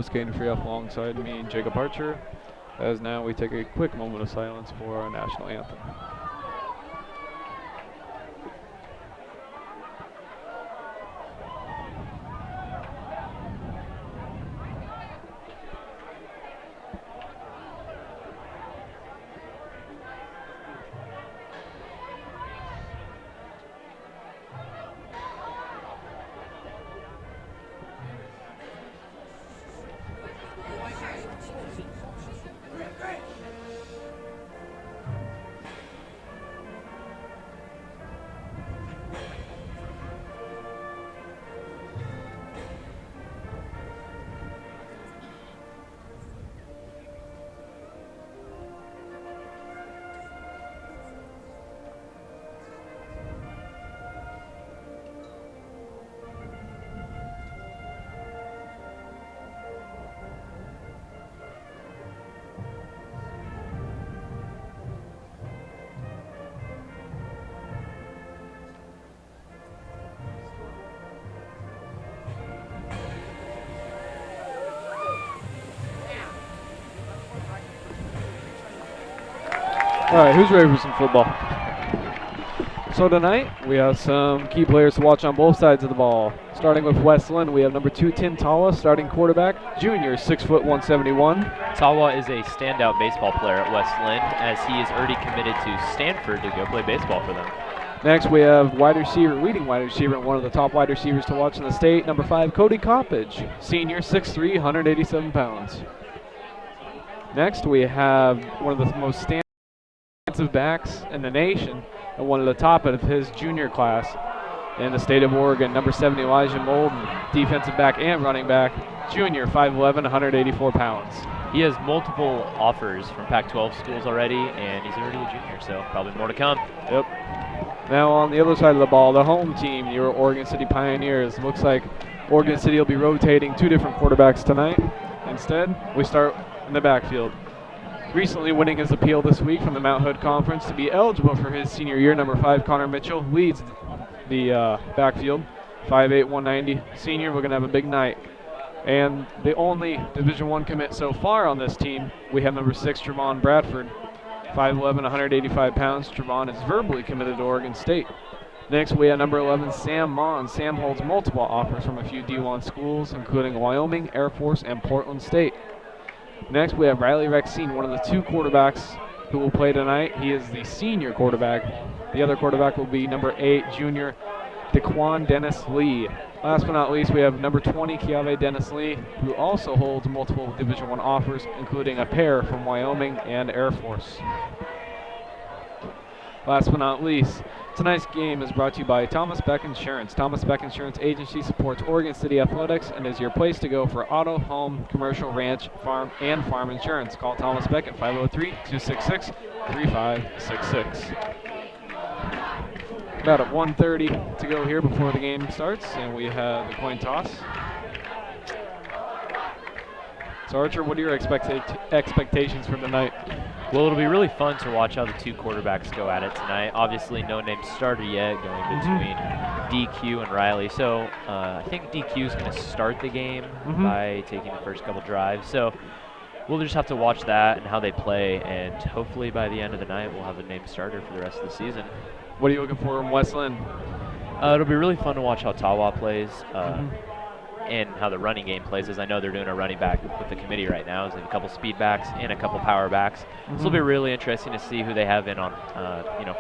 Skating free off alongside me, Jacob Archer, as now we take a quick moment of silence for our national anthem. All right, who's ready for some football? So tonight, we have some key players to watch on both sides of the ball. Starting with West Linn, we have number 2, Tim Tawa, starting quarterback, junior, 6 foot 171. Tawa is a standout baseball player at West Linn, as he is already committed to Stanford to go play baseball for them. Next, we have wide receiver, leading wide receiver, and one of the top wide receivers to watch in the state, number 5, Cody Coppage, senior, 6'3", 187 pounds. Next, we have one of the most standout defensive backs in the nation, and one of the top of his junior class in the state of Oregon, number 70, Elijah Molden, defensive back and running back, junior, 5'11", 184 pounds. He has multiple offers from Pac-12 schools already, and he's already a junior, so probably more to come. Yep. Now on the other side of the ball, the home team, your Oregon City Pioneers. Looks like Oregon City will be rotating 2 different quarterbacks tonight. Instead, we start in the backfield. Recently winning his appeal this week from the Mount Hood Conference to be eligible for his senior year, number 5, Connor Mitchell, leads the backfield, 5'8", 190 senior. We're going to have a big night. And the only Division I commit so far on this team, we have number 6, Trevon Bradford, 5'11", 185 pounds. Trevon is verbally committed to Oregon State. Next, we have number 11, Sam Mons. Sam holds multiple offers from a few D1 schools, including Wyoming, Air Force, and Portland State. Next, we have Riley Rexine, one of the 2 quarterbacks who will play tonight. He is the senior quarterback. The other quarterback will be number 8, junior Daquan Dennis Lee. Last but not least, we have number 20, Kiave Dennis Lee, who also holds multiple Division I offers, including a pair from Wyoming and Air Force. Last but not least, tonight's game is brought to you by Thomas Beck Insurance. Thomas Beck Insurance Agency supports Oregon City athletics and is your place to go for auto, home, commercial, ranch, farm, and farm insurance. Call Thomas Beck at 503-266-3566. About at 1:30 to go here before the game starts, and we have the coin toss. So Archer, what are your expectations for the night? Well, it'll be really fun to watch how the 2 quarterbacks go at it tonight. Obviously, no name starter yet going between DQ and Riley. So I think DQ is going to start the game by taking the first couple drives. So we'll just have to watch that and how they play, and hopefully by the end of the night we'll have a named starter for the rest of the season. What are you looking for in West Linn? It'll be really fun to watch how Tawa plays. And how the running game plays, as I know they're doing a running back with the committee right now. Is a couple speed backs and a couple power backs. This will be really interesting to see who they have in on,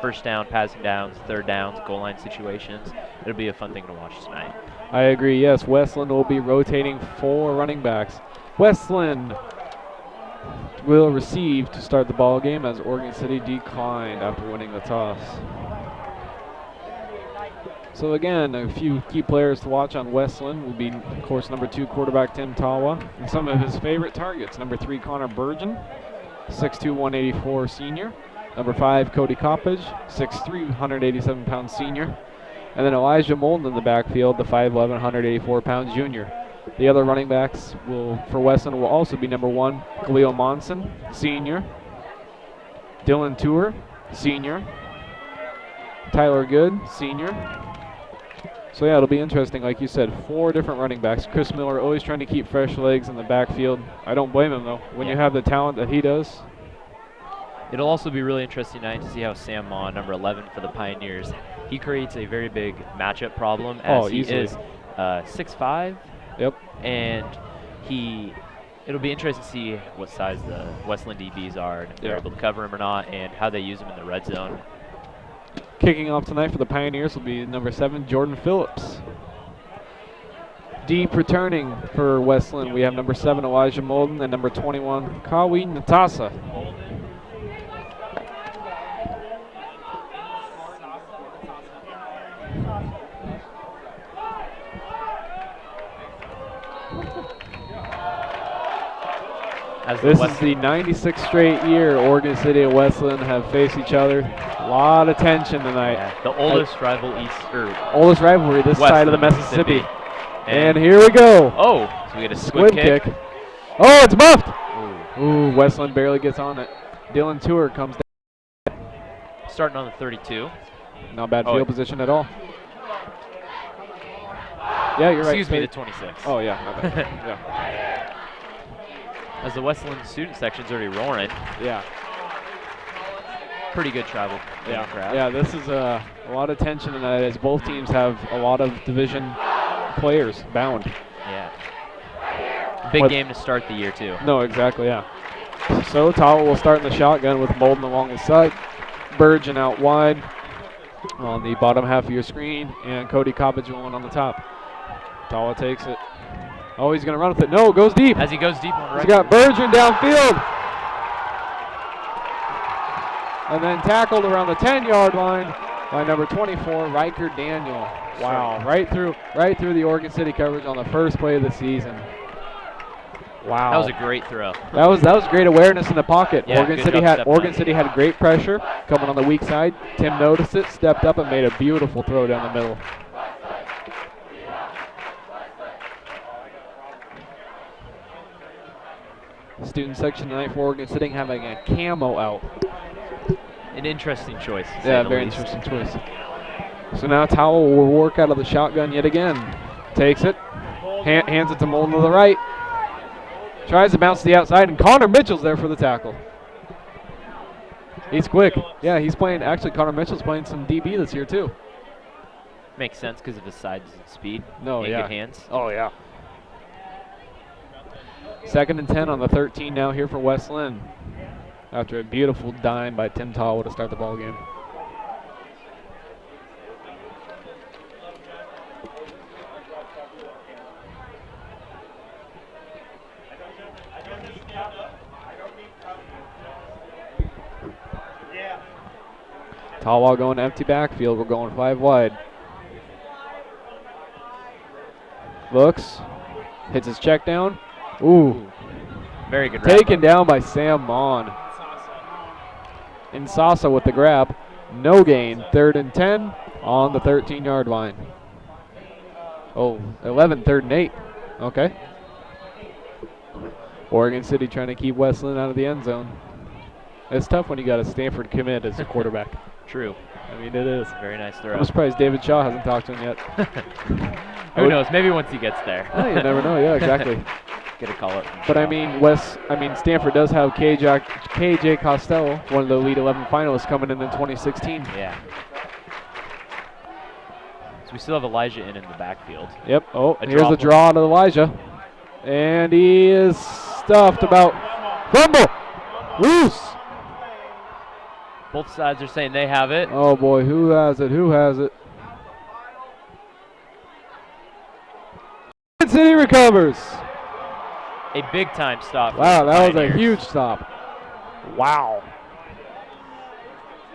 first down, passing downs, third downs, goal line situations. It'll be a fun thing to watch tonight. I agree. Yes, West Linn will be rotating 4 running backs. West Linn will receive to start the ball game as Oregon City declined after winning the toss. So again, a few key players to watch on Westland will be, of course, number 2 quarterback Tim Tawa, and some of his favorite targets. Number 3 Connor Burgeon, 6'2", 184 senior. Number 5 Cody Coppage, 6'3", 187-pound senior. And then Elijah Molden in the backfield, the 5'11", 184-pound junior. The other running backs for Westland will also be number 1 Khalil Monson, senior. Dylan Tour, senior. Tyler Good, senior. So yeah, it'll be interesting. Like you said, 4 different running backs. Chris Miller always trying to keep fresh legs in the backfield. I don't blame him, though. When you have the talent that he does. It'll also be really interesting tonight to see how Sam Maughan, number 11 for the Pioneers, he creates a very big matchup problem as he easily. is 6'5". Yep. And it'll be interesting to see what size the Westland DBs are, and if they're able to cover him or not, and how they use him in the red zone. Kicking off tonight for the Pioneers will be number 7, Jordan Phillips. Deep returning for Westland, we have number 7, Elijah Molden, and number 21, Kawi Natasa. This is the 96th straight year Oregon City and Westland have faced each other. A lot of tension tonight. Yeah, the oldest oldest rivalry this side of the Mississippi. And here we go. Oh, so we get a squib kick. Oh, it's muffed. Ooh, Westland barely gets on it. Dylan Tour comes down. Starting on the 32. Not bad field position at all. Yeah, you're right. Excuse me, the 26. Oh, yeah, not bad. Yeah. As the Westland student section's already roaring. Yeah. Pretty good travel. Yeah, this is a lot of tension tonight as both teams have a lot of division players bound. Yeah. Big game to start the year, too. No, exactly, yeah. So Tawa will start in the shotgun with Molden along his side. Burgeon out wide on the bottom half of your screen, and Cody Coppage on the top. Tawa takes it. Oh, he's going to run with it. No, goes deep. As he goes deep on the right. He's got Burgeon downfield. And then tackled around the 10-yard line by number 24, Riker Daniel. Wow, right through the Oregon City coverage on the first play of the season. Wow. That was a great throw. That was great awareness in the pocket. Yeah, Oregon City had great pressure coming on the weak side. Tim noticed it, stepped up, and made a beautiful throw down the middle. Student section tonight for Oregon City having a camo out. An interesting choice. Yeah, very interesting choice. So now Tawa will work out of the shotgun yet again. Takes it, hands it to Molden to the right. Tries to bounce to the outside, and Connor Mitchell's there for the tackle. He's quick. Yeah, he's playing. Actually, Connor Mitchell's playing some DB this year too. Makes sense because of his size and speed. No, yeah. Good hands. Oh, yeah. 2nd and 10 on the 13 now here for Westland. After a beautiful dime by Tim Tawa to start the ball game. Tawa going empty backfield. We're going 5 wide. Looks. Hits his check down. Ooh. Very good. Taken down by Sam Maughan. Insasa with the grab. No gain. 3rd and 10 on the 13-yard line. Oh, 11, 3rd and 8. Okay. Oregon City trying to keep Westland out of the end zone. It's tough when you got a Stanford commit as a quarterback. True. I mean, it is. Very nice throw. I'm surprised David Shaw hasn't talked to him yet. Who knows? Maybe once he gets there. Oh, you never know. Yeah, exactly. Get a call up. But I mean, Stanford does have KJ Costello, one of the Elite 11 finalists, coming in 2016. Yeah. So we still have Elijah in the backfield. Yep. Oh, here's the draw to Elijah. And he is stuffed about. Fumble! Loose! Both sides are saying they have it. Oh, boy. Who has it? Who has it? City recovers. A big-time stop. Wow, that was a huge stop. Wow.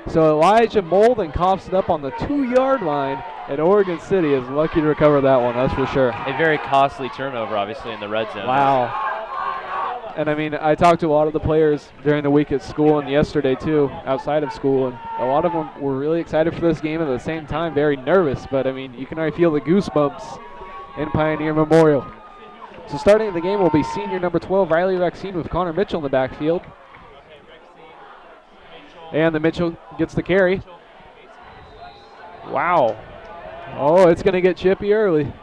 So Elijah Molden coughs it up on the 2-yard line And Oregon City is lucky to recover that one, that's for sure. A very costly turnover, obviously, in the red zone. Wow. And I mean, I talked to a lot of the players during the week at school and yesterday too, outside of school, and a lot of them were really excited for this game, at the same time very nervous. But I mean, you can already feel the goosebumps in Pioneer Memorial. So starting the game will be senior number 12, Riley Rexine, with Connor Mitchell in the backfield. And the Mitchell gets the carry. Wow. Oh, it's going to get chippy early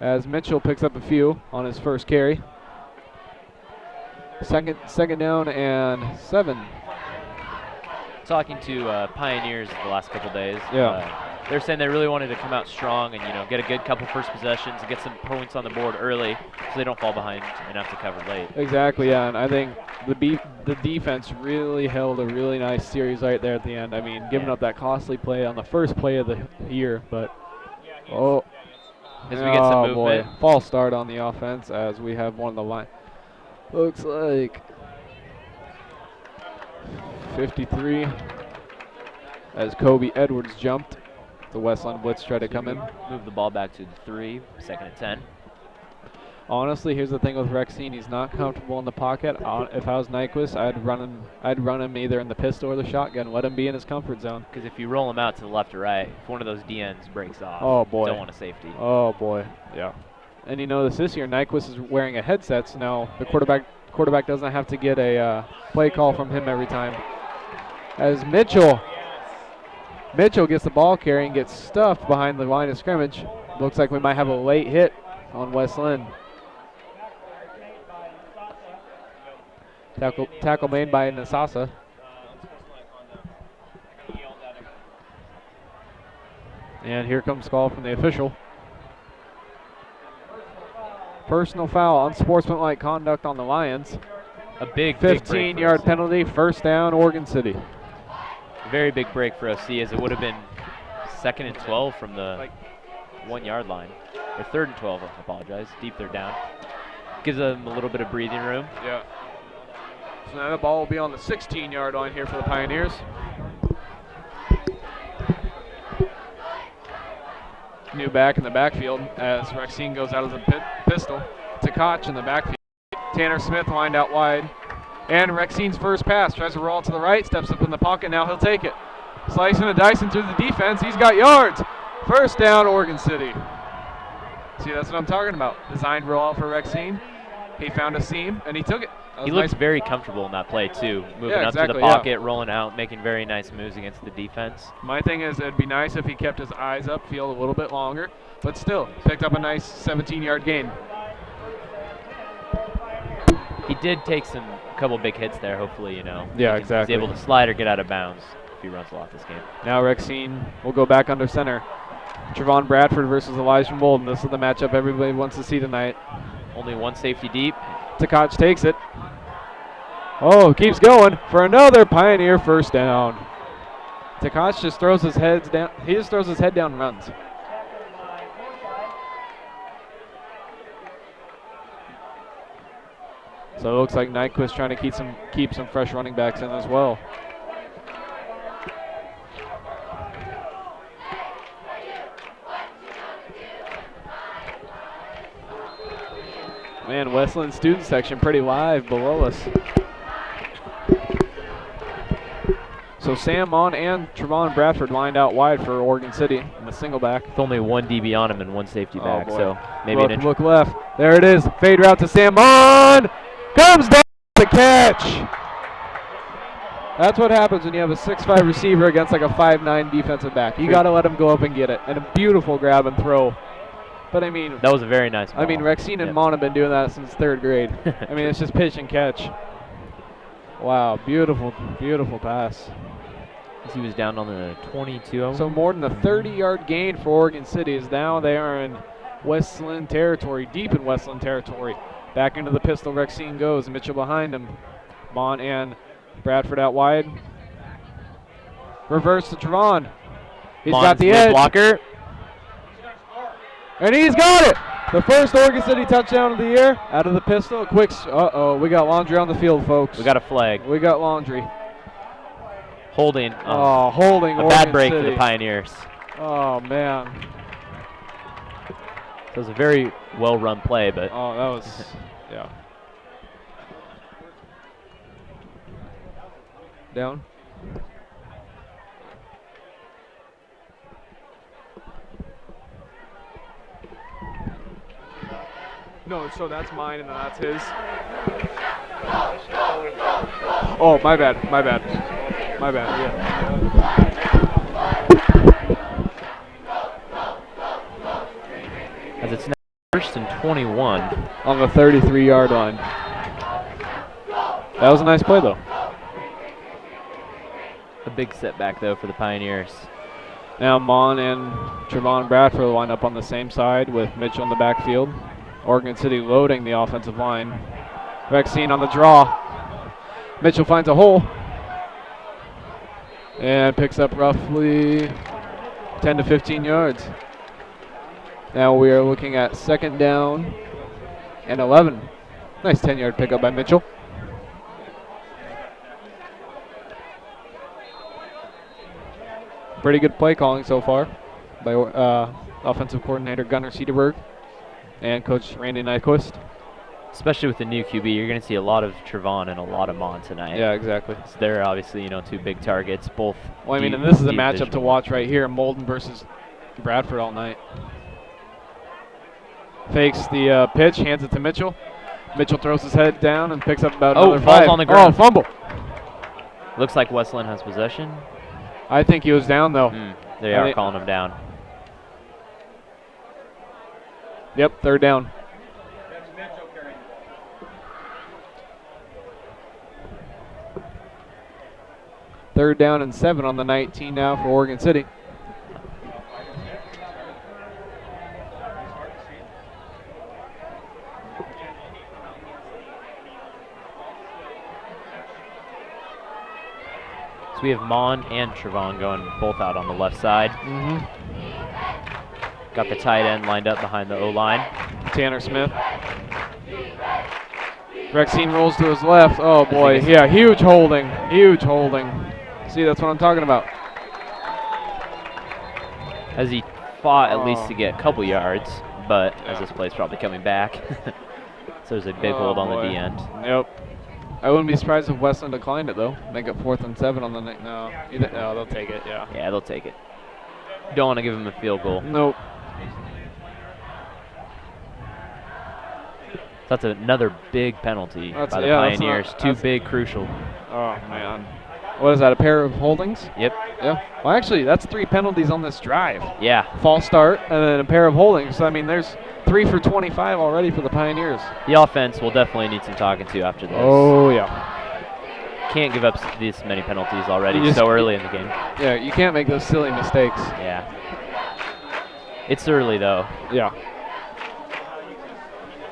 as Mitchell picks up a few on his first carry. Second down and 7. Talking to Pioneers the last couple days. They're saying they really wanted to come out strong and, get a good couple first possessions and get some points on the board early so they don't fall behind and have to cover late. Exactly, yeah, and I think the defense really held a really nice series right there at the end. I mean, giving up that costly play on the first play of the year, but as we get some movement. Boy. False start on the offense as we have one of the line. Looks like 53 as Kobe Edwards jumped. The Westland blitz tried to come in. Move the ball back to the 3, 2nd and 10. Honestly, here's the thing with Rexine. He's not comfortable in the pocket. If I was Nyquist, I'd run him either in the pistol or the shotgun. Let him be in his comfort zone. Because if you roll him out to the left or right, if one of those DNs breaks off, oh boy, don't want a safety. Oh boy, yeah. And this year, Nyquist is wearing a headset, so now the quarterback doesn't have to get a play call from him every time. As Mitchell gets the ball carry and gets stuffed behind the line of scrimmage. Looks like we might have a late hit on West Linn. Tackle made by Nasasa. And here comes call from the official. Personal foul, unsportsmanlike conduct on the Lions. A big 15-yard penalty, first down, Oregon City. Very big break for OC, as it would have been 2nd and 12 from the 1-yard line. Or 3rd and 12, I apologize. Deep third down. Gives them a little bit of breathing room. Yeah. So now the ball will be on the 16-yard line here for the Pioneers. New back in the backfield as Rexine goes out of the pistol to Koch in the backfield. Tanner Smith lined out wide. And Rexine's first pass tries to roll to the right, steps up in the pocket, now he'll take it. Slicing and dicing through the defense, he's got yards. First down, Oregon City. See, that's what I'm talking about. Designed roll out for Rexine. He found a seam, and he took it. He looks very comfortable in that play, too. Moving up to the pocket, rolling out, making very nice moves against the defense. My thing is, it'd be nice if he kept his eyes up, field a little bit longer, but still, picked up a nice 17-yard gain. He did take a couple big hits there, hopefully, Yeah, exactly. He's able to slide or get out of bounds if he runs a lot this game. Now Rexine will go back under center. Trevon Bradford versus Elijah Bolden. This is the matchup everybody wants to see tonight. Only one safety deep. Tkach takes it. Oh, keeps going for another Pioneer first down. Tkach just throws his head down. He just throws his head down and runs. So it looks like Nyquist trying to keep some fresh running backs in as well. Man, Westland student section pretty live below us. So Sam Mon and Trevon Bradford lined out wide for Oregon City in the single back. With only one DB on him and one safety back, boy. So maybe look left. There it is. Fade route to Sam Mon. Comes down the catch. That's what happens when you have a 6'5" receiver against like a 5'9" defensive back. You got to let him go up and get it. And a beautiful grab and throw. But I mean, that was a very nice ball. I mean, Rexine and Mon have been doing that since 3rd grade. I mean, it's just pitch and catch. Wow, beautiful, beautiful pass. He was down on the 22. So more than a 30-yard gain for Oregon City, as now they are in Westland territory, deep in Westland territory. Back into the pistol, Rexine goes. Mitchell behind him. Mon and Bradford out wide. Reverse to Trevon. He's got the edge. Blocker. And he's got it! The first Oregon City touchdown of the year out of the pistol. We got laundry on the field, folks. We got a flag. We got laundry. Holding. Holding a Oregon bad break City for the Pioneers. Oh, man. So it was a very well-run play, but Oh, that was, yeah. Down. No, so that's mine and then that's his. Oh, my bad, my bad. My bad, yeah. as it's now 1st and 21. On the 33-yard line. That was a nice play, though. A big setback, though, for the Pioneers. Now Mon and Trevon Bradford line up on the same side with Mitchell in the backfield. Oregon City loading the offensive line. Rexine on the draw. Mitchell finds a hole and picks up roughly 10 to 15 yards. Now we are looking at 2nd down and 11. Nice 10-yard pickup by Mitchell. Pretty good play calling so far by offensive coordinator Gunnar Cederberg and Coach Randy Nyquist. Especially with the new QB, you're going to see a lot of Trevon and a lot of Mon tonight. Yeah, exactly. So they're obviously, two big targets, both. Well, I mean, and this is a matchup to watch right here, Molden versus Bradford all night. Fakes the pitch, hands it to Mitchell. Mitchell throws his head down and picks up about another 5. Falls on the ground. Oh, fumble. Looks like Westland has possession. I think he was down, though. They are calling him down. Yep, 3rd down. Third down and 7 on the 19 now for Oregon City. So we have Mon and Trevon going both out on the left side. Got the tight end lined up behind the O-line. Tanner Smith. Rexine rolls to his left. Oh, boy. Yeah, huge holding. Huge holding. See, that's what I'm talking about. As he fought at least to get a couple yards, but as this play's probably coming back. So there's a big hold on the D end. Yep. I wouldn't be surprised if Westland declined it, though. Make it 4th and 7 on the night. No, they'll take it, yeah. Yeah, they'll take it. Don't want to give him a field goal. Nope. That's another big penalty by the Pioneers. Two big, crucial. Oh, man. What is that, a pair of holdings? Yep. Yeah. Well, actually, that's 3 penalties on this drive. Yeah. False start and then a pair of holdings. So, I mean, there's 3 for 25 already for the Pioneers. The offense will definitely need some talking to after this. Oh, yeah. Can't give up this many penalties already so early in the game. Yeah, you can't make those silly mistakes. Yeah. It's early, though. Yeah.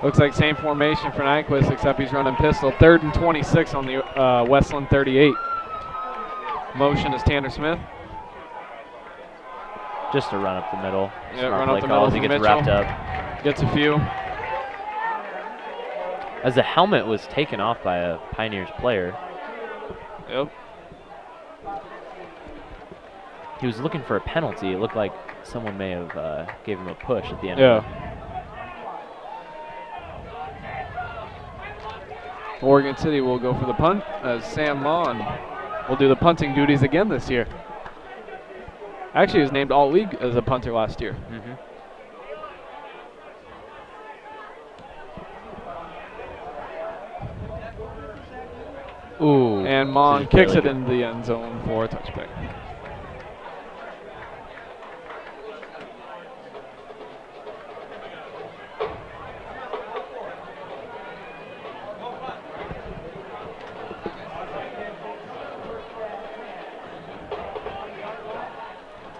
Looks like same formation for Nyquist, except he's running pistol. 3rd and 26 on the Westland 38. Motion is Tanner Smith. Just a run up the middle. Yeah, run up the middle. He gets wrapped up. Gets a few. As the helmet was taken off by a Pioneers player. Yep. He was looking for a penalty. It looked like someone may have gave him a push at the end. Yeah. Oregon City will go for the punt as Sam Mon will do the punting duties again this year. Actually, he was named All-League as a punter last year. Ooh. And Mon kicks it into the end zone for a touchback.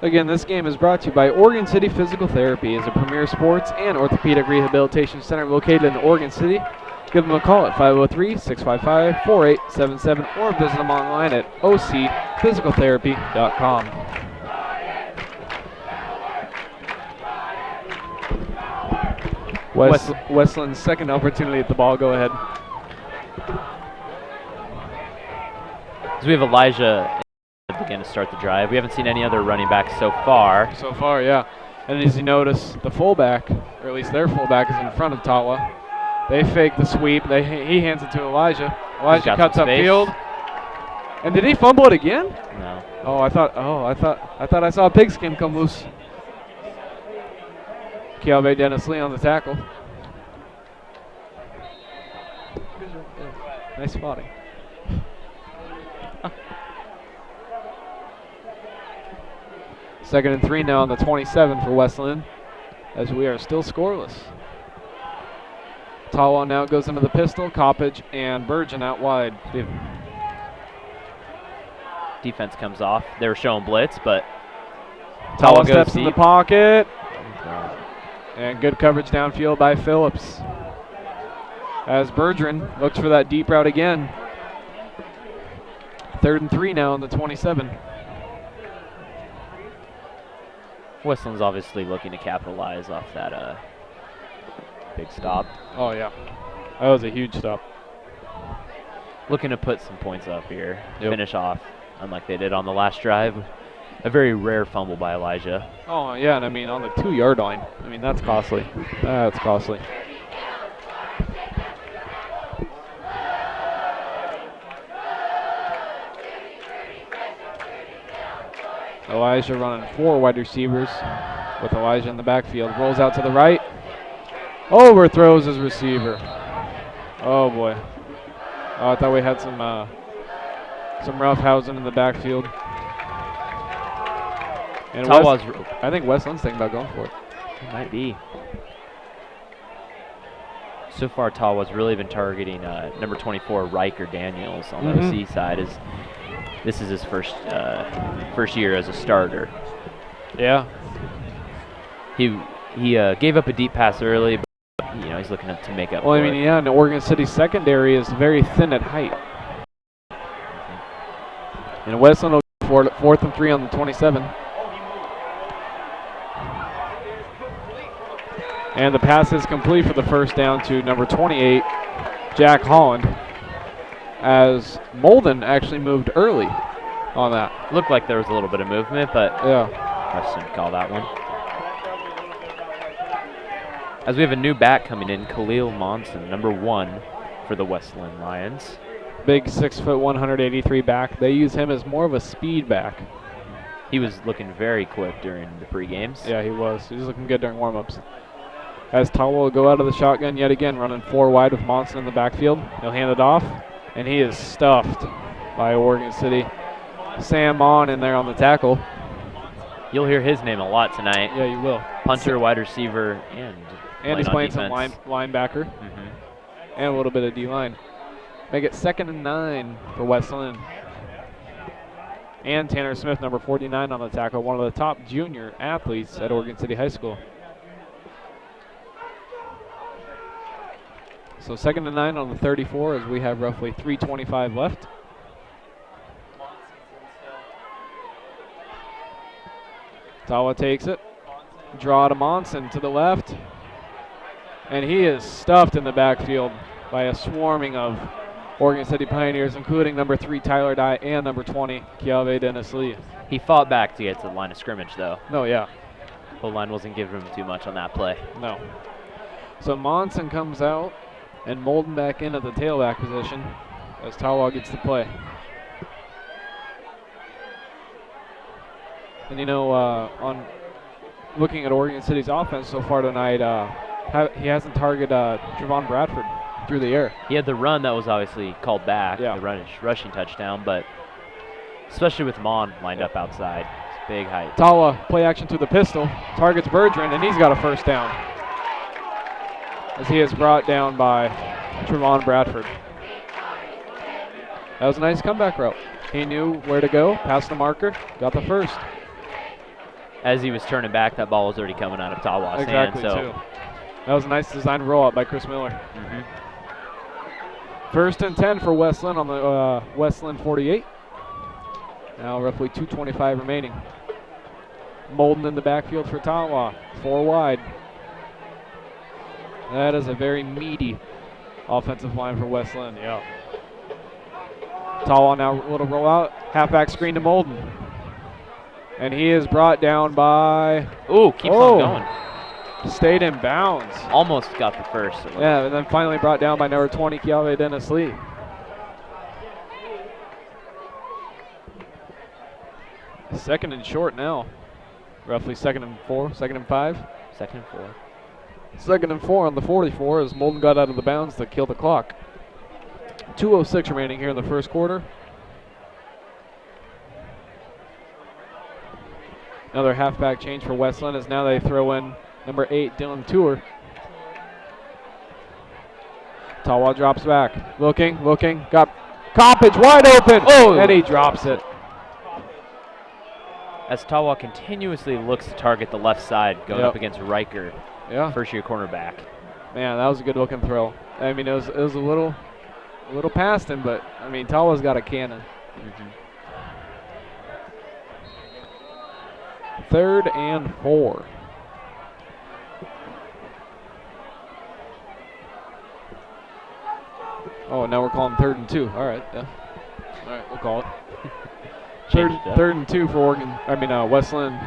Again, this game is brought to you by Oregon City Physical Therapy, is a premier sports and orthopedic rehabilitation center located in Oregon City. Give them a call at 503-655-4877 or visit them online at ocphysicaltherapy.com. Westland's second opportunity at the ball. Go ahead. So we have Elijah again to start the drive. We haven't seen any other running backs so far. So far, yeah. And as you notice, the fullback, or at least their fullback, is in front of Tawa. They fake the sweep. He hands it to Elijah. Elijah cuts upfield. And did he fumble it again? No. Oh, I thought I saw a pigskin come loose. Kiave Dennis Lee on the tackle. Nice spotting. Second and 3 now on the 27 for West Linn, as we are still scoreless. Tawa now goes into the pistol. Coppage and Burgeon out wide. Defense comes off. They were showing blitz, but Tawa steps in the pocket. And good coverage downfield by Phillips. As Bergeron looks for that deep route again. 3rd and 3 now on the 27. Westland's obviously looking to capitalize off that big stop. Oh, yeah. That was a huge stop. Looking to put some points up here. Yep. Finish off, unlike they did on the last drive. A very rare fumble by Elijah. Oh, yeah, and I mean, on the 2-yard line. I mean, that's costly. That's costly. Elijah running 4 wide receivers with Elijah in the backfield. Rolls out to the right. Overthrows his receiver. Oh, boy. Oh, I thought we had some roughhousing in the backfield. And I think West Linn's thinking about going for it. It might be. So far, Tawa's really been targeting number 24, Riker Daniels, on the OC side. This is his first year as a starter. Yeah. He gave up a deep pass early, but he's looking to make up. Well, I mean, yeah, and Oregon City secondary is very thin at height. And Westland will go for it, 4th and 3 on the 27. And the pass is complete for the first down to number 28, Jack Holland, as Molden actually moved early on that. Looked like there was a little bit of movement, but yeah, Preston call that one. As we have a new back coming in, Khalil Monson, number 1 for the West Linn Lions. Big 6 foot, 183 back. They use him as more of a speed back. He was looking very quick during the pre-games. Yeah, he was. He was looking good during warm-ups. As Tawa will go out of the shotgun yet again, running 4 wide with Monson in the backfield. He'll hand it off, and he is stuffed by Oregon City. Sam Mon in there on the tackle. You'll hear his name a lot tonight. Yeah, you will. Punter, wide receiver, and he's playing some linebacker and a little bit of D-line. Make it 2nd and 9 for West Linn. And Tanner Smith, number 49 on the tackle, one of the top junior athletes at Oregon City High School. So 2nd and 9 on the 34 as we have roughly 3:25 left. Tawa takes it. Draw to Monson to the left. And he is stuffed in the backfield by a swarming of Oregon City Pioneers, including number 3 Tyler Dye and number 20 Kiave Dennis Lee. He fought back to get to the line of scrimmage, though. No, yeah. O-line wasn't giving him too much on that play. No. So Monson comes out and Molden back in at the tailback position as Tawa gets the play. And on looking at Oregon City's offense so far tonight, he hasn't targeted Javon Bradford through the air. He had the run that was obviously called back, yeah. The rushing touchdown, but especially with Mon lined up outside, it's big height. Tawa, play action to the pistol, targets Bergeron, and he's got a first down as he is brought down by Trevon Bradford. That was a nice comeback route. He knew where to go, passed the marker, got the first. As he was turning back, that ball was already coming out of Tawa's hand. Too. That was a nice design rollout by Chris Miller. 1st and 10 for West Linn on the West Linn 48. Now roughly 2:25 remaining. Molden in the backfield for Tawa, 4 wide. That is a very meaty offensive line for West Linn. Yeah. Tawa now a little roll out, halfback screen to Molden. And he is brought down by. Ooh, keeps on going. Stayed in bounds. Almost got the first. Yeah, and then finally brought down by number 20, Kiave Dennis Lee. Second and short now. Roughly second and 4, second and 5. Second and 4. Second and 4 on the 44 as Molden got out of the bounds to kill the clock. 2:06 remaining here in the first quarter. Another halfback change for Westland as now they throw in number 8, Dylan Tour. Tawa drops back. Looking. Got Coppage wide open. Oh! And he drops it. As Tawa continuously looks to target the left side going up against Riker, first-year cornerback. Man, that was a good-looking throw. I mean, it was a little past him, but, I mean, Tawa's got a cannon. Third and 4. Oh, now we're calling 3rd and 2. All right, yeah. All right, we'll call it. Third and 2 for Westland.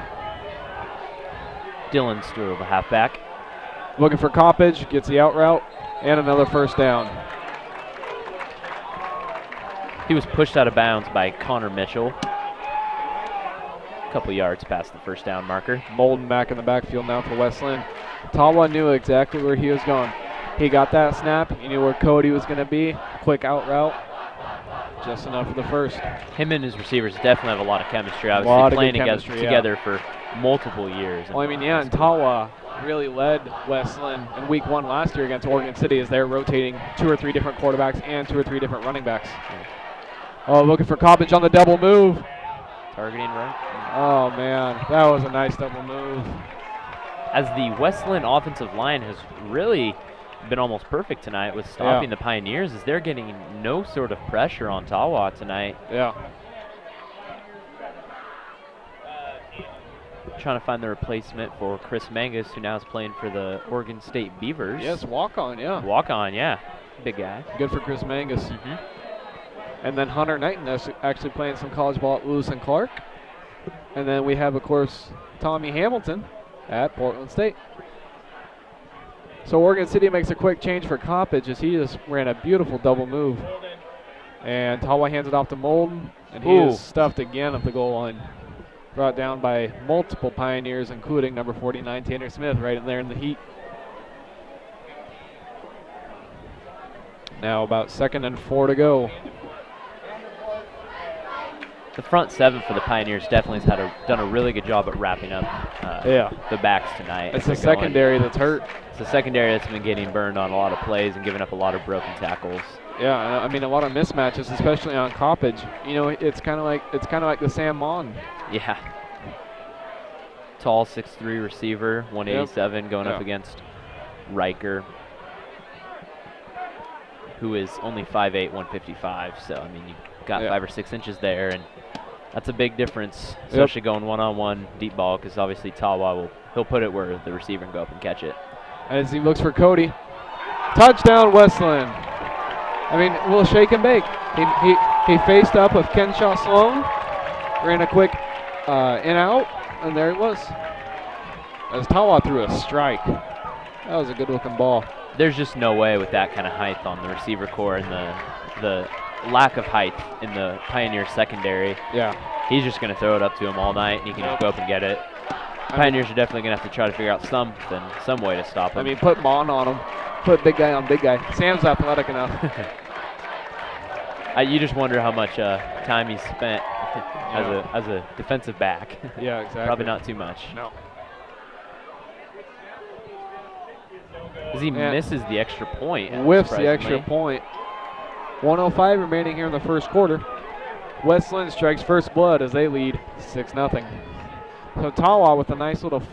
Dylan Stewart, the halfback. Looking for Coppage, gets the out route, and another first down. He was pushed out of bounds by Connor Mitchell. A couple yards past the first down marker. Molden back in the backfield now for Westland. Tawa knew exactly where he was going. He got that snap. He knew where Cody was going to be. Quick out route. Just enough for the first. Him and his receivers definitely have a lot of chemistry. Obviously, playing together for multiple years. Well, I mean, and Tawa really led Westland in week 1 last year against Oregon City as they're rotating 2 or 3 different quarterbacks and 2 or 3 different running backs. Oh, looking for Coppage on the double move. Targeting right. Oh, man. That was a nice double move. As the Westland offensive line has really been almost perfect tonight with stopping the Pioneers, as they're getting no sort of pressure on Tawa tonight. Yeah. Trying to find the replacement for Chris Mangus, who now is playing for the Oregon State Beavers. Yes, walk on, yeah. Walk on, yeah. Big guy. Good for Chris Mangus. And then Hunter Knighton is actually playing some college ball at Lewis and Clark. And then we have, of course, Tommy Hamilton at Portland State. So Oregon City makes a quick change for Coppage as he just ran a beautiful double move. And Tawa hands it off to Molden, and he is stuffed again at the goal line. Brought down by multiple Pioneers, including number 49, Tanner Smith, right in there in the heat. Now about 2nd and 4 to go. The front 7 for the Pioneers definitely has done a really good job at wrapping up the backs tonight. It's the secondary that's hurt. It's the secondary that's been getting burned on a lot of plays and giving up a lot of broken tackles. Yeah, I mean a lot of mismatches, especially on Coppage. You know, it's kind of like the Sam Mon. Yeah. Tall 6'3" receiver, 187, going up against Riker, who is only 5'8", 155. So I mean, you got 5 or 6 inches there, and that's a big difference, especially going one-on-one deep ball, because obviously Tawa he'll put it where the receiver can go up and catch it. As he looks for Cody. Touchdown, Westland. I mean, a little shake and bake. He faced up with Kenshaw Sloan, ran a quick in-out, and there it was. As Tawa threw a strike. That was a good-looking ball. There's just no way with that kind of height on the receiver core and the lack of height in the Pioneer secondary. Yeah. He's just going to throw it up to him all night, and he can just go up and get it. Pioneers are definitely going to have to try to figure out some way to stop him. I mean, put Mon on him. Put big guy on big guy. Sam's athletic enough. You just wonder how much time he's spent as a defensive back. Yeah, exactly. Probably not too much. No. As he misses the extra point. Whiffs the extra point. 1:05 remaining here in the first quarter. Westland strikes first blood as they lead 6-0. So Tawa with a nice little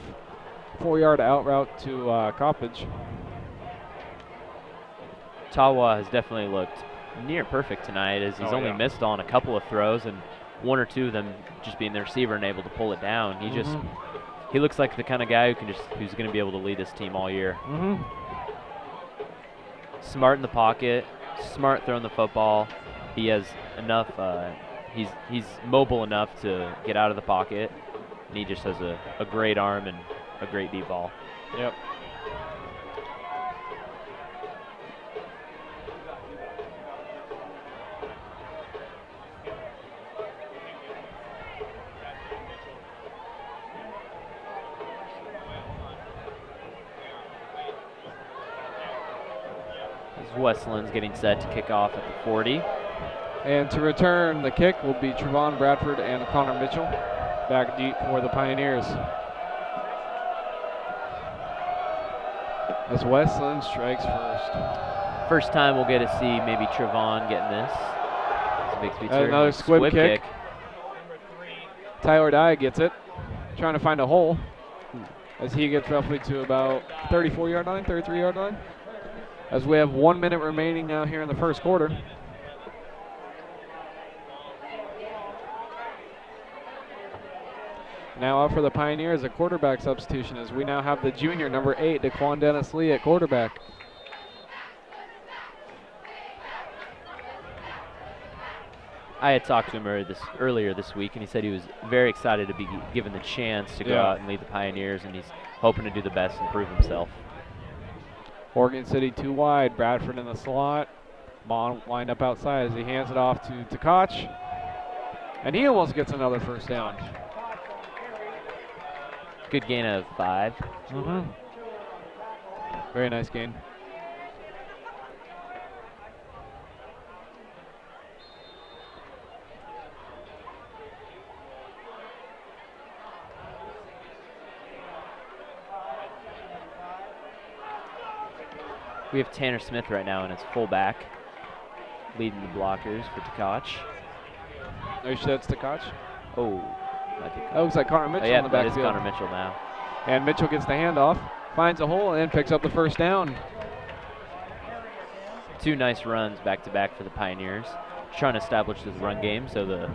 4-yard out route to Coppage. Tawa has definitely looked near perfect tonight, as he's only missed on a couple of throws, and 1 or 2 of them just being the receiver and able to pull it down. He looks like the kind of guy who's going to be able to lead this team all year. Smart in the pocket, smart throwing the football. He has enough. He's mobile enough to get out of the pocket. and he just has a great arm and a great deep ball. Yep. West Linn's getting set to kick off at the 40. And to return the kick will be Trevon Bradford and Connor Mitchell back deep for the Pioneers. As West Linn strikes first. First time we'll get to see maybe Trevon getting this. It's a big speed another squib kick. Tyler Dye gets it, trying to find a hole as he gets roughly to about 34-yard line, 33-yard line. As we have 1 minute remaining now here in the first quarter. Now out for the Pioneers, a quarterback substitution as we now have the junior, number 8, Daquan Dennis Lee at quarterback. I had talked to him earlier this week, and he said he was very excited to be given the chance to go out and lead the Pioneers, and he's hoping to do the best and prove himself. Oregon City 2 wide, Bradford in the slot. Ball lined up outside as he hands it off to Koch. And he almost gets another first down. Good gain of 5. Very nice gain. We have Tanner Smith right now in his fullback, leading the blockers for Tkach. Are you sure that's Tkach? Oh, that looks like Connor Mitchell in the backfield. That is Connor Mitchell now. And Mitchell gets the handoff, finds a hole, and picks up the first down. 2 nice runs back-to-back for the Pioneers. Trying to establish this run game so the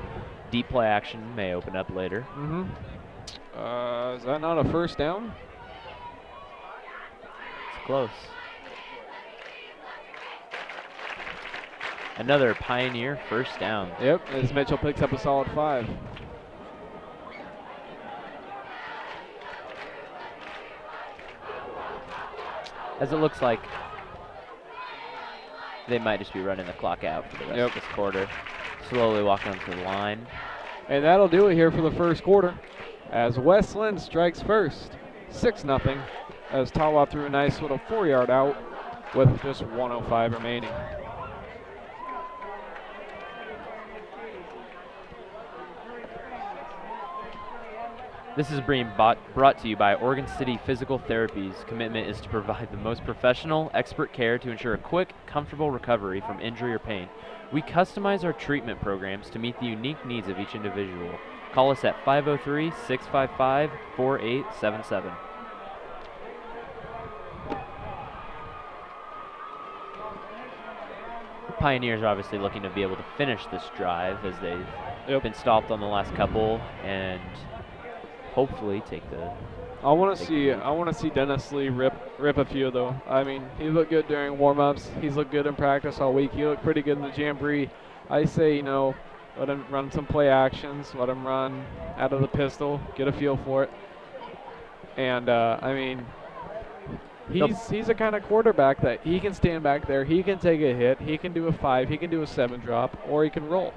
deep play action may open up later. Is that not a first down? It's close. Another Pioneer first down. Yep, as Mitchell picks up a solid 5. As it looks like they might just be running the clock out for the rest of this quarter. Slowly walking onto the line. And that'll do it here for the first quarter as West Linn strikes first. 6-0 as Tawa threw a nice little 4-yard out with just 1:05 remaining. This is being brought to you by Oregon City Physical Therapy's commitment is to provide the most professional, expert care to ensure a quick, comfortable recovery from injury or pain. We customize our treatment programs to meet the unique needs of each individual. Call us at 503-655-4877. Pioneers are obviously looking to be able to finish this drive as they've been stopped on the last couple and hopefully take the. I want to see Dennis Lee rip a few though. I mean, he looked good during warm-ups. He's looked good in practice all week. He looked pretty good in the jamboree. I say, let him run some play actions. Let him run out of the pistol. Get a feel for it. And I mean, he's a kind of quarterback that he can stand back there. He can take a hit. He can do a 5. He can do a 7 drop, or he can roll.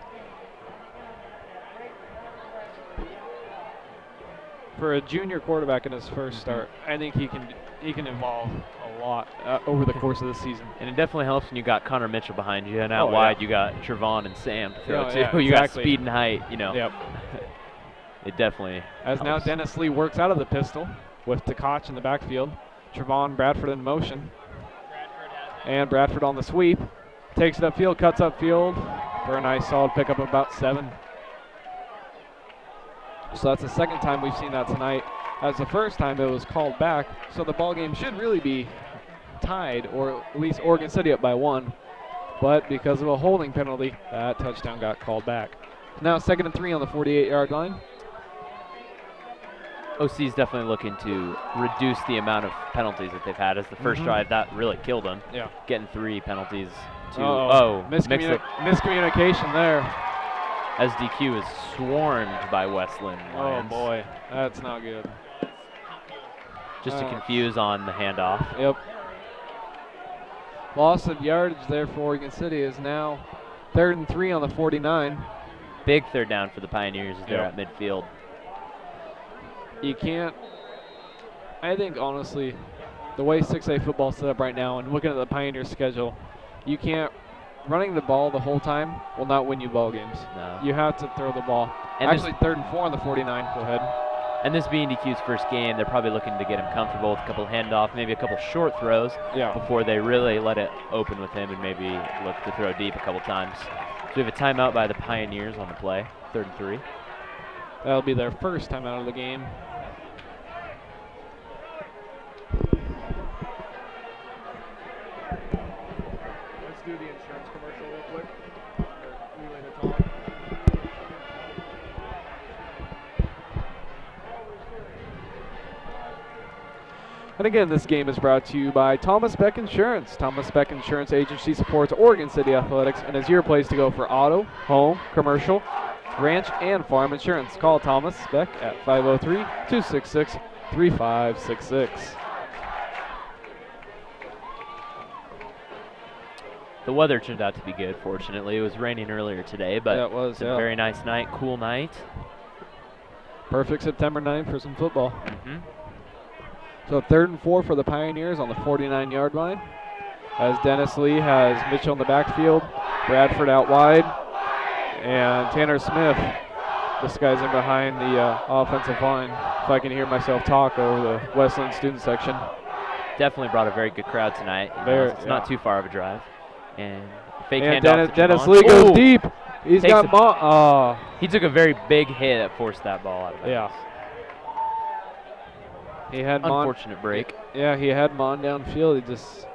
For a junior quarterback in his first start, I think he can evolve a lot over the course of the season. And it definitely helps when you got Connor Mitchell behind you, and out wide you got Trevon and Sam to throw too. Yeah, you got speed and height, Yep. It definitely helps. Now Dennis Lee works out of the pistol with Tkach in the backfield. Trevon Bradford in motion. And Bradford on the sweep. Takes it upfield, cuts upfield for a nice solid pickup of about 7. So that's the second time we've seen that tonight. That's the first time it was called back. So the ball game should really be tied, or at least Oregon City up by 1. But because of a holding penalty, that touchdown got called back. Now 2nd and 3 on the 48-yard line. OC is definitely looking to reduce the amount of penalties that they've had. As the first drive, that really killed them. Yeah. Getting 3 penalties. Miscommunication there. as DQ is swarmed by West Linn Lions. Oh boy, that's not good. Just to confuse on the handoff. Yep. Loss of yardage there for Oregon City is now 3rd and 3 on the 49. Big third down for the Pioneers as they're at midfield. You can't, I think honestly, the way 6A football is set up right now and looking at the Pioneers schedule, you can't, running the ball the whole time will not win you ball games. No. You have to throw the ball. And actually 3rd and 4 on the 49, go ahead. And this being DQ's first game, they're probably looking to get him comfortable with a couple handoff, maybe a couple short throws before they really let it open with him and maybe look to throw deep a couple times. So we have a timeout by the Pioneers on the play, 3rd and 3. That'll be their first time out of the game. Let's do the insurance commercial real quick. And again, this game is brought to you by Thomas Beck Insurance. Thomas Beck Insurance Agency supports Oregon City Athletics and is your place to go for auto, home, commercial, ranch, and farm insurance. Call Thomas Beck at 503-266-3566. The weather turned out to be good, fortunately. It was raining earlier today, but yeah, it was, a very nice night, cool night. Perfect September 9 for some football. So 3rd and 4 for the Pioneers on the 49-yard line. As Dennis Lee has Mitchell in the backfield, Bradford out wide, and Tanner Smith disguising behind the offensive line. If I can hear myself talk over the Westland student section. Definitely brought a very good crowd tonight. It's not too far of a drive. And fake handoff Dennis Lee goes deep. He's got he took a very big hit that forced that ball out of bounds. He had unfortunate break. Yeah, he had Mon downfield. He just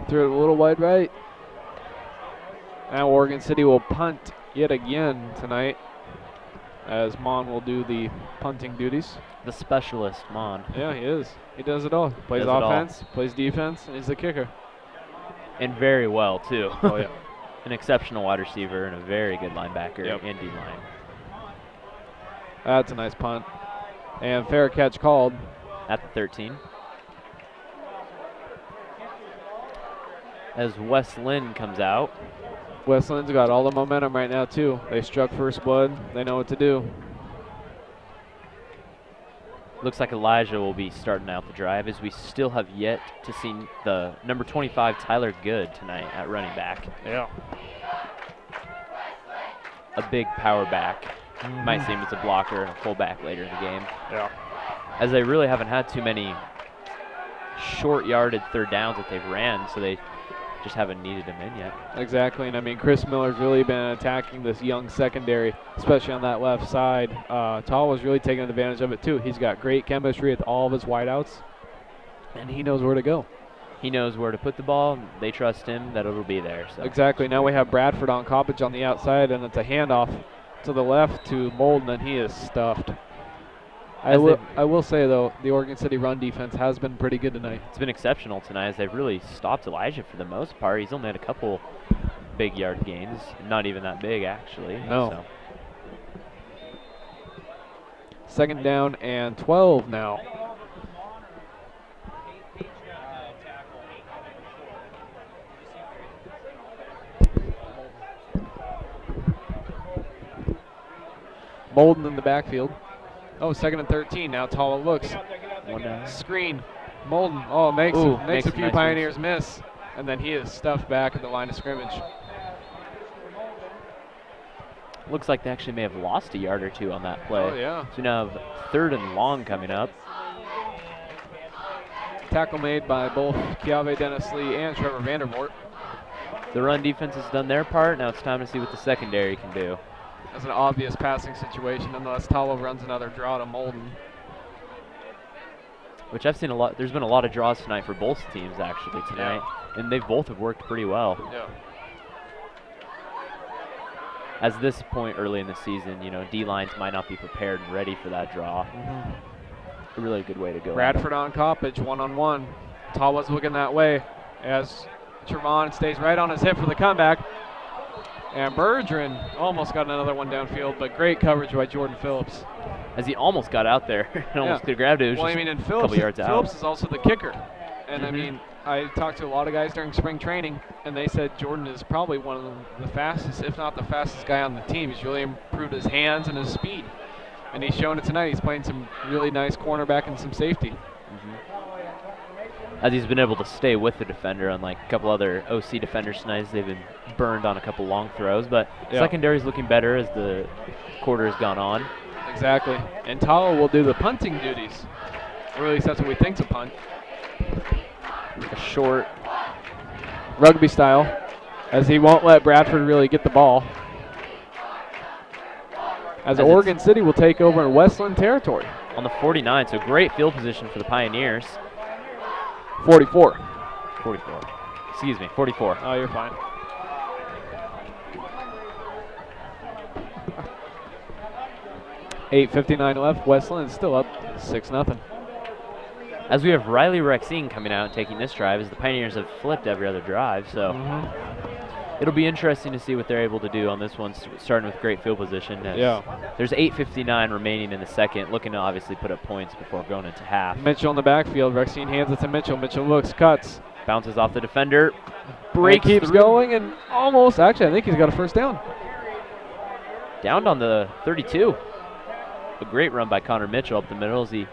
threw it a little wide right. Now Oregon City will punt yet again tonight, as Mon will do the punting duties. The specialist, Mon. Yeah, he is. He does it all. Plays offense, plays defense, and he's the kicker. And very well, too. Oh, yeah. An exceptional wide receiver and a very good linebacker and D-line. That's a nice punt. And fair catch called. At the 13. As West Linn comes out. West Linn's got all the momentum right now, too. They struck first blood. They know what to do. Looks like Elijah will be starting out the drive, as we still have yet to see the number 25, Tyler Good, tonight at running back. Yeah. A big power back. Might seem as a blocker and a fullback later in the game. Yeah. As they really haven't had too many short-yarded third downs that they've ran, so they just haven't needed him in yet. Exactly, and I mean, Chris Miller's really been attacking this young secondary, especially on that left side. Tall was really taking advantage of it too. He's got great chemistry with all of his wideouts, and he knows where to go. He knows where to put the ball. They trust him that it'll be there. So. Exactly. Now we have Bradford on Coppage on the outside, and it's a handoff to the left to Molden, and he is stuffed. I will say, though, the Oregon City run defense has been pretty good tonight. It's been exceptional tonight, as they've really stopped Elijah for the most part. He's only had a couple big yard gains, not even that big, actually. No. So. 2nd down and 12 now. Molden in the backfield. Oh, 2nd and 13. Now Tala looks. Screen. Molden. Oh, makes a few Pioneers miss. And then he is stuffed back at the line of scrimmage. Looks like they actually may have lost a yard or two on that play. Oh, yeah. So we now have 3rd and long coming up. Tackle made by both Kiave Dennis Lee and Trevor Vandervoort. The run defense has done their part. Now it's time to see what the secondary can do. That's an obvious passing situation, unless Talo runs another draw to Molden. Which I've seen a lot. There's been a lot of draws tonight for both teams, actually, tonight. Yeah. And they both have worked pretty well. Yeah. As this point early in the season, you know, D-lines might not be prepared and ready for that draw. A really good way to go. Bradford on Coppage, one-on-one. Tawa's looking that way as Trevon stays right on his hip for the comeback. And Bergeron almost got another one downfield, but great coverage by Jordan Phillips. As he almost got out there and almost could have grabbed it. It was Well, just I mean, and a couple yards Phillips out. is also the kicker. And I mean, I talked to a lot of guys during spring training, and they said Jordan is probably one of the fastest, if not the fastest guy on the team. He's really improved his hands and his speed. And he's shown it tonight. He's playing some really nice cornerback and some safety. As he's been able to stay with the defender, unlike a couple other OC defenders tonight, as they've been burned on a couple long throws. But secondary's looking better as the quarter has gone on. Exactly. And Talo will do the punting duties. Or at least that's what we think's a punt. A short rugby style, as he won't let Bradford really get the ball. As Oregon City will take over in Westland territory. On the 49, so great field position for the Pioneers. 44. 44. Excuse me, 44. Oh, you're fine. $8:59 left. Westland is still up 6-0. As we have Riley Rexine coming out and taking this drive, as the Pioneers have flipped every other drive, so it'll be interesting to see what they're able to do on this one, starting with great field position. There's 8:59 remaining in the second, looking to obviously put up points before going into half. Mitchell in the backfield. Rexine hands it to Mitchell. Mitchell looks, cuts. Bounces off the defender. Breaks keeps going and almost, actually, I think he's got a first down. Downed on the 32. A great run by Connor Mitchell up the middle as he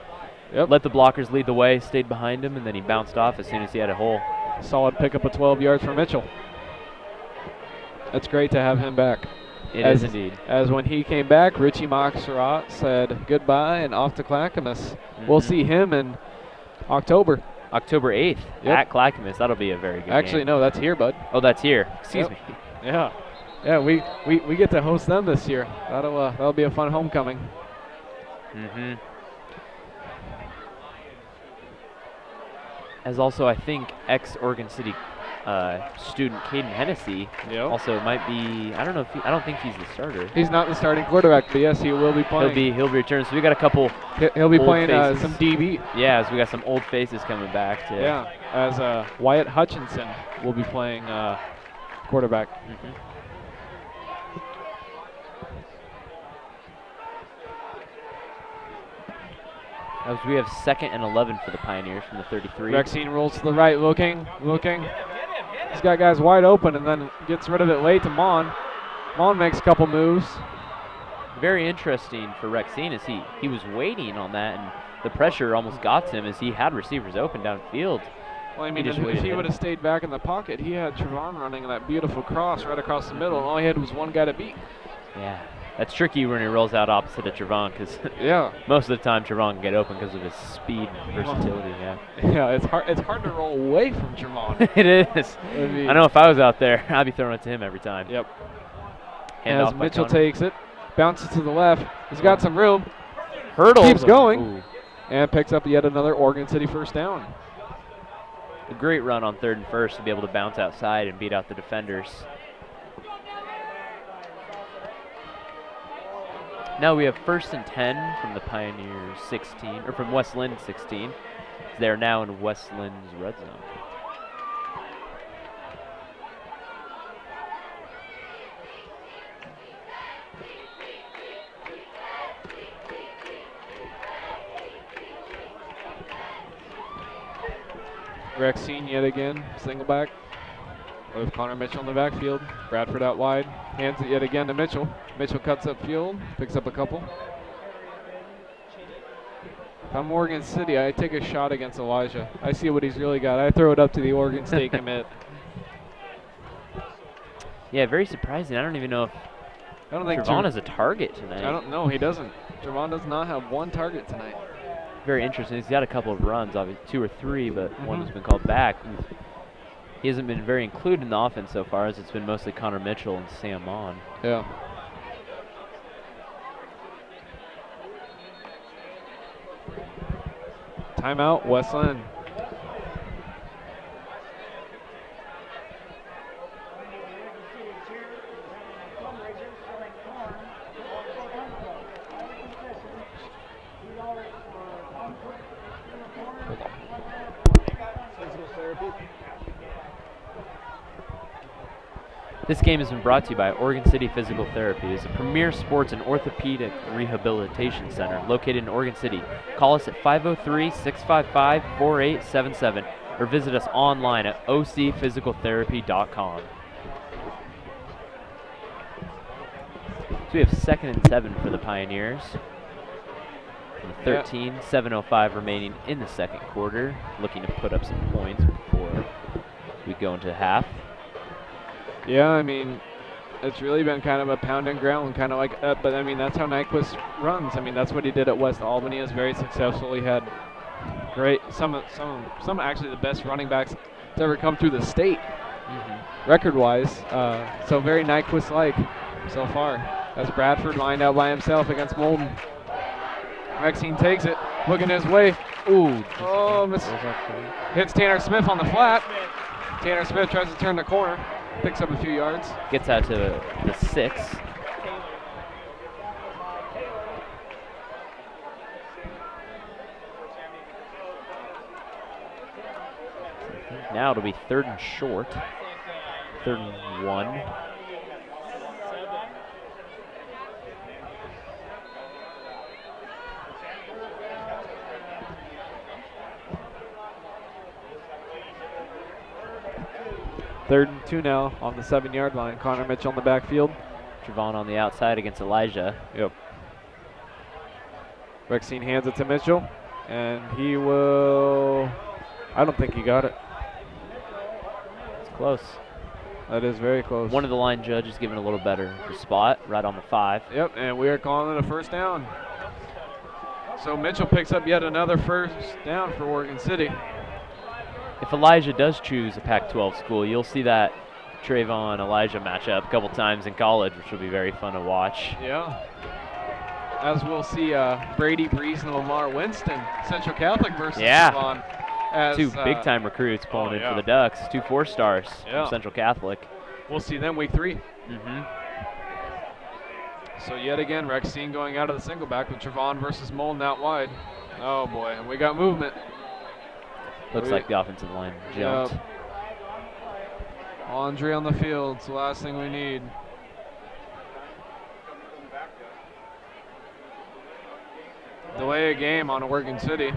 let the blockers lead the way, stayed behind him, and then he bounced off as soon as he had a hole. Solid pickup of 12 yards for Mitchell. It's great to have him back. It is indeed. As when he came back, Richie Moxerat said goodbye and off to Clackamas. We'll see him in October. October 8th at Clackamas. That'll be a very good game. No, that's here, bud. Oh, that's here. Excuse me. Yeah. Yeah, we get to host them this year. That'll be a fun homecoming. As also, I think, ex-Oregon City student Caden Hennessy also might be. I don't think he's the starter. He's not the starting quarterback, but yes, he will be playing. He'll be returned. So we got a couple. He'll be playing some DB. Yeah, as we got some old faces coming back. As Wyatt Hutchinson will be playing quarterback. As we have 2nd and 11 for the Pioneers from the 33. Rexine rolls to the right, looking. He's got guys wide open and then gets rid of it late to Mon. Mon makes a couple moves. Very interesting for Rexine as he was waiting on that, and the pressure almost got to him as he had receivers open downfield. Well, I mean, if he would have stayed back in the pocket, he had Trevon running that beautiful cross right across the middle, and all he had was one guy to beat. Yeah. That's tricky when he rolls out opposite of Trevon because most of the time Trevon can get open because of his speed and versatility. Yeah, it's hard to roll away from Trevon. It is. I know if I was out there, I'd be throwing it to him every time. Yep. As Mitchell takes it, bounces to the left. He's got some room. Hurdles. Keeps going. And picks up yet another Oregon City first down. A great run on 3rd and 1st to be able to bounce outside and beat out the defenders. Now we have 1st and 10 from the Pioneers 16, or from West Linn 16. They're now in West Linn's red zone. Rexine yet again, single back. With Connor Mitchell in the backfield. Bradford out wide. Hands it yet again to Mitchell. Mitchell cuts up field, picks up a couple. If I'm Oregon City, I take a shot against Elijah. I see what he's really got. I throw it up to the Oregon State commit. Yeah, very surprising. I don't even know if Trevon is a target tonight. I don't know. He doesn't. Trevon does not have one target tonight. Very interesting. He's got a couple of runs, obviously 2 or 3, but one has been called back. He hasn't been very included in the offense so far, as it's been mostly Connor Mitchell and Sam Mon. Yeah. Timeout, Westland. This game has been brought to you by Oregon City Physical Therapy. It's a premier sports and orthopedic rehabilitation center located in Oregon City. Call us at 503-655-4877 or visit us online at ocphysicaltherapy.com. So we have 2nd and 7 for the Pioneers. 13, 7:05 remaining in the second quarter. Looking to put up some points before we go into half. Yeah, I mean, it's really been kind of a pound and ground, kind of like that. But I mean, that's how Nyquist runs. I mean, that's what he did at West Albany. Is very successful. He had great, some actually the best running backs to ever come through the state, record-wise. So very Nyquist-like so far. As Bradford lined out by himself against Molden. Rexine takes it, looking his way. Ooh. Oh, hits Tanner Smith on the flat. Tanner Smith tries to turn the corner, picks up a few yards. Gets out to the 6. Now it'll be 3rd and short. 3rd and 1. Third and 2 now on the 7-yard line. Connor Mitchell on the backfield. Javon on the outside against Elijah. Yep. Rexine hands it to Mitchell, and he will. I don't think he got it. It's close. That is very close. One of the line judges giving a little better spot, right on the 5. Yep, and we are calling it a first down. So Mitchell picks up yet another first down for Oregon City. If Elijah does choose a Pac-12 school, you'll see that Trayvon-Elijah matchup a couple times in college, which will be very fun to watch. Yeah. As we'll see Brady Breeze and Lamar Winston, Central Catholic versus Trayvon. As, 2 big-time recruits pulling in for the Ducks, 2 4-stars from Central Catholic. We'll see them week 3. So yet again, Rexine going out of the single back with Trayvon versus Molden out wide. Oh boy, and we got movement. Looks like the offensive line jumped. Yep. Andre on the field, it's the last thing we need. Delay a game on Oregon City.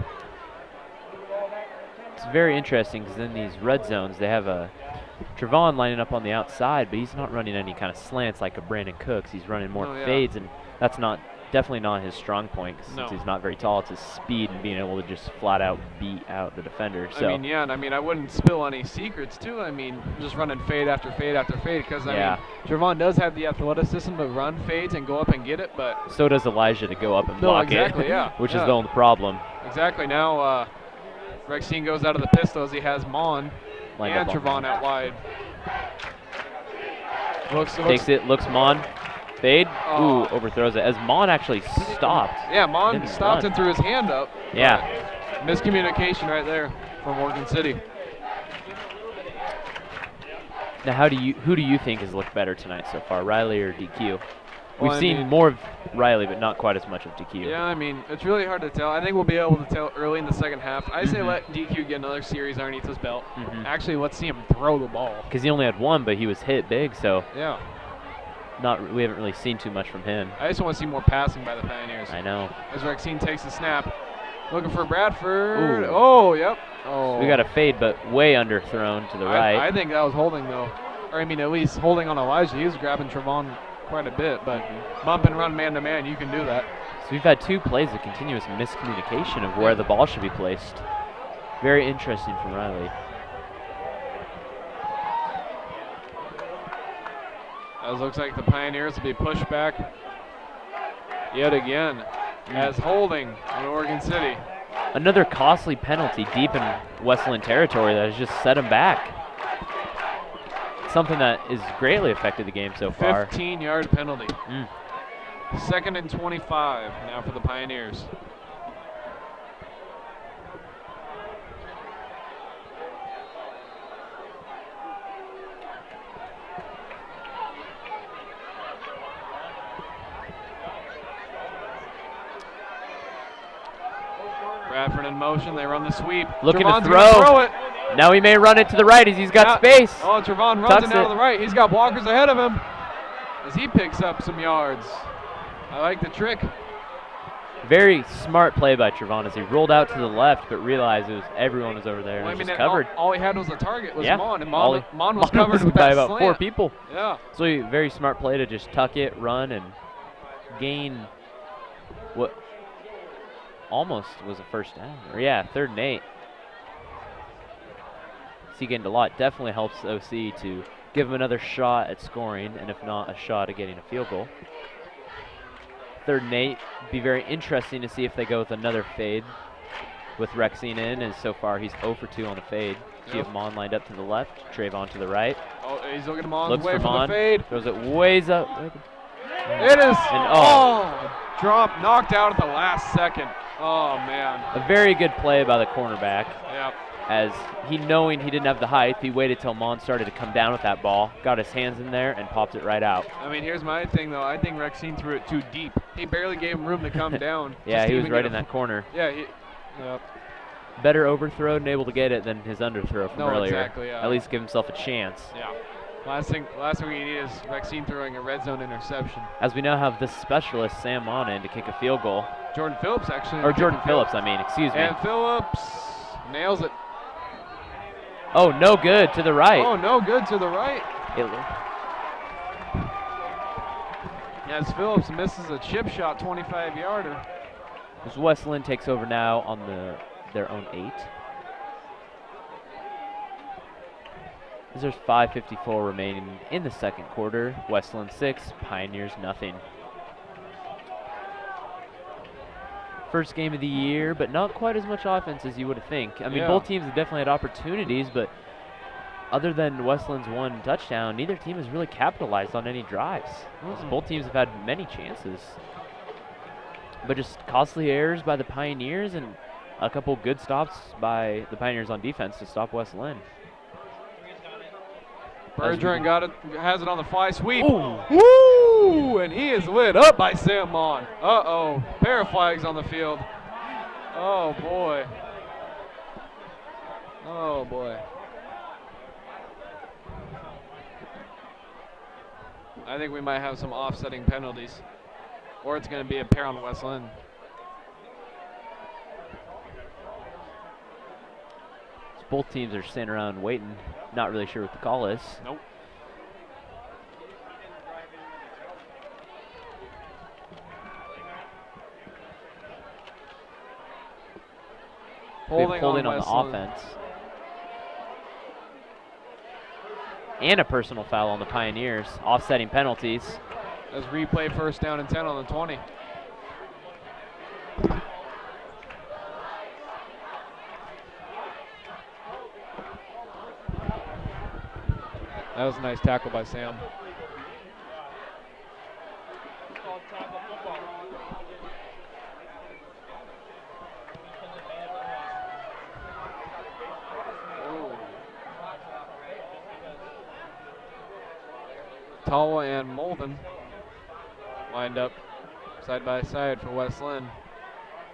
It's very interesting because in these red zones, they have a Trayvon lining up on the outside, but he's not running any kind of slants like a Brandon Cooks. He's running more fades, and that's definitely not his strong point since he's not very tall. It's his speed and being able to just flat out beat out the defender. So. I mean, I wouldn't spill any secrets too. I mean, just running fade after fade after fade because I mean, Trayvon does have the athleticism to run fades and go up and get it, but so does Elijah to go up and block it, which is the only problem. Exactly. Now Rexine goes out of the pistol as he has Mon and Trayvon out wide. Takes it, looks Mon. Fade. Ooh, overthrows it. As Mon actually stopped. Yeah, Mon stopped and threw his hand up. Yeah. Miscommunication right there from Oregon City. Now, who do you think has looked better tonight so far, Riley or DQ? We've Well, seen more of Riley, but not quite as much of DQ. Yeah, I mean, it's really hard to tell. I think we'll be able to tell early in the second half. I say let DQ get another series underneath his belt. Actually, let's see him throw the ball. Because he only had 1, but he was hit big, so. Yeah. We haven't really seen too much from him. I just want to see more passing by the Pioneers. I know. As Rexine takes the snap. Looking for Bradford. Ooh. Oh, yep. Oh. We got a fade, but way underthrown to the right. I think that was holding, though. Or, I mean, at least holding on Elijah. He was grabbing Trayvon quite a bit, but bump and run man-to-man, you can do that. So we've had 2 plays of continuous miscommunication of where the ball should be placed. Very interesting from Riley. As looks like the Pioneers will be pushed back yet again as holding on Oregon City. Another costly penalty deep in Westland territory that has just set him back. Something that has greatly affected the game so far. 15-yard penalty. 2nd and 25 now for the Pioneers. Bradford in motion. They run the sweep. Looking Javon's to throw. Throw it. Now he may run it to the right as he's got space. Oh, Trevon runs Tucks it now to it. the right. He's got blockers ahead of him as he picks up some yards. I like the trick. Very smart play by Trevon as he rolled out to the left, but realized everyone was over there. Well, and was just covered. All he had was a target was Mon, and Mon was covered with by that about slant. 4 people. Yeah. So very smart play to just tuck it, run, and gain what almost was a first down. Or 3rd and 8. So he gained a lot. Definitely helps OC to give him another shot at scoring, and if not, a shot at getting a field goal. 3rd and 8. Be very interesting to see if they go with another fade with Rexine in, as so far he's 0 for 2 on the fade. So you have Mon lined up to the left, Trayvon to the right. Oh, he's looking at Mon's Looks way for for Mon, the fade. throws it ways up. It is. And Drop, knocked out at the last second. Oh, man. A very good play by the cornerback. Yep. As knowing he didn't have the height, he waited till Mon started to come down with that ball, got his hands in there, and popped it right out. I mean, here's my thing, though. I think Rexine threw it too deep. He barely gave him room to come down. Yeah, he was right in that corner. Yeah, yep. Better overthrow and able to get it than his underthrow from earlier. Exactly, yeah. At least give himself a chance. Yeah. Last thing we need is Rexine throwing a red zone interception. As we now have this specialist, Sam Mon, in to kick a field goal. Jordan Phillips, actually. Or Jordan Phillips, excuse me. And Phillips nails it. Oh, no good to the right. Oh, no good to the right. As Phillips misses a chip shot 25-yarder. As West Linn takes over now on their own 8. As there's 5:54 remaining in the second quarter. West Linn 6, Pioneers nothing. First game of the year, but not quite as much offense as you would think. I mean, both teams have definitely had opportunities, but other than West Linn's 1 touchdown, neither team has really capitalized on any drives. Both teams have had many chances. But just costly errors by the Pioneers and a couple good stops by the Pioneers on defense to stop West Linn. Bergeron has it on the fly sweep. Ooh. Woo! And he is lit up by Sam Mon. Uh-oh. Pair of flags on the field. Oh, boy. Oh, boy. I think we might have some offsetting penalties. Or it's going to be a pair on West Linn. Both teams are standing around waiting, not really sure what the call is. Nope. Holding on the offense. And a personal foul on the Pioneers, offsetting penalties. As replay first down and 10 on the 20. That was a nice tackle by Sam. Tawa and Molden lined up side by side for West Linn,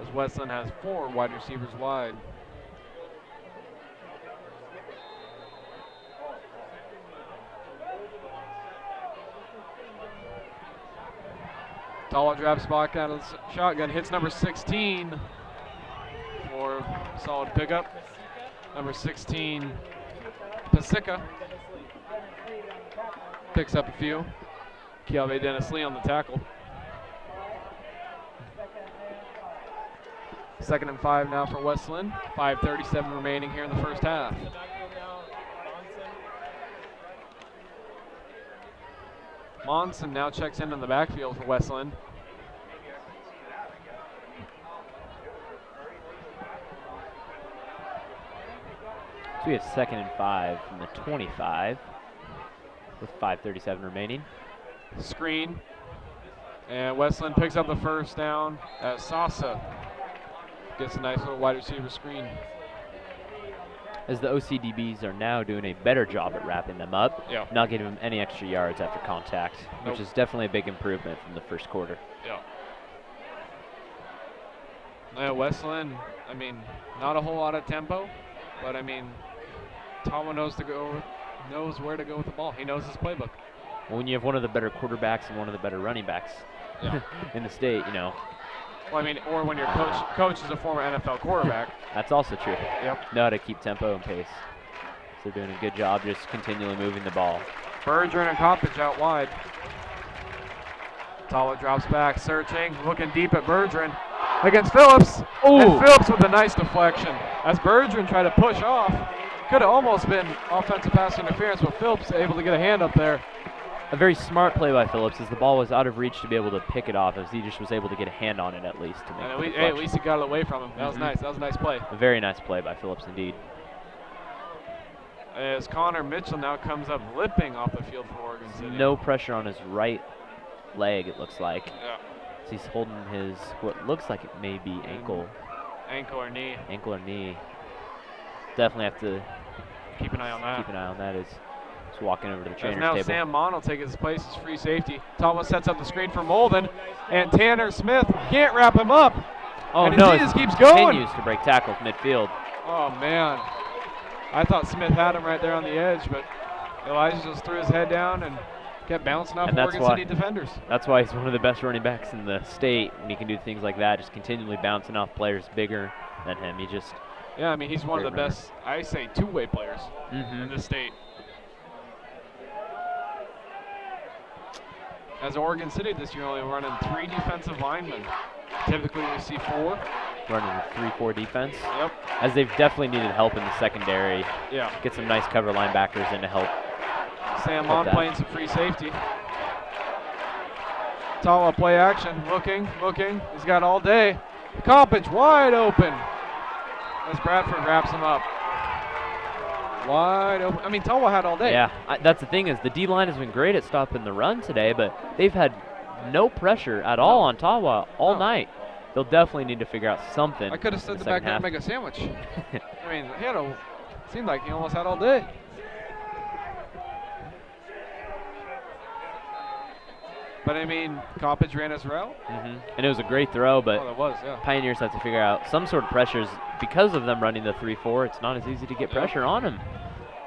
as West Linn has 4 wide receivers wide. Tawa drops back out of the shotgun, hits number 16 for a solid pickup. Number 16, Pasica, picks up a few. Kiave Dennis Lee on the tackle. 2nd and 5 now for West Linn. 5:37 remaining here in the first half. Monson now checks in the backfield for West Linn. So we have 2nd and 5 from the 25 with 5:37 remaining. Screen. And West Linn picks up the first down as Sasa gets a nice little wide receiver screen. As the OCDBs are now doing a better job at wrapping them up, not giving them any extra yards after contact, which is definitely a big improvement from the first quarter. Yeah, West Linn, I mean, not a whole lot of tempo, but I mean, Tama knows where to go with the ball. He knows his playbook. Well, when you have one of the better quarterbacks and one of the better running backs in the state, you know. Well, I mean, or when your coach is a former NFL quarterback. That's also true. Yep. Know how to keep tempo and pace. So they're doing a good job just continually moving the ball. Bergeron and Coppage out wide. Tala drops back, searching, looking deep at Bergeron against Phillips. Ooh. And Phillips with a nice deflection. As Bergeron tried to push off, could have almost been offensive pass interference, but Phillips able to get a hand up there. A very smart play by Phillips as the ball was out of reach to be able to pick it off, as he just was able to get a hand on it at least to make the at least he got it away from him. That was nice. That was a nice play. A very nice play by Phillips indeed. As Connor Mitchell now comes up limping off the field for Oregon City. No pressure on his right leg, it looks like. Yeah. So he's holding his, what looks like it may be ankle. Ankle or knee. Ankle or knee. Definitely have to keep an eye on that. Keep an eye on that. Is walking over to the trainer's now table. Sam Mon will take his place as free safety. Thomas sets up the screen for Molden, and Tanner Smith can't wrap him up. Oh and no, he just keeps going. Continues to break tackles midfield. Oh man, I thought Smith had him right there on the edge, but Elijah just threw his head down and kept bouncing off Oregon City defenders. That's why he's one of the best running backs in the state when he can do things like that, just continually bouncing off players bigger than him. He just yeah, I mean he's one of the best, I say, two-way players in the state. As Oregon City this year only running 3 defensive linemen. Typically we see 4. Running a 3-4 defense. Yep. As they've definitely needed help in the secondary. Yeah. Get some nice cover linebackers in to help. Sam Mon playing some free safety. Tala play action, looking. He's got all day. Coppage wide open. As Bradford wraps him up. Wide open. I mean, Tala had all day. Yeah, that's the thing is the D-line has been great at stopping the run today, but they've had no pressure at all on Tawa all night. They'll definitely need to figure out something. I could have stood back there and make a sandwich. I mean, seemed like he almost had all day. But I mean, Coppage ran his route. And it was a great throw, but it was, yeah. Pioneers have to figure out some sort of pressures. Because of them running the 3-4, it's not as easy to get pressure on him.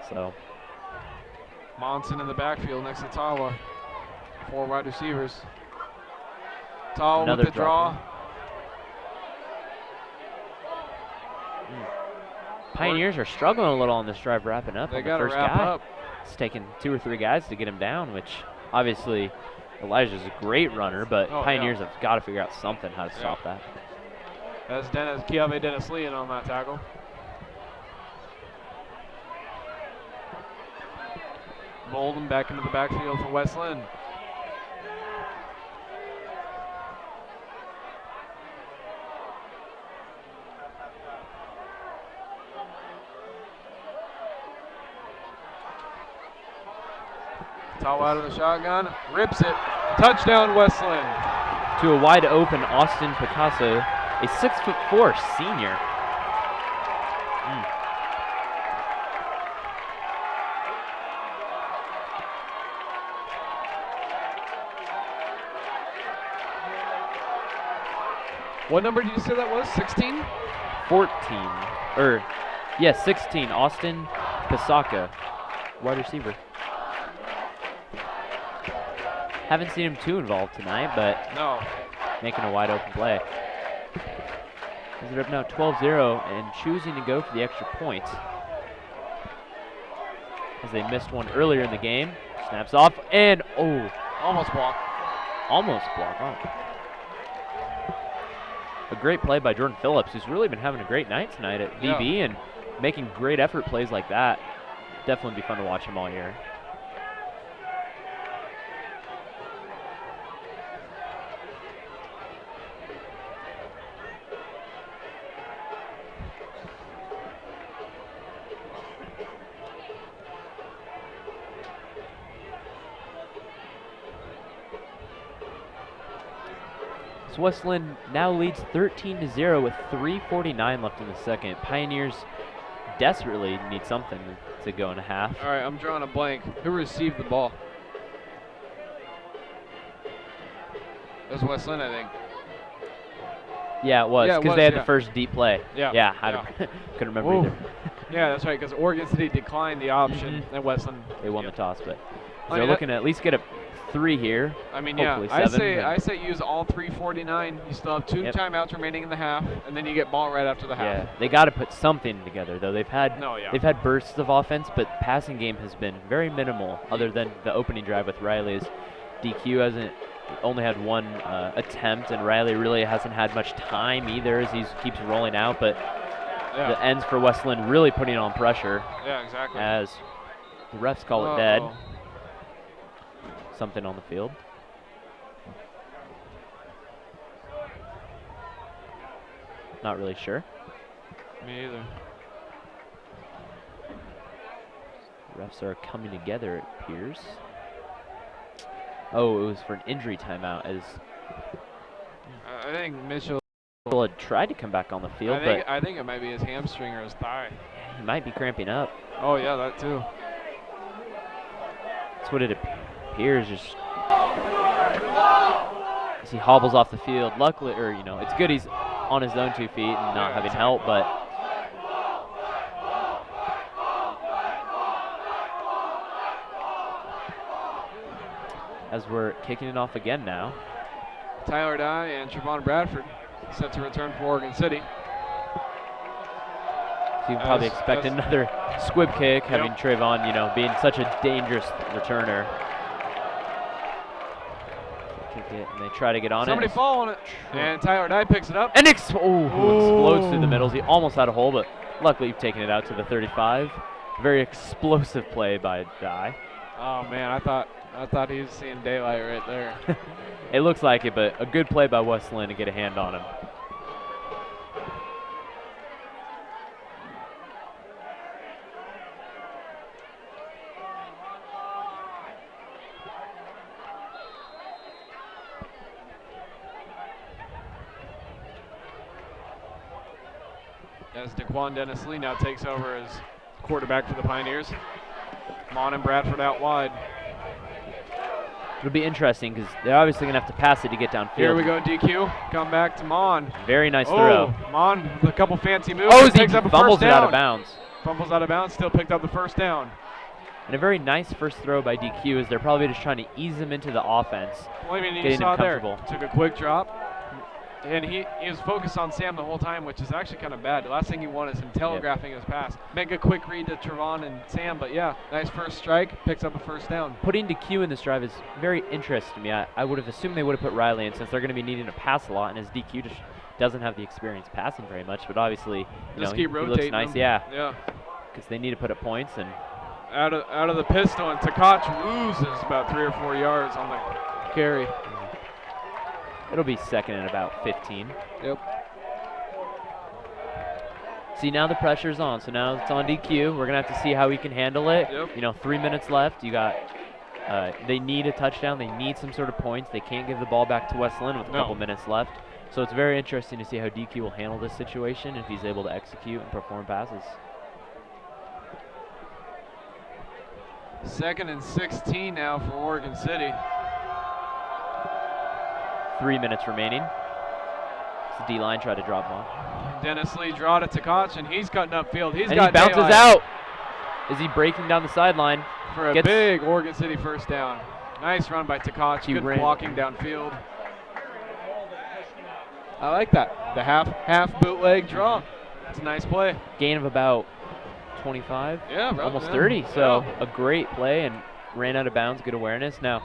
So Monson in the backfield next to Tawa. 4 wide receivers. Tawa with the draw. Pioneers are struggling a little on this drive, wrapping up. They got to wrap up. It's taken 2 or 3 guys to get him down, which obviously Elijah's a great runner, but Pioneers have got to figure out something how to stop that. That's Kiave Dennis Lee in on that tackle. Molden back into the backfield for West Linn. Tall out of the shotgun, rips it. Touchdown, West Linn. To a wide open Austin Picasso, a 6'4" senior. What number did you say that was? 16? 14. 16. Austin Pisaka, wide receiver. Haven't seen him too involved tonight, but making a wide open play. They're up now 12-0 and choosing to go for the extra point. As they missed one earlier in the game. Snaps off and almost blocked. Almost blocked. Oh. A great play by Jordan Phillips, who's really been having a great night tonight at DB and making great effort plays like that. Definitely be fun to watch him all year. West Linn now leads 13-0 with 3:49 left in the second. Pioneers desperately need something to go in a half. All right, I'm drawing a blank. Who received the ball? It was West Linn, I think. Yeah, it was, because they had the first deep play. Yeah. Couldn't remember either. Yeah, that's right, because Oregon City declined the option, and Westland. They won the toss, but I they're mean, looking to at least get a 3 here. I mean, hopefully yeah, 7, I say use all 3:49. You still have 2 timeouts remaining in the half, and then you get ball right after the half. Yeah, they got to put something together though. They've had bursts of offense, but passing game has been very minimal. Other than the opening drive with Riley's, DQ hasn't only had 1 attempt, and Riley really hasn't had much time either as he keeps rolling out. But the ends for Westland really putting on pressure. Yeah, exactly. As the refs call it dead. Something on the field. Not really sure. Me either. Refs are coming together, it appears. Oh, it was for an injury timeout as I think Mitchell had tried to come back on the field, but I think it might be his hamstring or his thigh. He might be cramping up. Oh yeah, that too. That's what it appears. Just as he hobbles off the field. Luckily, or it's good he's on his own 2 feet and not having help, but as we're kicking it off again now. Tyler Dye and Trevon Bradford set to return for Oregon City. So you can probably expect another squib kick, having Trayvon, being such a dangerous returner. Kick it, and they try to get on Somebody fall on it, and Tyler Dye picks it up. And explodes through the middles. He almost had a hole, but luckily you've taken it out to the 35. Very explosive play by Dye. Oh man, I thought he was seeing daylight right there. It looks like it, but a good play by Westland to get a hand on him. As Daquan Dennis Lee now takes over as quarterback for the Pioneers. Mon and Bradford out wide. It'll be interesting because they're obviously going to have to pass it to get downfield. Here we go, DQ. Come back to Mon. Very nice throw. Mon with a couple fancy moves. Oh, he picks up a fumbles first it down. out of bounds. Fumbles out of bounds, still picked up the first down. And a very nice first throw by DQ as they're probably just trying to ease him into the offense. Well, I mean, you getting saw him comfortable. There. Took a quick drop. And he was focused on Sam the whole time, which is actually kind of bad. The last thing he wanted is him telegraphing his pass. Make a quick read to Trevon and Sam, but yeah, nice first strike, picks up a first down. Putting DQ in this drive is very interesting to me. I would have assumed they would have put Riley in since they're going to be needing to pass a lot, and his DQ just doesn't have the experience passing very much, but obviously he looks nice. Him. Yeah. Because they need to put up points. And out of the pistol, and Takach loses about 3 or 4 yards on the carry. It'll be second and about 15. Yep. See, now the pressure's on. So now it's on DQ. We're going to have to see how he can handle it. Yep. 3 minutes left. You got they need a touchdown. They need some sort of points. They can't give the ball back to Westland with a couple minutes left. So it's very interesting to see how DQ will handle this situation if he's able to execute and perform passes. 2nd and 16 now for Oregon City. 3 minutes remaining. The D-line tried to drop on. Dennis Lee draw to Takach, and he's cutting upfield. He bounces out. Is he breaking down the sideline? For a big Oregon City first down. Nice run by Takach. Good blocking downfield. I like that. The half bootleg draw. It's a nice play. Gain of about 25. Yeah, almost 30. So a great play and ran out of bounds. Good awareness. Now,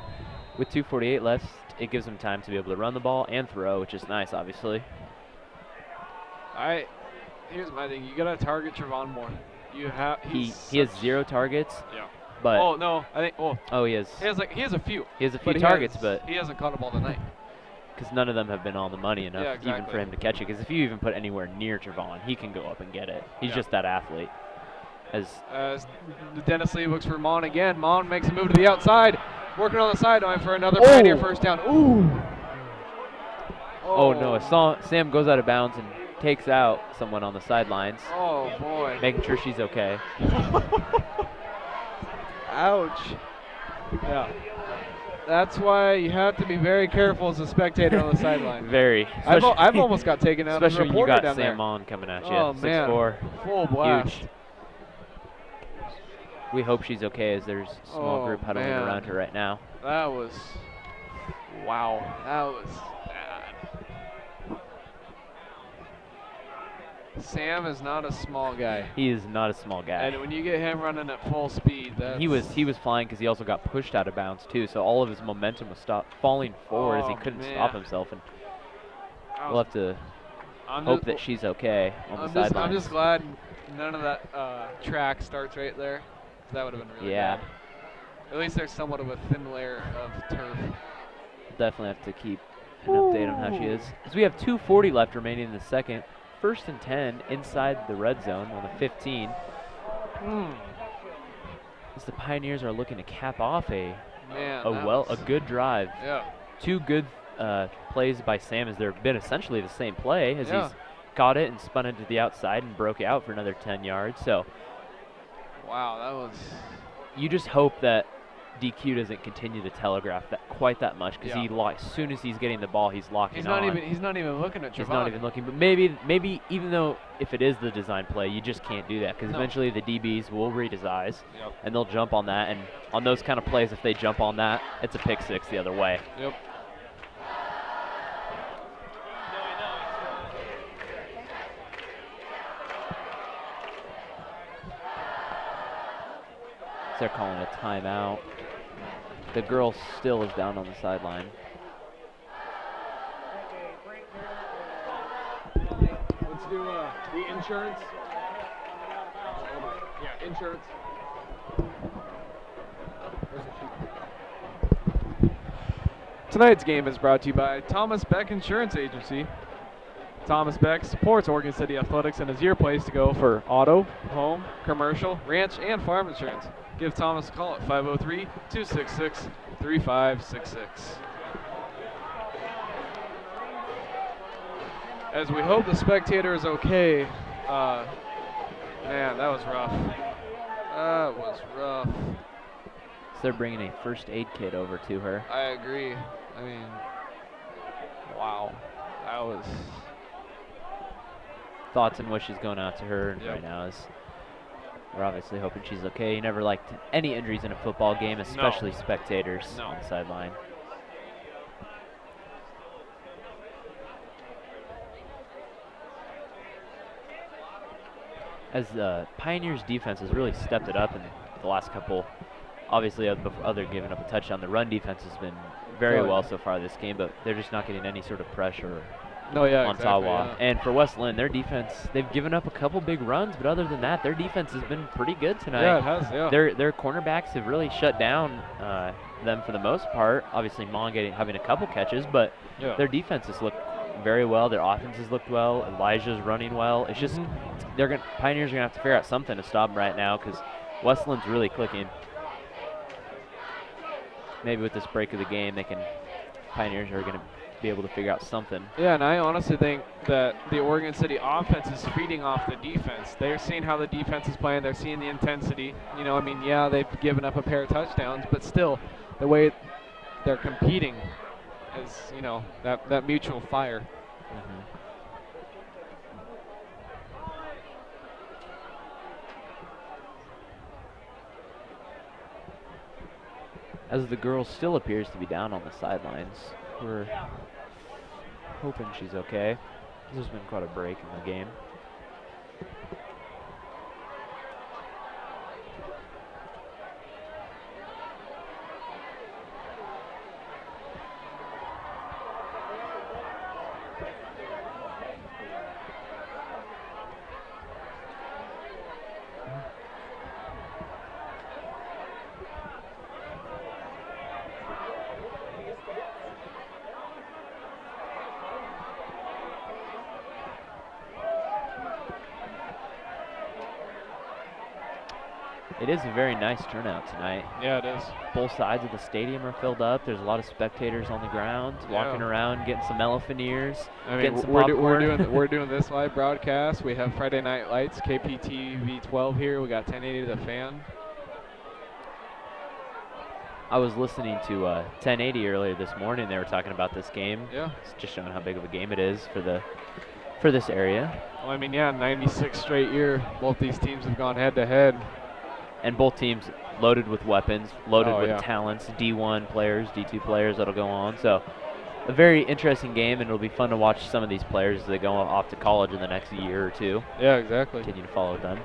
with 2:48 left, it gives them time to be able to run the ball and throw, which is nice, obviously. Here's my thing. You gotta target Trevon more. He has 0 targets. Yeah. But no, I think. he has. He has a few. He has a few targets, but he hasn't caught a ball tonight. Because none of them have been on the money enough, even for him to catch it. Because if you even put anywhere near Trevon, he can go up and get it. He's just that athlete. As Dennis Lee looks for Mon again. Mon makes a move to the outside. Working on the sideline for another Pioneer first down. Ooh! Oh no, Sam goes out of bounds and takes out someone on the sidelines. Oh boy. Making sure she's okay. Ouch. Yeah. That's why you have to be very careful as a spectator on the sideline. Very. I've almost got taken out. Especially when you got Sam on coming at you. Oh man. 6'4". Full blast. Huge. We hope she's okay, as there's a small group huddling around her right now. That was, wow, that was bad. Sam is not a small guy. He is not a small guy. And when you get him running at full speed, that's... He was flying because he also got pushed out of bounds too, so all of his momentum was falling forward as he couldn't stop himself. And we'll have to hope that she's okay on the sidelines. I'm just glad none of that track starts right there. That would have been really bad. At least there's somewhat of a thin layer of turf. Definitely have to keep an update on how she is. Because we have 2:40 left remaining in the second. 1st and 10 inside the red zone on the 15. As the Pioneers are looking to cap off a good drive. Yeah. 2 good plays by Sam, as they've been essentially the same play, as he's caught it and spun it to the outside and broke out for another 10 yards. So, wow, that was... You just hope that DQ doesn't continue to telegraph that quite that much, because as soon as he's getting the ball, he's locking he's on. He's not even looking at Trevon. He's not even looking, but maybe even though if it is the design play, you just can't do that, because eventually the DBs will read his eyes, and they'll jump on that, and on those kind of plays, if they jump on that, it's a pick six the other way. Yep. They're calling a timeout. The girl still is down on the sideline. Let's do the insurance. Yeah, insurance. Tonight's game is brought to you by Thomas Beck Insurance Agency. Thomas Beck supports Oregon City Athletics and is your place to go for auto, home, commercial, ranch, and farm insurance. Give Thomas a call at 503-266-3566. As we hope the spectator is okay, man, that was rough. That was rough. So they're bringing a first aid kit over to her. I agree. I mean, wow, that was... Thoughts and wishes going out to her right now, as we're obviously hoping she's okay. You never liked any injuries in a football game, especially spectators on the sideline. As the Pioneers defense has really stepped it up in the last couple, obviously other giving up a touchdown, the run defense has been very well so far this game, but they're just not getting any sort of pressure on Tawa. And for West Linn, their defense, they've given up a couple big runs, but other than that, their defense has been pretty good tonight. Yeah, it has, Their cornerbacks have really shut down them for the most part. Obviously, Mon having a couple catches, but their defense has looked very well. Their offense has looked well. Elijah's running well. It's just Pioneers are going to have to figure out something to stop them right now, because West Linn's really clicking. Maybe with this break of the game, Pioneers are going to be able to figure out something. Yeah, and I honestly think that the Oregon City offense is feeding off the defense. They're seeing how the defense is playing. They're seeing the intensity. You know, I mean, yeah, they've given up a pair of touchdowns, but still, the way they're competing is, you know, that mutual fire. As the girl still appears to be down on the sidelines, we're hoping she's okay. This has been quite a break in the game. It is a very nice turnout tonight. Yeah, it is. Both sides of the stadium are filled up. There's a lot of spectators on the ground, walking around, getting some elephant ears, getting some popcorn. We're doing this live broadcast. We have Friday Night Lights, KPTV 12 here. We got 1080 The Fan. I was listening to 1080 earlier this morning. They were talking about this game. Yeah. It's just showing how big of a game it is for this area. Well, I mean, yeah, 96 straight year. Both these teams have gone head to head. and both teams loaded with weapons, loaded Oh, with yeah. talents, D1 players, D2 players that'll go on. So a very interesting game, and it'll be fun to watch some of these players as they go off to college in the next year or two. Yeah, exactly. Continue to follow them.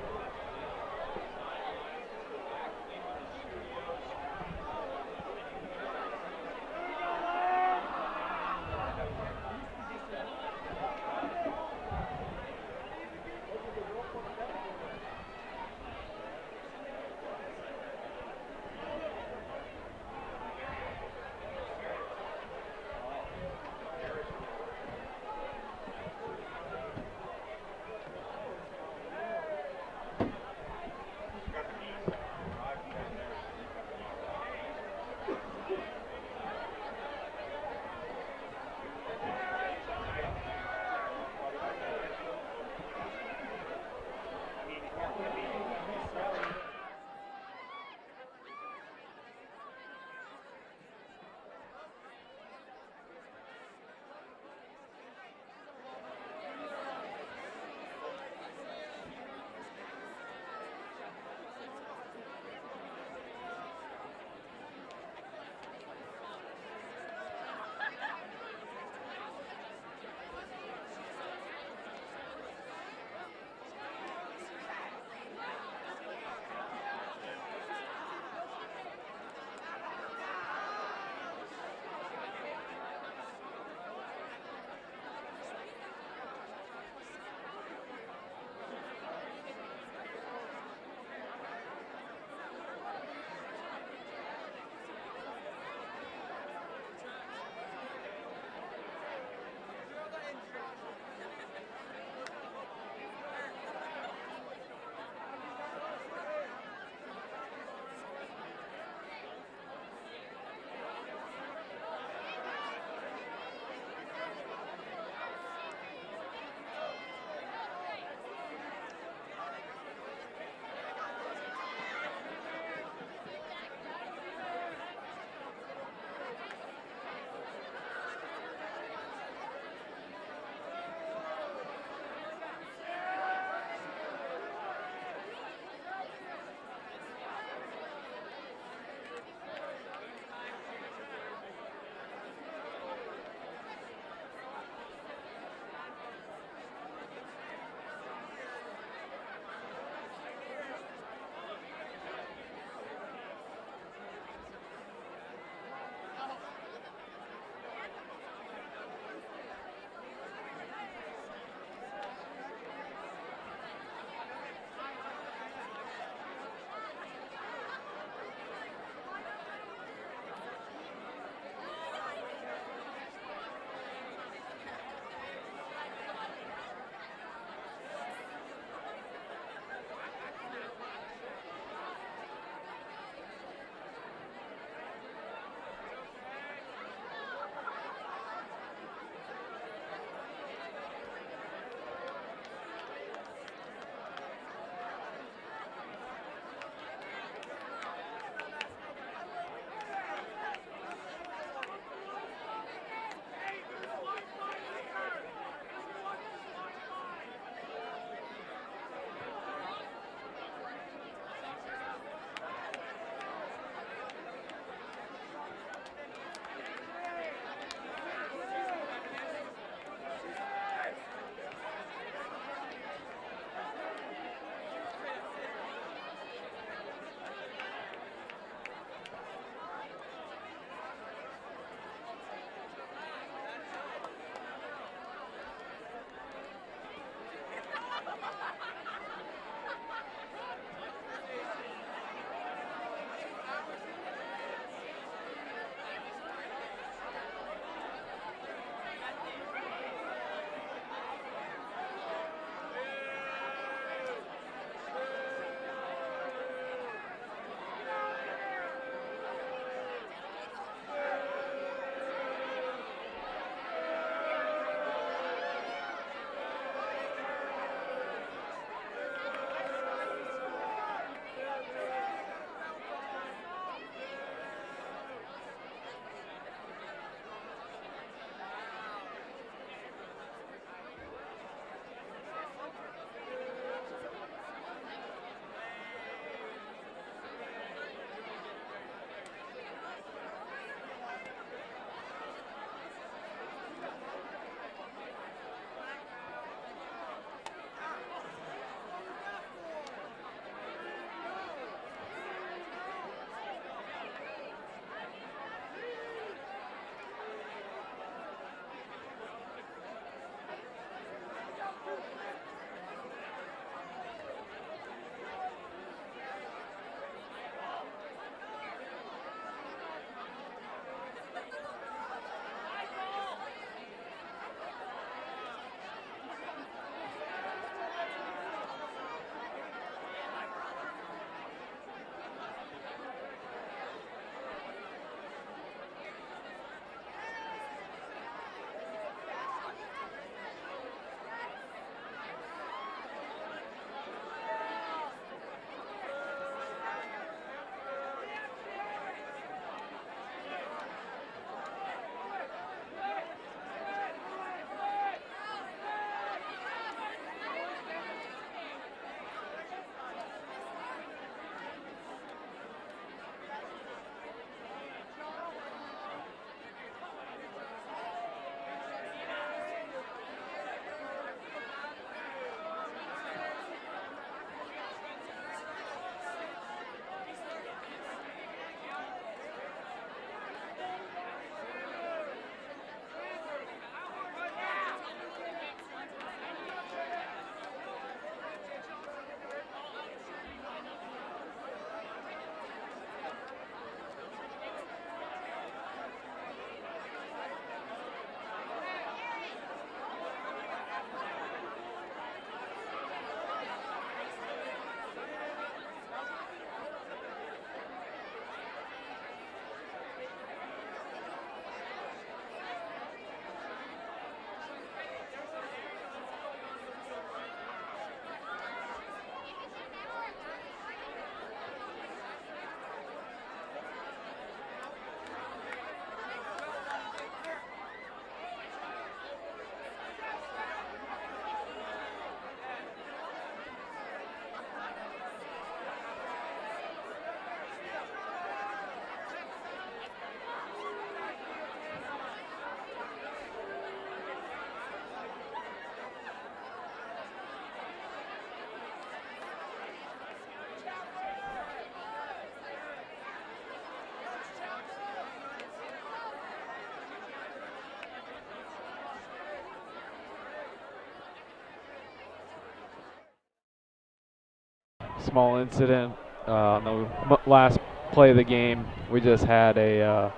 small incident on the last play of the game. We just had a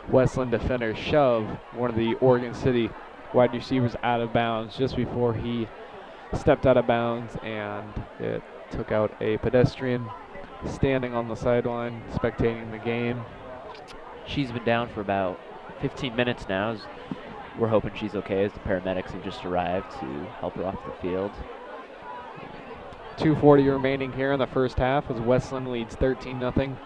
Westland defender shove one of the Oregon City wide receivers out of bounds just before he stepped out of bounds, and it took out a pedestrian standing on the sideline spectating the game. She's been down for about 15 minutes now. We're hoping she's okay as the paramedics have just arrived to help her off the field. 2:40 remaining here in the first half as Westland leads 13-0.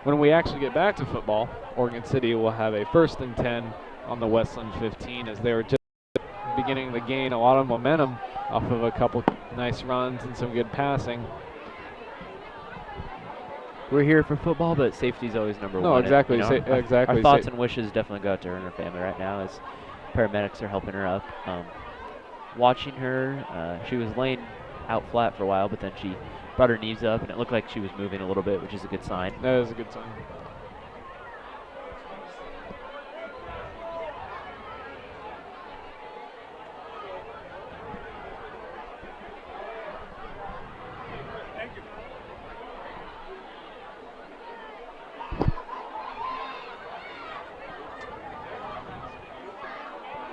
When we actually get back to football, Oregon City will have a 1st and 10 on the Westland 15 as they were just beginning to gain a lot of momentum off of a couple nice runs and some good passing. We're here for football, but safety's always number one. No, exactly. Exactly. Our thoughts and wishes definitely go out to her and her family right now as paramedics are helping her up. Watching her, she was laying out flat for a while, but then she brought her knees up, and it looked like she was moving a little bit, which is a good sign. That is a good sign.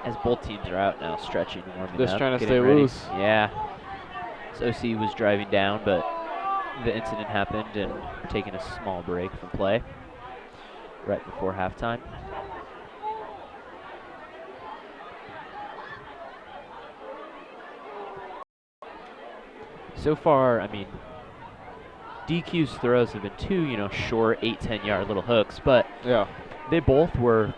As both teams are out now, stretching, warming up, just trying to stay ready. loose. Yeah. So OC was driving down, but the incident happened and taking a small break from play right before halftime. So far, I mean, DQ's throws have been two, short 8-10 yard little hooks, but yeah, they both were.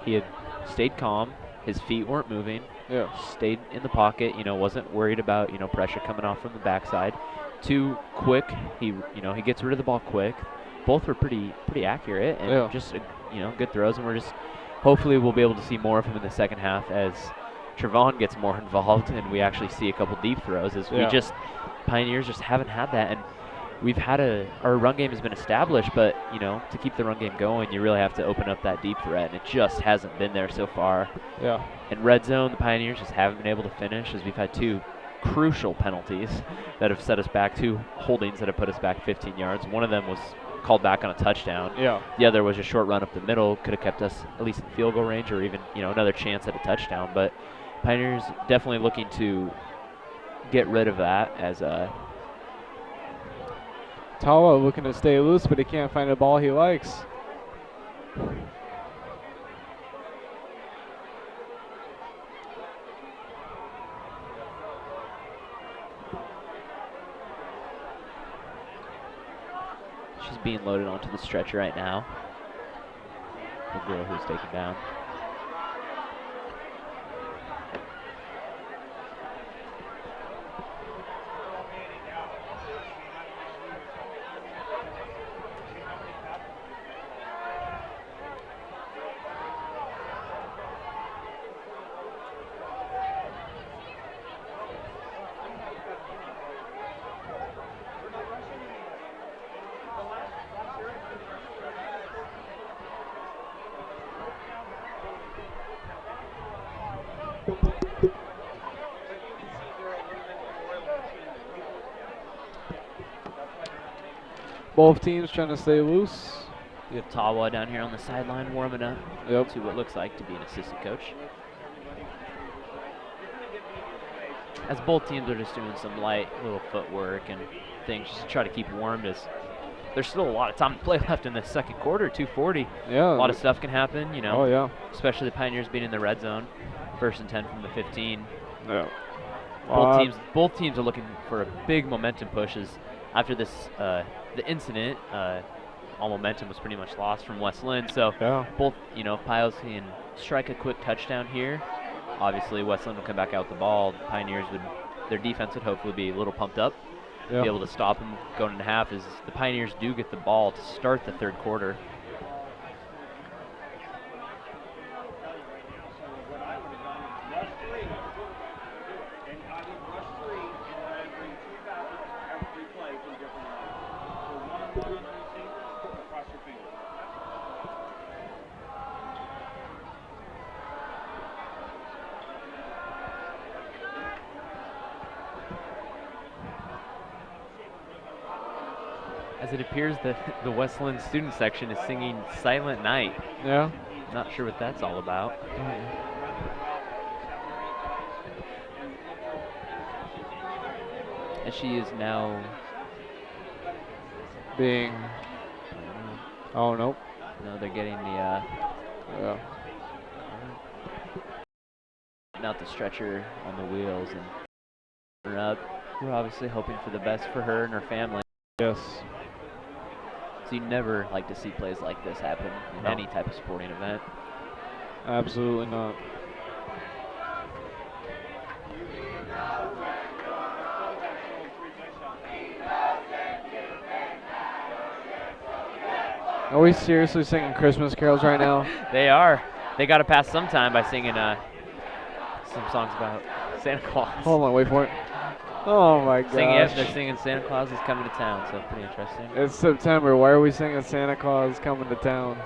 He had stayed calm. His feet weren't moving. Yeah. Stayed in the pocket. Wasn't worried about pressure coming off from the backside. Too quick. He gets rid of the ball quick. Both were pretty accurate and just good throws. And hopefully we'll be able to see more of him in the second half as Trevon gets more involved and we actually see a couple deep throws. As Pioneers just haven't had that, and we've had our run game has been established, but to keep the run game going, you really have to open up that deep threat, and it just hasn't been there so far. Yeah. In red zone, the Pioneers just haven't been able to finish, as we've had two crucial penalties that have set us back, two holdings that have put us back 15 yards. One of them was called back on a touchdown. Yeah. The other was a short run up the middle, could have kept us at least in field goal range or even another chance at a touchdown. But Pioneers definitely looking to get rid of that as Tawa looking to stay loose, but he can't find a ball he likes. She's being loaded onto the stretcher right now. The girl who's taken down. Both teams trying to stay loose. We have Tawa down here on the sideline warming up to what looks like to be an assistant coach. As both teams are just doing some light little footwork and things just to try to keep warm, as there's still a lot of time to play left in the second quarter, 2:40. Yeah. A lot of stuff can happen, Oh, yeah. Especially the Pioneers being in the red zone, 1st and 10 from the 15. Yeah. Both teams are looking for a big momentum push, as after this the incident, all momentum was pretty much lost from West Linn. So both, Pios can strike a quick touchdown here. Obviously, West Linn will come back out the ball. The Pioneers their defense would hopefully be a little pumped up, be able to stop them going into half, as the Pioneers do get the ball to start the third quarter. As it appears that the West Linn student section is singing Silent Night. Yeah. Not sure what that's all about. And she is now being. Oh, nope. No, they're getting the. Yeah. Out the stretcher on the wheels and her up. We're obviously hoping for the best for her and her family. Yes. So you never like to see plays like this happen in any type of sporting event. Absolutely not. Are we seriously singing Christmas carols right now? They are. They got to pass some time by singing some songs about Santa Claus. Hold on, wait for it. Oh my gosh. Yep, they're singing Santa Claus is coming to town, so pretty interesting. It's September. Why are we singing Santa Claus coming to town?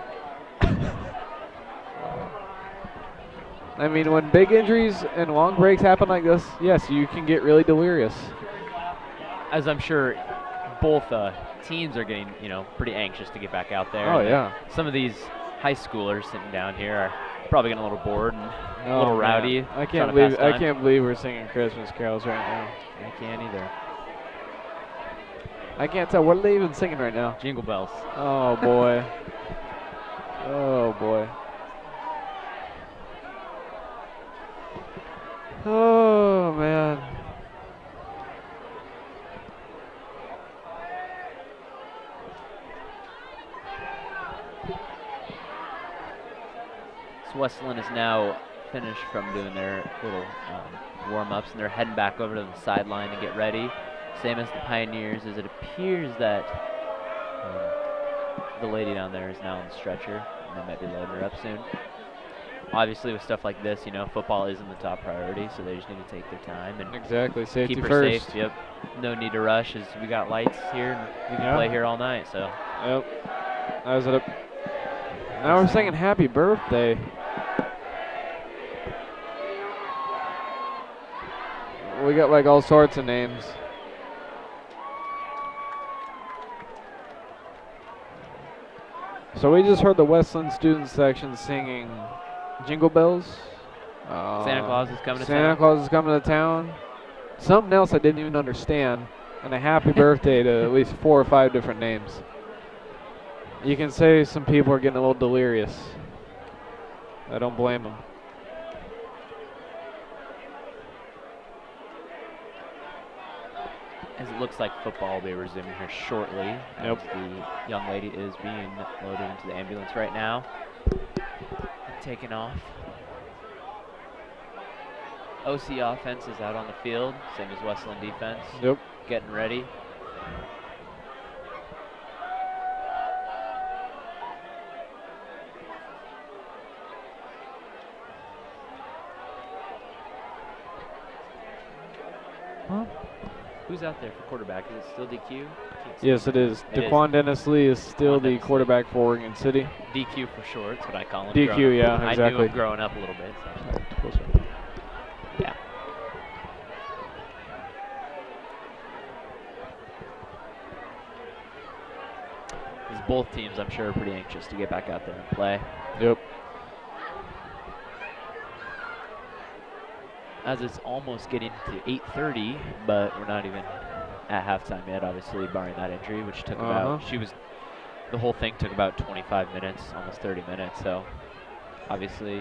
I mean, when big injuries and long breaks happen like this, yes, you can get really delirious. As I'm sure both teams are getting, pretty anxious to get back out there. Oh, yeah. Some of these high schoolers sitting down here are probably getting a little bored and a little rowdy. I can't believe we're singing Christmas carols right now. I can't either. I can't tell. What are they even singing right now? Jingle bells. Oh, boy. Oh, boy. Oh, man. So West Linn is now finished from doing their little warm-ups, and they're heading back over to the sideline to get ready. Same as the Pioneers, as it appears that the lady down there is now on the stretcher, and they might be loading her up soon. Obviously, with stuff like this, football isn't the top priority, so they just need to take their time and safety keep her first. safe. Yep. No need to rush, as we got lights here, and we can play here all night. So. Yep. Now we're singing Happy Birthday. We got like all sorts of names. So we just heard the West Linn student section singing Jingle Bells. Santa Claus is coming to town. Santa Claus is coming to town. Something else I didn't even understand. And a happy birthday to at least 4 or 5 different names. You can say some people are getting a little delirious. I don't blame them. As it looks like football will be resuming here shortly. Yep. As the young lady is being loaded into the ambulance right now. Taken off. OC offense is out on the field, same as West Linn defense. Yep. Getting ready. Huh? Who's out there for quarterback? Is it still DQ? Yes, it is. Daquan Dennis Lee is still the quarterback for Oregon City. DQ for short, that's what I call him. DQ, yeah, exactly. I knew him growing up a little bit. So. Yeah. Because both teams, I'm sure, are pretty anxious to get back out there and play. Yep. As it's almost getting to 8:30, but we're not even at halftime yet, obviously, barring that injury, which took the whole thing took about 25 minutes, almost 30 minutes. So, obviously,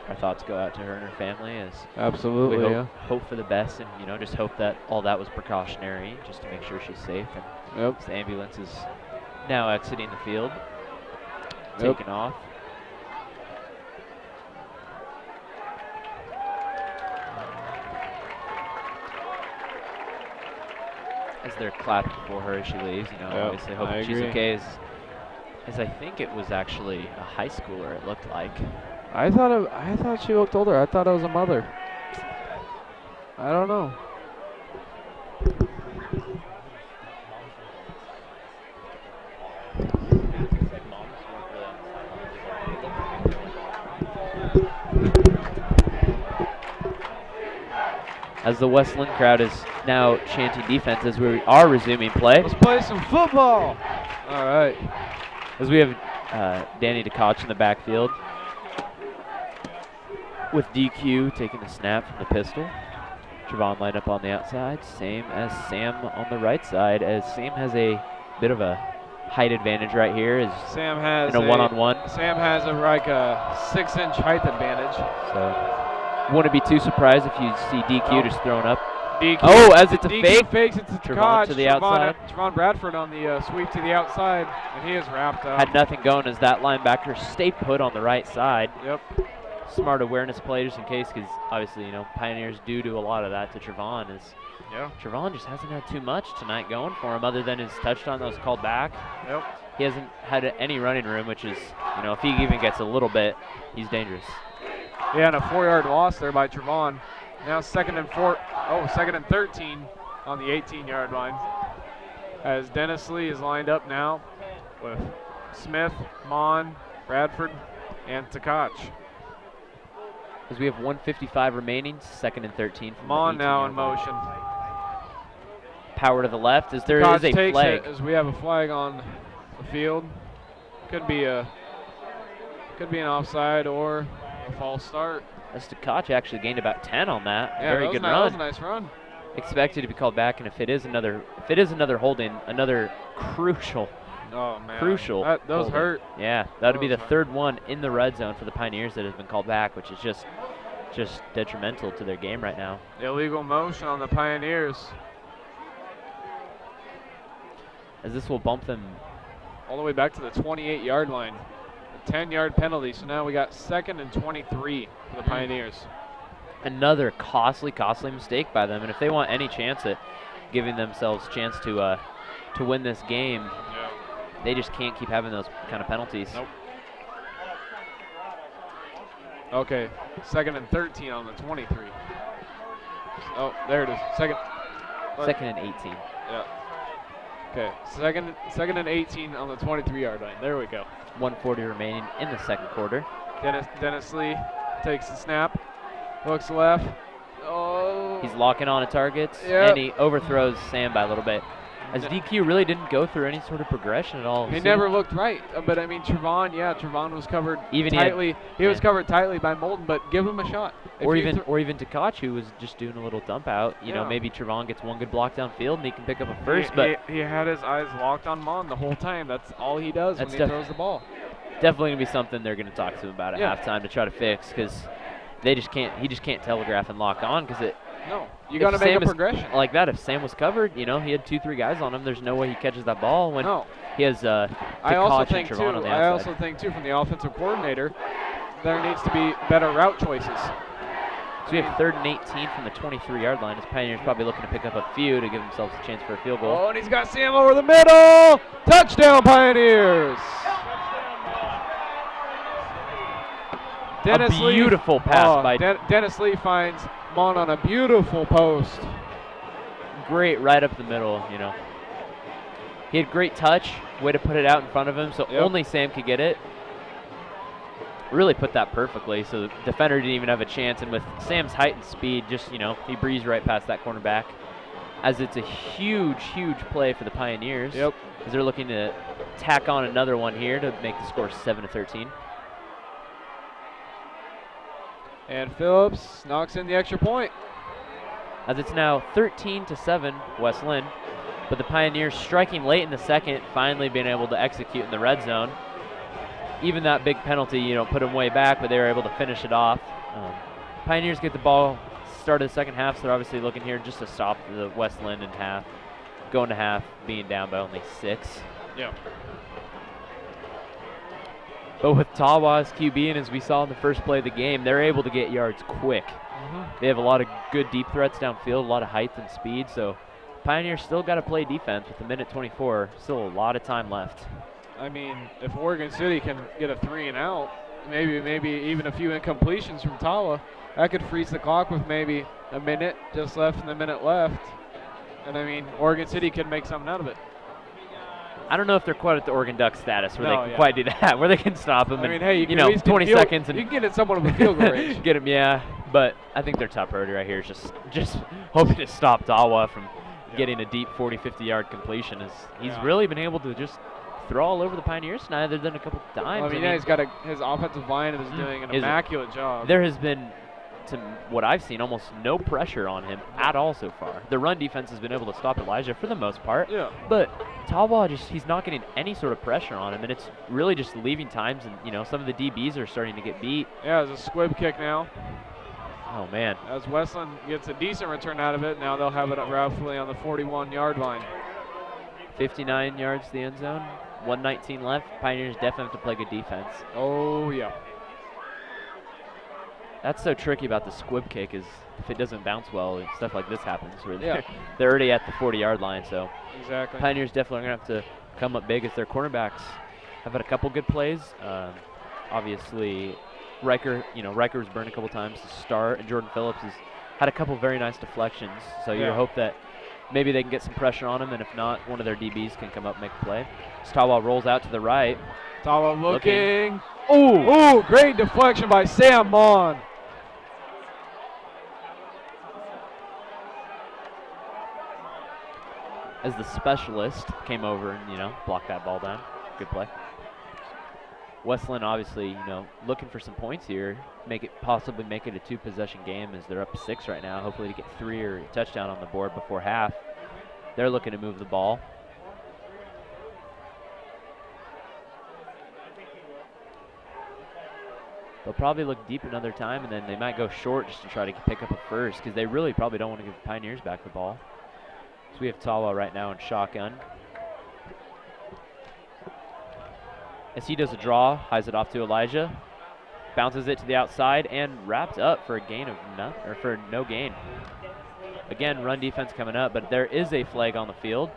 our thoughts go out to her and her family as absolutely, we hope for the best, and just hope that all that was precautionary, just to make sure she's safe. And the ambulance is now exiting the field, taking off. As they're clapping for her as she leaves, obviously hoping she's okay. As I think it was actually a high schooler, it looked like. I thought she looked older. I thought it was a mother. I don't know. As the West Linn crowd is now chanting defense as we are resuming play. Let's play some football. All right. As we have Danny DeKoch in the backfield with DQ taking the snap from the pistol. Trevon lined up on the outside, same as Sam on the right side, as Sam has a bit of a height advantage right here. Sam has in a one-on-one. Sam has like a 6-inch height advantage. So wouldn't be too surprised if you see DQ just thrown up. DQ, oh, as it's a DQ fake. fakes it to Trevon to the outside. Trevon Bradford on the sweep to the outside, and he is wrapped up. Had nothing going as that linebacker stayed put on the right side. Yep. Smart awareness play just in case, because obviously, Pioneers do a lot of that to Trevon. Trevon just hasn't had too much tonight going for him other than his touchdown that was called back. Yep. He hasn't had any running room, which is, if he even gets a little bit, he's dangerous. Yeah, and a 4-yard loss there by Trevon. Now second and 13 on the 18-yard line. As Dennis Lee is lined up now with Smith, Mon, Bradford, and Tkach. As we have 1:55 remaining, second and 13. From Mon now in motion. Power to the left as there Tkach is a takes flag. It as we have a flag on the field. Could be an offside or a false start. As Tkach actually gained about 10 on that. Yeah, Very good run. That was a nice run. Expected to be called back, and if it is another holding, another crucial. Oh man, crucial. Those hurt. Yeah, that would be the third one in the red zone for the Pioneers that has been called back, which is just detrimental to their game right now. Illegal motion on the Pioneers. As this will bump them all the way back to the 28-yard line. A 10-yard penalty, so now we got second and 23 for the Pioneers. Another costly mistake by them, and if they want any chance at giving themselves a chance to win this game, they just can't keep having those kind of penalties. Nope. Okay, second and 13 on the 23. Oh, there it is. Second and 18. Yeah. Okay, second and 18 on the 23-yard line. There we go. 1:40 remaining in the second quarter. Dennis Lee takes the snap, looks left. Oh. He's locking on to targets, and he overthrows Sam by a little bit. As DQ really didn't go through any sort of progression at all. He never looked right, but I mean Trevon was covered tightly. He was covered tightly by Molden, but give him a shot. Or even Tkach, who was just doing a little dump out. Maybe Trevon gets one good block downfield and he can pick up a first. But he had his eyes locked on Mon the whole time. That's all he does when he throws the ball. Definitely gonna be something they're gonna talk to him about at halftime to try to fix, because he just can't telegraph and lock on, because it. No, you got to make a progression. Like that, if Sam was covered, he had 2-3 guys on him, there's no way he catches that ball when he has I also think too, on the outside. from the offensive coordinator, there needs to be better route choices. So we have 3rd and 18 from the 23-yard line. As Pioneers probably looking to pick up a few to give themselves a chance for a field goal. Oh, and he's got Sam over the middle. Touchdown, Pioneers. Dennis Lee. Beautiful pass by Dennis Lee finds Mon on a beautiful post. Great right up the middle, He had great touch, way to put it out in front of him, so only Sam could get it. Really put that perfectly, so the defender didn't even have a chance, and with Sam's height and speed, just, he breezed right past that cornerback. As it's a huge play for the Pioneers. Yep. As they're looking to tack on another one here to make the score 7-13. And Phillips knocks in the extra point. As it's now 13-7, West Linn. But the Pioneers striking late in the second, finally being able to execute in the red zone. Even that big penalty, put them way back, but they were able to finish it off. Pioneers get the ball, start of the second half, so they're obviously looking here just to stop the West Linn in half. Going to half, being down by only 6. Yeah. But with Tawa as QB, and as we saw in the first play of the game, they're able to get yards quick. They have a lot of good deep threats downfield, a lot of height and speed, so Pioneers still got to play defense with 1:24, still a lot of time left. I mean, if Oregon City can get a 3 and out, maybe even a few incompletions from Tawa, that could freeze the clock with maybe a minute just left and a minute left. And I mean, Oregon City could make something out of it. I don't know if they're quite at the Oregon Duck status where they can quite do that, where they can stop them. I mean, and, hey, you can 20 seconds. And you can get it somewhat of a field goal range. Get him, yeah. But I think their top priority right here is just hoping to stop Tawa from getting a deep 40-50 yard completion. He's really been able to just throw all over the Pioneers tonight other than a couple times. Well, I mean, yeah, he's got his offensive line is doing an immaculate job. There has been, to what I've seen, almost no pressure on him at all so far. The run defense has been able to stop Elijah for the most part. Yeah. But Tawa, he's not getting any sort of pressure on him, and it's really just leaving times, and, you know, some of the DBs are starting to get beat. Yeah, there's a squib kick now. Oh, man. As Westland gets a decent return out of it, now they'll have it roughly on the 41-yard line. 59 yards to the end zone, 119 left. Pioneers definitely have to play good defense. Oh, yeah. That's so tricky about the squib kick is if it doesn't bounce well and stuff like this happens where Yeah. they're already at the 40-yard line. So exactly. Pioneers definitely going to have to come up big as their cornerbacks have had a couple good plays. Obviously, Riker's burned a couple times to start, and Jordan Phillips has had a couple very nice deflections. So you hope that maybe they can get some pressure on him, and if not, one of their DBs can come up and make a play. Tawa rolls out to the right. Tawa looking. Ooh, great deflection by Sam Mon. As the specialist came over and, you know, blocked that ball down. Good play. Westland obviously, you know, looking for some points here. Possibly make it a two-possession game as they're up 6 right now. Hopefully to get 3 or a touchdown on the board before half. They're looking to move the ball. They'll probably look deep another time, and then they might go short just to try to pick up a first because they really probably don't want to give the Pioneers back the ball. So we have Tawa right now in shotgun. As he does a draw, hides it off to Elijah, bounces it to the outside, and wrapped up for a gain of no gain. Again, run defense coming up, but there is a flag on the field.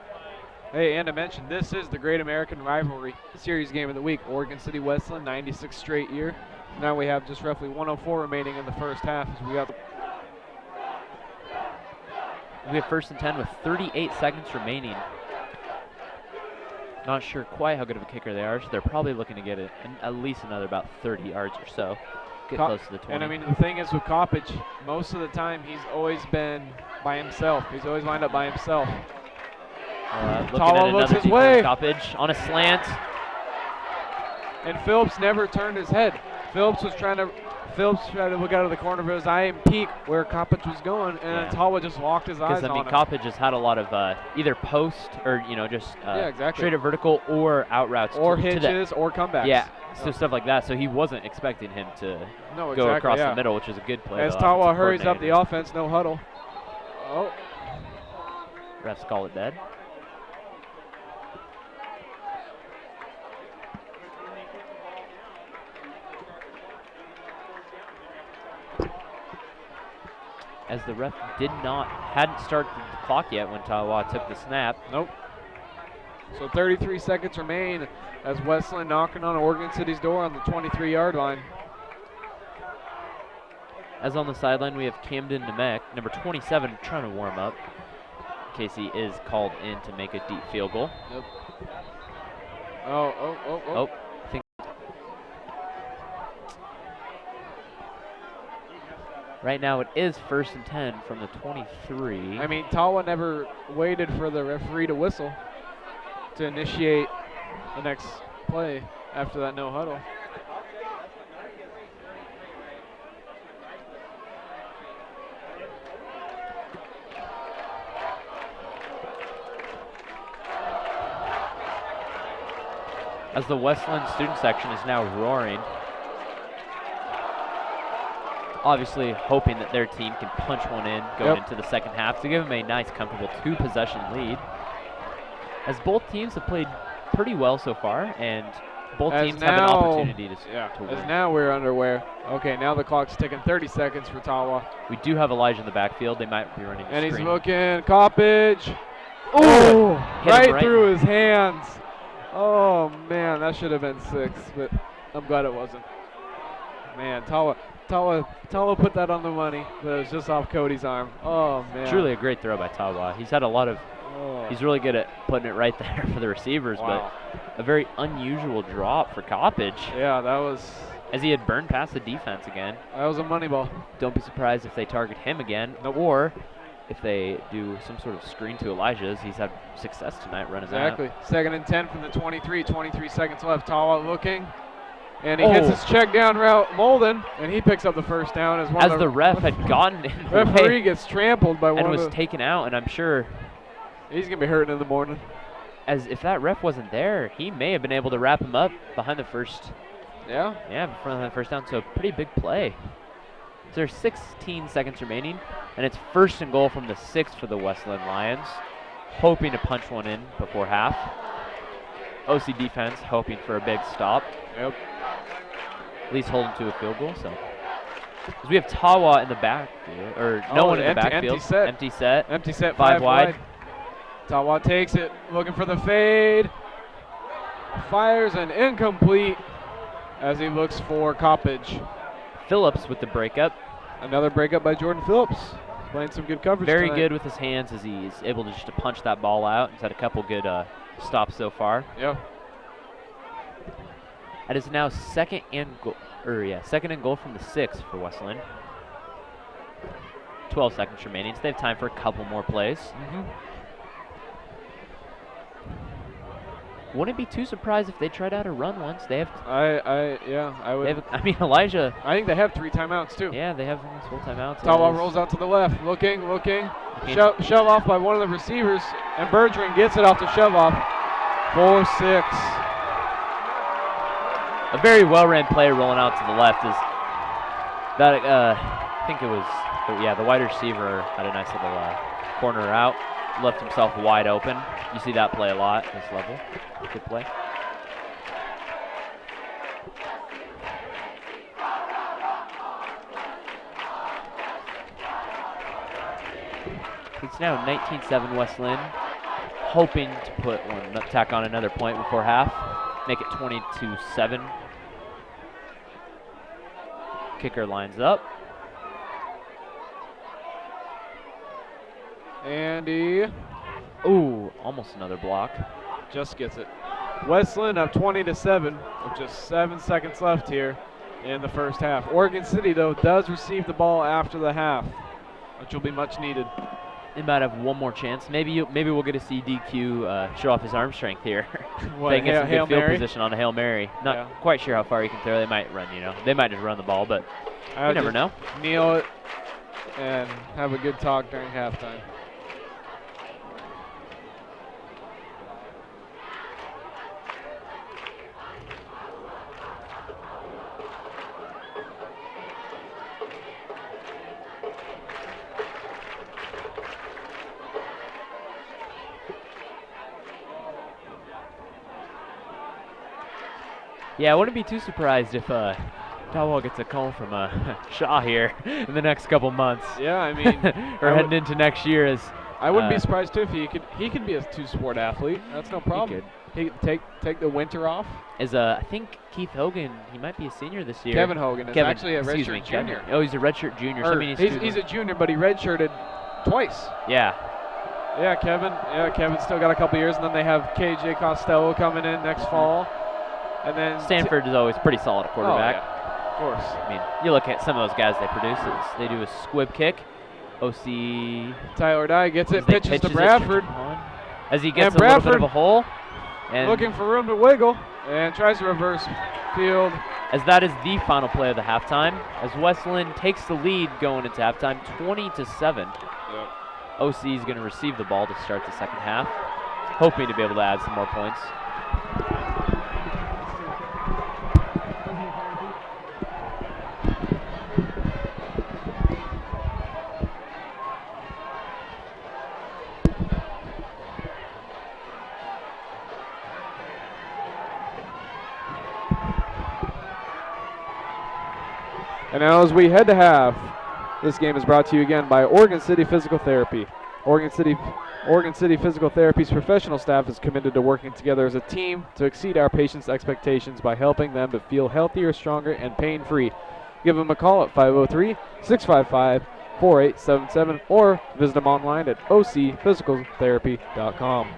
Hey, and I mentioned this is the Great American Rivalry Series game of the week. Oregon City Westland, 96th straight year. Now we have just roughly 1:04 remaining in the first half as we got. We have 1st and 10 with 38 seconds remaining. Not sure quite how good of a kicker they are, so they're probably looking to get it at least another about 30 yards or so. Get close to the 20. And I mean, the thing is with Coppage, most of the time he's always been by himself. He's always lined up by himself. Looking at looks another his way. Coppage on a slant. And Phillips never turned his head. Phillips tried to look out of the corner of his eye and peek where Coppage was going, and Tawa just locked his eyes on him. Because, I mean, Coppage has had a lot of either post or, you know, just straight up vertical or out routes. Or hitches or comebacks. Yeah, so stuff like that. So he wasn't expecting him to go across the middle, which is a good play. As Tawa hurries up the offense, no huddle. Oh. Refs call it dead. As the ref hadn't started the clock yet when Tawa took the snap. Nope. So 33 seconds remain as Westland knocking on Oregon City's door on the 23-yard line. As on the sideline, we have Camden Nemec, number 27, trying to warm up in case he is called in to make a deep field goal. Yep. Oh. Right now it is 1st and 10 from the 23. I mean, Tawa never waited for the referee to whistle to initiate the next play after that no huddle. As the Westland student section is now roaring. Obviously hoping that their team can punch one in going into the second half to give them a nice, comfortable 2-possession lead. As both teams have played pretty well so far, and both teams have an opportunity to win. As now we're underway. Okay, now the clock's ticking. 30 seconds for Tawa. We do have Elijah in the backfield. They might be running a And screen. he's looking. Coppage. Oh, right through his hands. Oh, man, that should have been 6, but I'm glad it wasn't. Man, Tawa put that on the money, but it was just off Cody's arm. Oh, man. Truly a great throw by Tawa. He's had a lot of he's really good at putting it right there for the receivers, but a very unusual drop for Coppage. Yeah, that was... As he had burned past the defense again. That was a money ball. Don't be surprised if they target him again, or if they do some sort of screen to Elijah's. He's had success tonight running Exactly. that. 2nd and 10 from the 23. 23 seconds left. Tawa looking. And he hits his check down route, Molden, and he picks up the first down as the ref had gotten in the referee way gets trampled by one and of was taken out, and I'm sure he's going to be hurting in the morning. as if that ref wasn't there, he may have been able to wrap him up behind the first. Yeah. Yeah, behind the first down. So pretty big play. So there's 16 seconds remaining, and it's 1st and goal from the 6 for the West Linn Lions, hoping to punch one in before half. OC defense hoping for a big stop. Yep. At least hold him to a field goal. So, because we have Tawa in the backfield, or no one in the backfield. Empty set. Empty set. 5 wide. Tawa takes it, looking for the fade. Fires an incomplete as he looks for Coppage. Phillips with the breakup. Another breakup by Jordan Phillips. Playing some good coverage Very tonight. good with his hands as he's able to just to punch that ball out. He's had a couple good stops so far. Yeah. That is now 2nd and goal from the 6 for West Linn. 12 seconds remaining, so they have time for a couple more plays. Wouldn't be too surprised if they tried out a run once. They have. I would. I mean, Elijah. I think they have 3 timeouts too. Yeah, they have almost full timeouts. Tawa rolls out to the left, looking. Shove off by one of the receivers, and Bergeron gets it off to shove off. 4-6. A very well-ran play rolling out to the left is that. I think it was. The wide receiver had a nice little corner out, left himself wide open. You see that play a lot at this level. Good play. It's now 19-7 West Linn, hoping to tack on another point before half, make it 22-7. Kicker lines up. Andy. Ooh, almost another block. Just gets it. West Linn up 20-7 with just 7 seconds left here in the first half. Oregon City, though, does receive the ball after the half, which will be much needed. They might have one more chance. Maybe we'll get to see DQ show off his arm strength here. They get some good field position on a Hail Mary. Not quite sure how far he can throw. They might run, They might just run the ball, but you never know. Kneel it and have a good talk during halftime. Yeah, I wouldn't be too surprised if Tawa gets a call from Shaw here in the next couple months. Yeah, I mean, or heading into next year. As I wouldn't be surprised too if he could be a 2-sport athlete. That's no problem. He could take the winter off. I think Keith Hogan, he might be a senior this year. Kevin Hogan is actually a redshirt junior. Oh, he's a redshirt junior. So he's a junior, but he redshirted twice. Yeah. Yeah, Kevin's still got a couple years, and then they have KJ Costello coming in next fall. And then Stanford is always pretty solid at quarterback. Oh, yeah. Of course. I mean, you look at some of those guys they produce. They do a squib kick. OC. Tyler Dye gets it, pitches to Bradford. As he gets a little bit of a hole. And looking for room to wiggle, and tries to reverse field. As that is the final play of the halftime. As West Linn takes the lead going into halftime, 20-7. Yep. OC is going to receive the ball to start the second half, hoping to be able to add some more points. And now as we head to half, this game is brought to you again by Oregon City Physical Therapy. Oregon City Physical Therapy's professional staff is committed to working together as a team to exceed our patients' expectations by helping them to feel healthier, stronger, and pain-free. Give them a call at 503-655-4877 or visit them online at ocphysicaltherapy.com.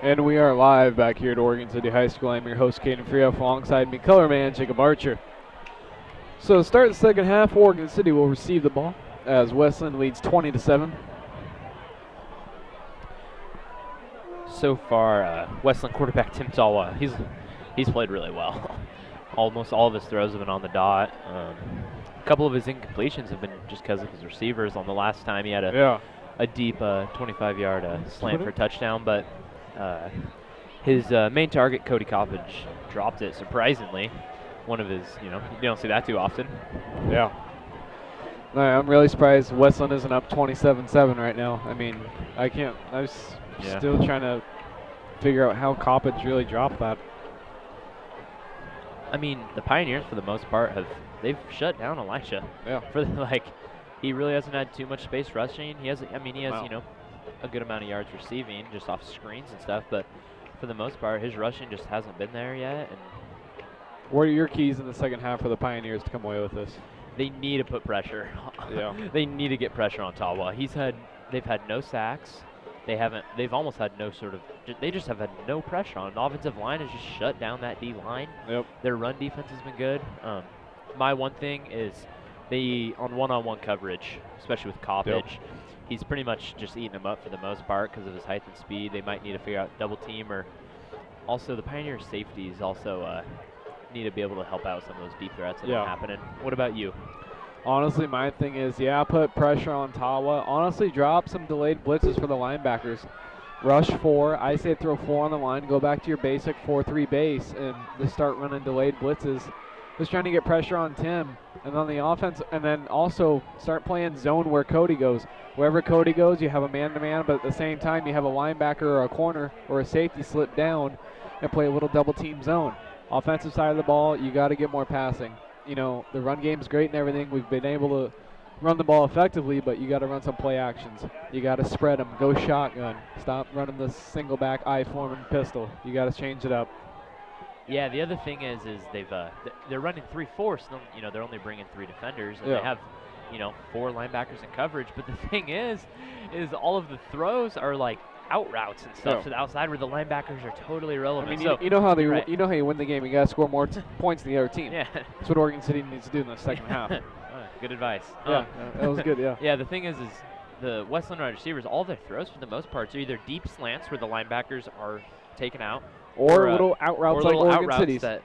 And we are live back here at Oregon City High School. I'm your host, Caden Freehoff, alongside me, color man Jacob Archer. So to start the second half, Oregon City will receive the ball as Westland leads 20-7. So far, Westland quarterback Tim Talwa, he's played really well. Almost all of his throws have been on the dot. A couple of his incompletions have been just because of his receivers. On the last time, he had a deep 25-yard slant for a touchdown, but his main target, Cody Coppage, dropped it surprisingly. One of his, you don't see that too often. Yeah. No, I'm really surprised Westland isn't up 27-7 right now. I mean, I'm still trying to figure out how Coppage really dropped that. I mean, the Pioneers, for the most part, they've shut down Elisha. Yeah. He really hasn't had too much space rushing. He has Wow. A good amount of yards receiving just off screens and stuff, but for the most part, his rushing just hasn't been there yet. And what are your keys in the second half for the Pioneers to come away with this? they need to put pressure. Yeah. They need to get pressure on Talwa. They've had no sacks. They've almost had they just have had no pressure on. The offensive line has just shut down that D line. Yep. Their run defense has been good. My one thing is on one-on-one coverage, especially with Coppage, he's pretty much just eating them up for the most part because of his height and speed. They might need to figure out double team, or also the Pioneer safeties also need to be able to help out some of those deep threats that are happening. What about you? Honestly, my thing is, put pressure on Talwa. Honestly, drop some delayed blitzes for the linebackers. Rush 4. I say throw 4 on the line. Go back to your basic 4-3 base and just start running delayed blitzes. Just trying to get pressure on Tim. And on the offense, and then also start playing zone where Cody goes. Wherever Cody goes, you have a man-to-man, but at the same time, you have a linebacker or a corner or a safety slip down and play a little double-team zone. Offensive side of the ball, you got to get more passing. You know, the run game's great and everything. We've been able to run the ball effectively, but you got to run some play actions. You got to spread them, go shotgun. Stop running the single back I form and pistol. You got to change it up. Yeah, the other thing is they're running 3-4, so you know they're only bringing 3 defenders, and they have 4 linebackers in coverage. But the thing is all of the throws are like out routes and stuff to the outside where the linebackers are totally irrelevant. I mean, you know how you know how you win the game. You got to score more points than the other team. Yeah, that's what Oregon City needs to do in the second half. Good advice. Yeah, that was good. Yeah. Yeah, the thing is the Westland wide receivers, all their throws for the most part are either deep slants where the linebackers are taken out, or little out routes like Oregon City's. That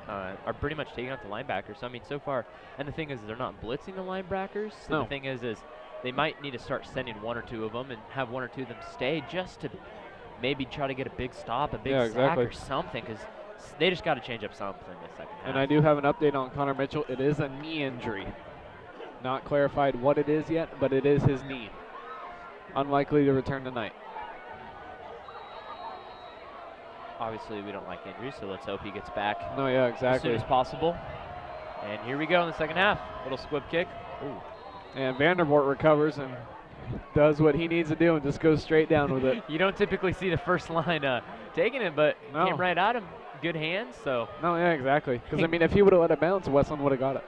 are pretty much taking out the linebackers. So I mean, so far, and the thing is they're not blitzing the linebackers. So the thing is they might need to start sending 1 or 2 of them and have 1 or 2 of them stay just to maybe try to get a big stop, a big sack or something, because they just got to change up something in the second half. And I do have an update on Connor Mitchell. It is a knee injury. Not clarified what it is yet, but it is his knee. Unlikely to return tonight. Obviously, we don't like injuries, so let's hope he gets back exactly. as soon as possible. And here we go in the second half. Little squib kick. Ooh. And Vandervoort recovers and does what he needs to do and just goes straight down with it. You don't typically see the first line taking it, but came right at him. Good hands, so. No, yeah, exactly. Because, I mean, if he would have let it bounce, Westland would have got it.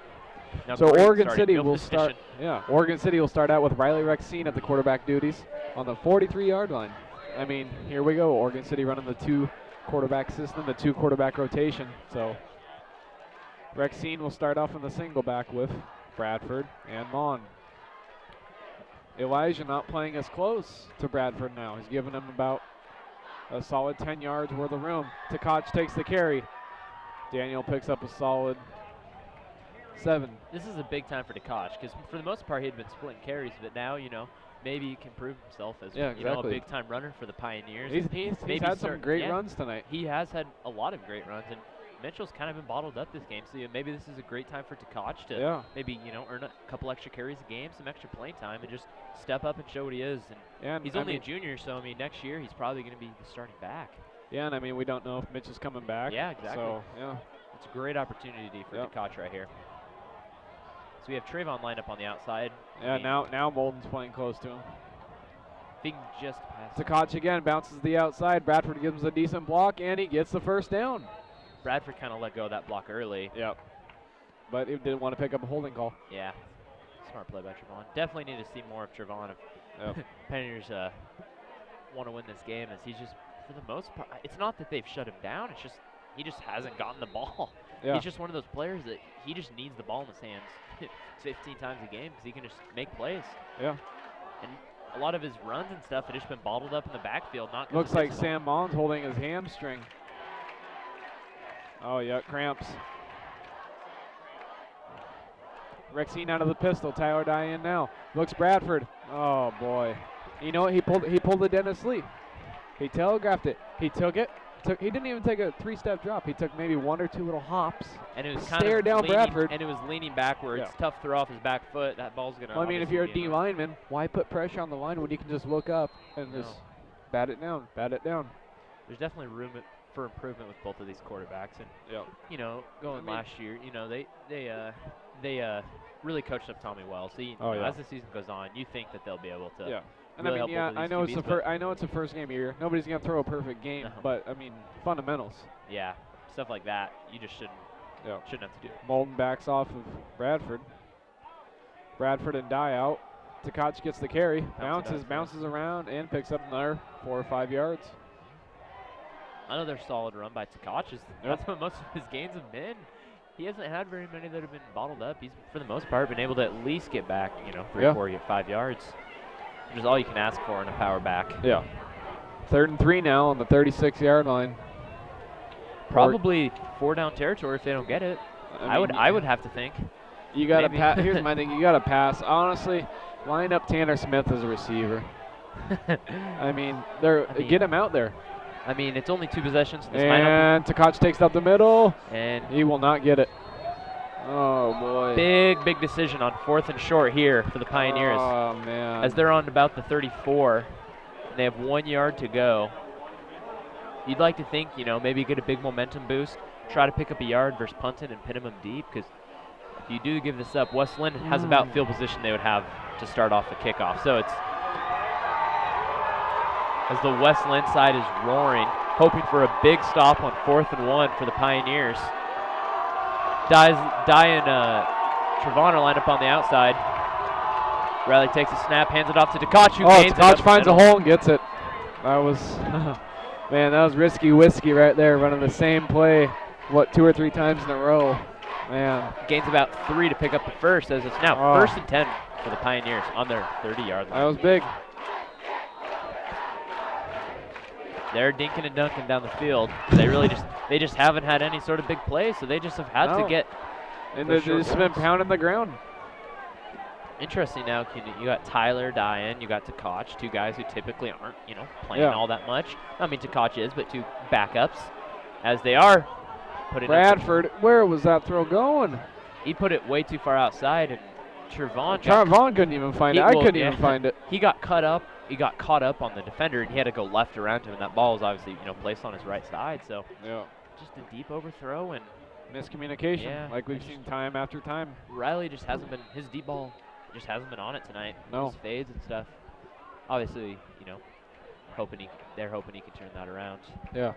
Now so Oregon City will start. Yeah, Oregon City will start out with Riley Rexine at the quarterback duties on the 43-yard line. I mean, here we go. Oregon City running the 2-quarterback system, the 2-quarterback rotation. So Rexine will start off in the single back with Bradford and Mon. Elijah not playing as close to Bradford now. He's giving him about a solid 10 yards worth of room. Tkach takes the carry. Daniel picks up a solid 7. This is a big time for Tkach because for the most part he had been splitting carries, but now, maybe he can prove himself as a big-time runner for the Pioneers. He's had some great runs tonight. He has had a lot of great runs, and Mitchell's kind of been bottled up this game, so maybe this is a great time for Tkach to maybe earn a couple extra carries a game, some extra playing time, and just step up and show what he is. And he's only a junior, so I mean next year he's probably going to be the starting back. Yeah, and I mean we don't know if Mitch is coming back. Yeah, exactly. So it's a great opportunity for Tkach right here. So we have Trayvon lined up on the outside. Yeah, now Molden's playing close to him. If he can just pass. Tkach again bounces the outside. Bradford gives him a decent block, and he gets the first down. Bradford kind of let go of that block early. Yep. But he didn't want to pick up a holding call. Yeah. Smart play by Trayvon. Definitely need to see more of Trayvon if Pioneers want to win this game, as he's just, for the most part, it's not that they've shut him down, it's just he just hasn't gotten the ball. Yeah. He's just one of those players that he just needs the ball in his hands 15 times a game because he can just make plays. Yeah. And a lot of his runs and stuff have just been bottled up in the backfield. Looks like Sam Mons holding his hamstring. Oh, yeah, cramps. Rexine out of the pistol. Tyler Dye in now. Looks Bradford. Oh, boy. You know what? He pulled the Dennis Lee. He telegraphed it. He took it. He didn't even take a 3-step drop. He took maybe 1 or 2 little hops. And it was stared down Bradford. And it was leaning backwards. Yeah. Tough throw off his back foot. That ball's going to. Well, I mean, if you're a D lineman, why put pressure on the line when you can just look up and just bat it down? Bat it down. There's definitely room for improvement with both of these quarterbacks. And going last year, they really coached up Tommy well. So as the season goes on, you think that they'll be able to. Yeah. And really I know it's the first game of year. Nobody's gonna throw a perfect game, but I mean fundamentals. Yeah, stuff like that you just shouldn't have to do. Molden backs off of Bradford. Bradford and Dye out. Tkach gets the carry, bounces around, and picks up another 4 or 5 yards. Another solid run by Tkach. That's what most of his gains have been. He hasn't had very many that have been bottled up. He's, for the most part, been able to at least get back, 3, 4, 5 yards. Which is all you can ask for in a power back. Yeah. 3rd and 3 now on the 36-yard line. Probably 4 down territory if they don't get it. I would have to think. You got to pass. Here's my thing. You got to pass. Honestly, line up Tanner Smith as a receiver. I mean, get him out there. I mean, it's only 2 possessions. And Tkach takes out the middle. And he will not get it. Oh, boy. Big decision on 4th and short here for the Pioneers. Oh, man. As they're on about the 34, and they have 1 yard to go. You'd like to think, maybe get a big momentum boost. try to pick up a yard versus punting and pin them deep, because if you do give this up, West Linn has about field position they would have to start off the kickoff. So it's as the West Linn side is roaring, hoping for a big stop on 4th and 1 for the Pioneers. Dye and Trevon are lined up on the outside. Riley takes a snap, hands it off to Takachi. Takachi finds a hole and gets it. That was, man, that was risky whiskey right there, running the same play, 2 or 3 times in a row. Man. Gains about 3 to pick up the first, as it's now 1st and 10 for the Pioneers on their 30-yard line. That was big. They're dinking and dunking down the field. They just haven't had any sort of big play, so they just have had to get. And they've just been pounding the ground. Interesting now, you got Tyler, Diane, you got Takachi, 2 guys who typically aren't, playing all that much. I mean, Takachi is, but 2 backups, as they are putting. Bradford, where was that throw going? He put it way too far outside, and Trevon couldn't even find it. I couldn't even find it. He got cut up. He got caught up on the defender, and he had to go left around him, and that ball was obviously, placed on his right side. So just a deep overthrow and miscommunication, like we've seen time after time. Riley just hasn't been, his deep ball just hasn't been on it tonight. No. His fades and stuff. Obviously, they're hoping he can turn that around. Yeah.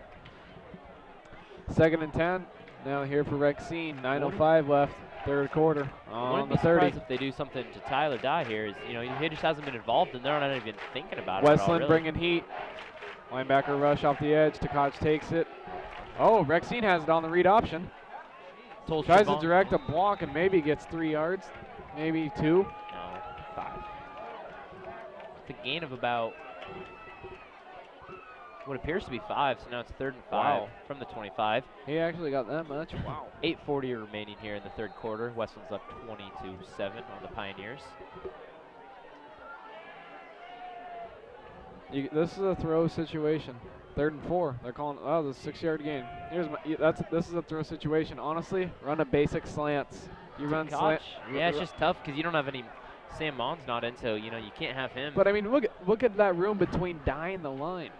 2nd and 10. Now here for Rexine. 9:05 left. 3rd quarter on the 30. If they do something to Tyler Dye here, he just hasn't been involved, and they're not even thinking about West Linn it. Really. Bringing heat. Linebacker rush off the edge. Takachi takes it. Oh, Rexine has it on the read option. Tries to direct a block and maybe gets 3 yards, maybe 2. No, 5. It's a gain of about what appears to be 5, so now it's 3rd and 5 from the 25. He actually got that much. Wow. 8:40 remaining here in the 3rd quarter. West Linn's up 20-7 on the Pioneers. This is a throw situation. 3rd and 4. They're calling. Oh, the 6-yard gain. This is a throw situation. Honestly, run a basic slants. You run slant. Yeah, it's just tough because you don't have any. Sam Mon's not in, so you can't have him. But I mean, look at that room between Dye and the line.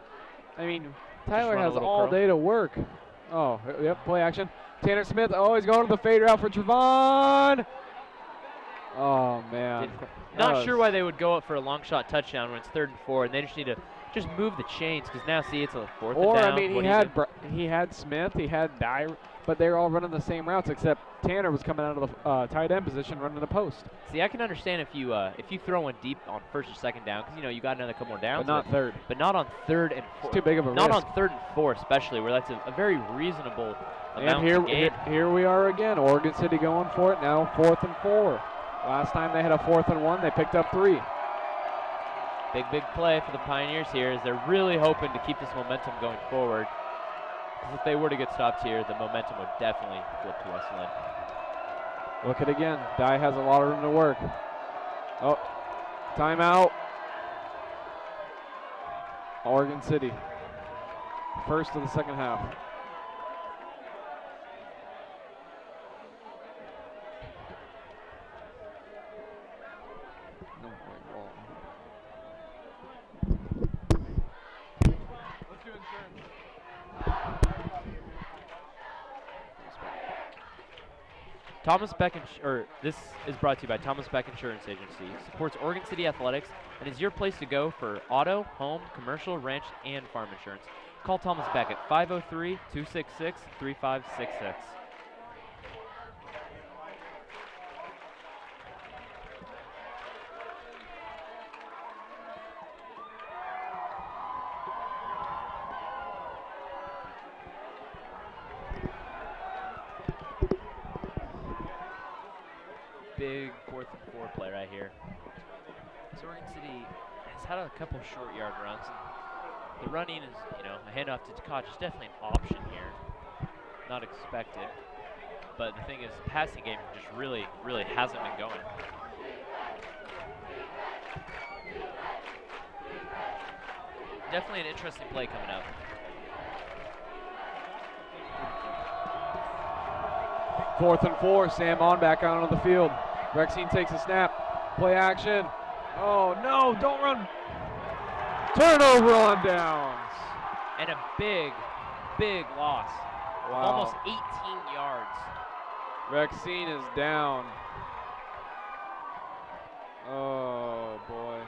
I mean, Tyler has all day to work. Oh, yep, play action. Tanner Smith, he's going to the fade route for Trevon. Oh, man. Not sure why they would go up for a long shot touchdown when it's 3rd and 4, and they just need to move the chains, because now, see, it's a 4th and down. Or, I mean, he had Smith, he had Dye, but they were all running the same routes, except Tanner was coming out of the tight end position running the post. See, I can understand if you throw one deep on 1st or 2nd down, because you got another couple more downs. But not 3rd. But not on 3rd and 4th. It's too big of a risk. Not on 3rd and 4th, especially, where that's a very reasonable amount to gain. Here we are again. Oregon City going for it now. 4th and 4. Last time they had a 4th and 1, they picked up 3. Big play for the Pioneers here, as they're really hoping to keep this momentum going forward. Because if they were to get stopped here, the momentum would definitely flip to West Linn. Look at it again. Dye has a lot of room to work. Oh, timeout. Oregon City. First of the 2nd half. Thomas Beck, this is brought to you by Thomas Beck Insurance Agency. Supports Oregon City Athletics and is your place to go for auto, home, commercial, ranch, and farm insurance. Call Thomas Beck at 503-266-3566. Big 4th and 4 play right here. So Oregon City has had a couple short yard runs. And the running is, a handoff to Takachi is definitely an option here. Not expected. But the thing is, the passing game just really hasn't been going. Definitely an interesting play coming up. Fourth and 4, Sam on back out on the field. Rexine takes a snap. Play action. Oh, no, don't run. Turnover on downs. And a big loss Wow. Almost 18 yards. Rexine is down. Oh, boy.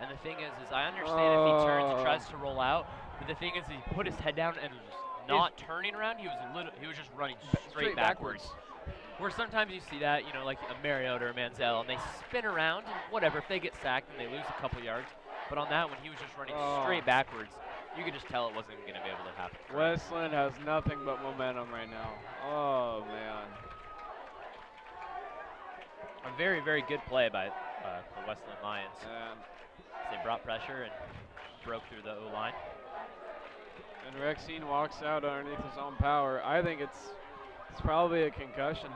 And the thing is I understand if he turns and tries to roll out, but the thing is he put his head down and was not turning around. He was just running straight backwards. Where sometimes you see that, you know, like a Mariota or a Manziel, and they spin around, and whatever, if they get sacked and they lose a couple yards. But on that one, he was just running straight backwards. You could just tell it wasn't going to be able to happen. West Linn has nothing but momentum right now. Oh, man. A very, very good play by the West Linn Lions. And they brought pressure and broke through the O-line. And Rexine walks out underneath his own power. I think it's probably a concussion,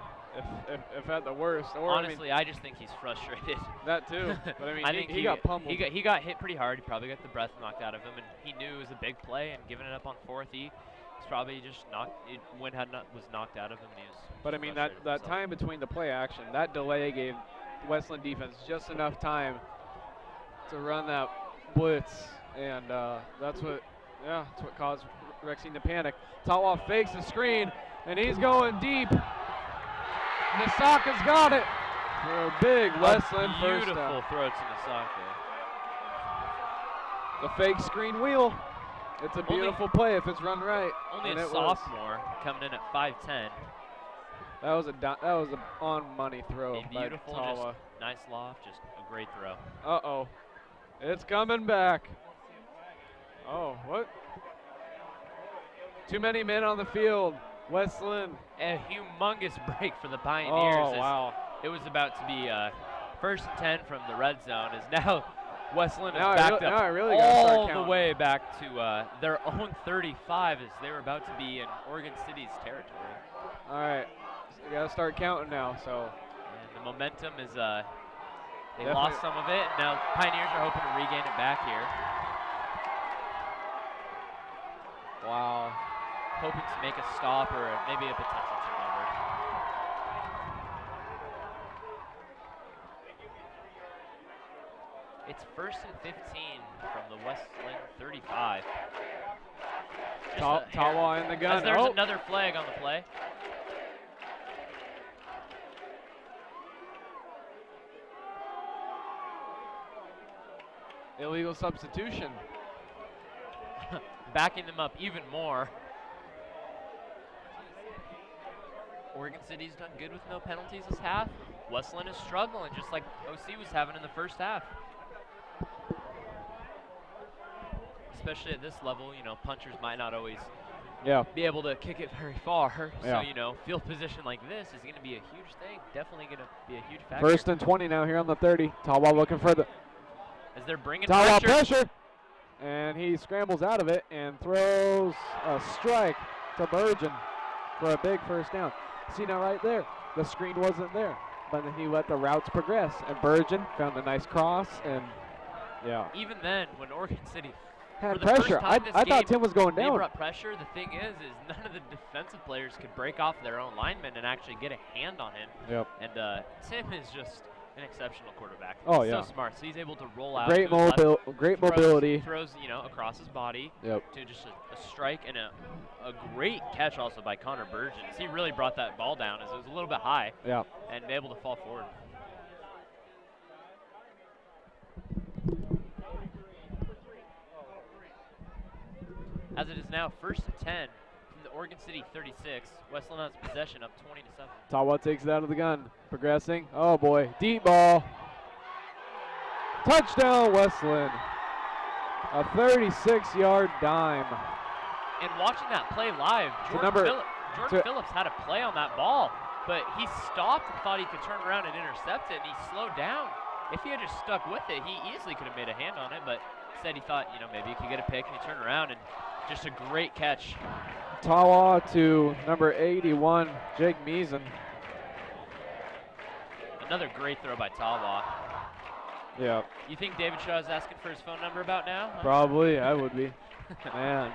if at the worst. Or honestly, I just think he's frustrated. That too. But I mean, I think he got pummeled. He got hit pretty hard. He probably got the breath knocked out of him, and he knew it was a big play. And giving it up on fourth, he's probably just was knocked out of him. But I mean, that time between the play action, that delay gave West Linn defense just enough time to run that blitz, and that's what caused Rexine to panic. Tawa fakes the screen, and he's going deep. Nisaka's got it for a big West Linn first down. Beautiful throw to Nisaka. The fake screen wheel. It's a beautiful play if it's run right. Only a sophomore coming in at 5'10". That was a on money throw by beautiful, Tawa. just nice loft, just a great throw. Uh-oh. It's coming back. Oh, what? Too many men on the field. West Linn. A humongous break for the Pioneers. Oh, wow. It was about to be 1st and 10 from the red zone. Is now West Linn is backed up all the way back to their own 35 as they were about to be in Oregon City's territory. All right. So we got to start counting now. So. And the momentum is they lost some of it. Now Pioneers are hoping to regain it back here. Wow. Hoping to make a stop or maybe a potential turnover. It's 1st and 15 from the West Linn 35. Tawa in the gun. As there's another flag on the play. Illegal substitution. Backing them up even more. Oregon City's done good with no penalties this half. West Linn is struggling, just like OC was having in the first half. Especially at this level, you know, punchers might not always be able to kick it very far. So, you know, field position like this is going to be a huge thing. Definitely going to be a huge factor. 1st and 20 now here on the 30. Tawa looking for the... As they're bringing Tawa pressure. And he scrambles out of it and throws a strike to Burgeon for a big first down. See now right there, the screen wasn't there, but then he let the routes progress, and Burgeon found a nice cross, and even then, when Oregon City had pressure, I thought Tim was going down. They brought pressure. The thing is none of the defensive players could break off their own linemen and actually get a hand on him. Yep. And Tim is just an exceptional quarterback. Oh, He's so smart. So he's able to roll out. Great mobility. Throws, you know, across his body. Yep. To just a strike and a great catch also by Connor Burgeon. He really brought that ball down as it was a little bit high. Yeah. And able to fall forward. As it is now 1st and 10 from the Oregon City 36. West Linn has possession up 20-7. Tawa takes it out of the gun. Progressing. Oh boy. Deep ball. Touchdown West Linn. A 36-yard dime. And watching that play live, Jordan Phillips had a play on that ball, but he stopped and thought he could turn around and intercept it, and he slowed down. If he had just stuck with it, he easily could have made a hand on it, but instead he thought, you know, maybe he could get a pick, and he turned around, and just a great catch. Tawa to number 81, Jake Meason. Another great throw by Tawa. Yeah. You think David Shaw is asking for his phone number about now? Huh? Probably, I would be. Man.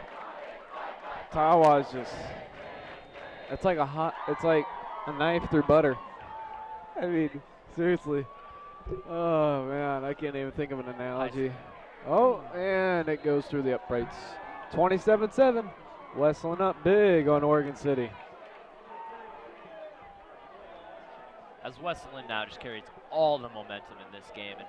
Tawa is just, it's like a knife through butter. I mean, seriously. Oh man, I can't even think of an analogy. Oh, and it goes through the uprights. 27-7. Westland up big on Oregon City. As Westland now just carries all the momentum in this game, and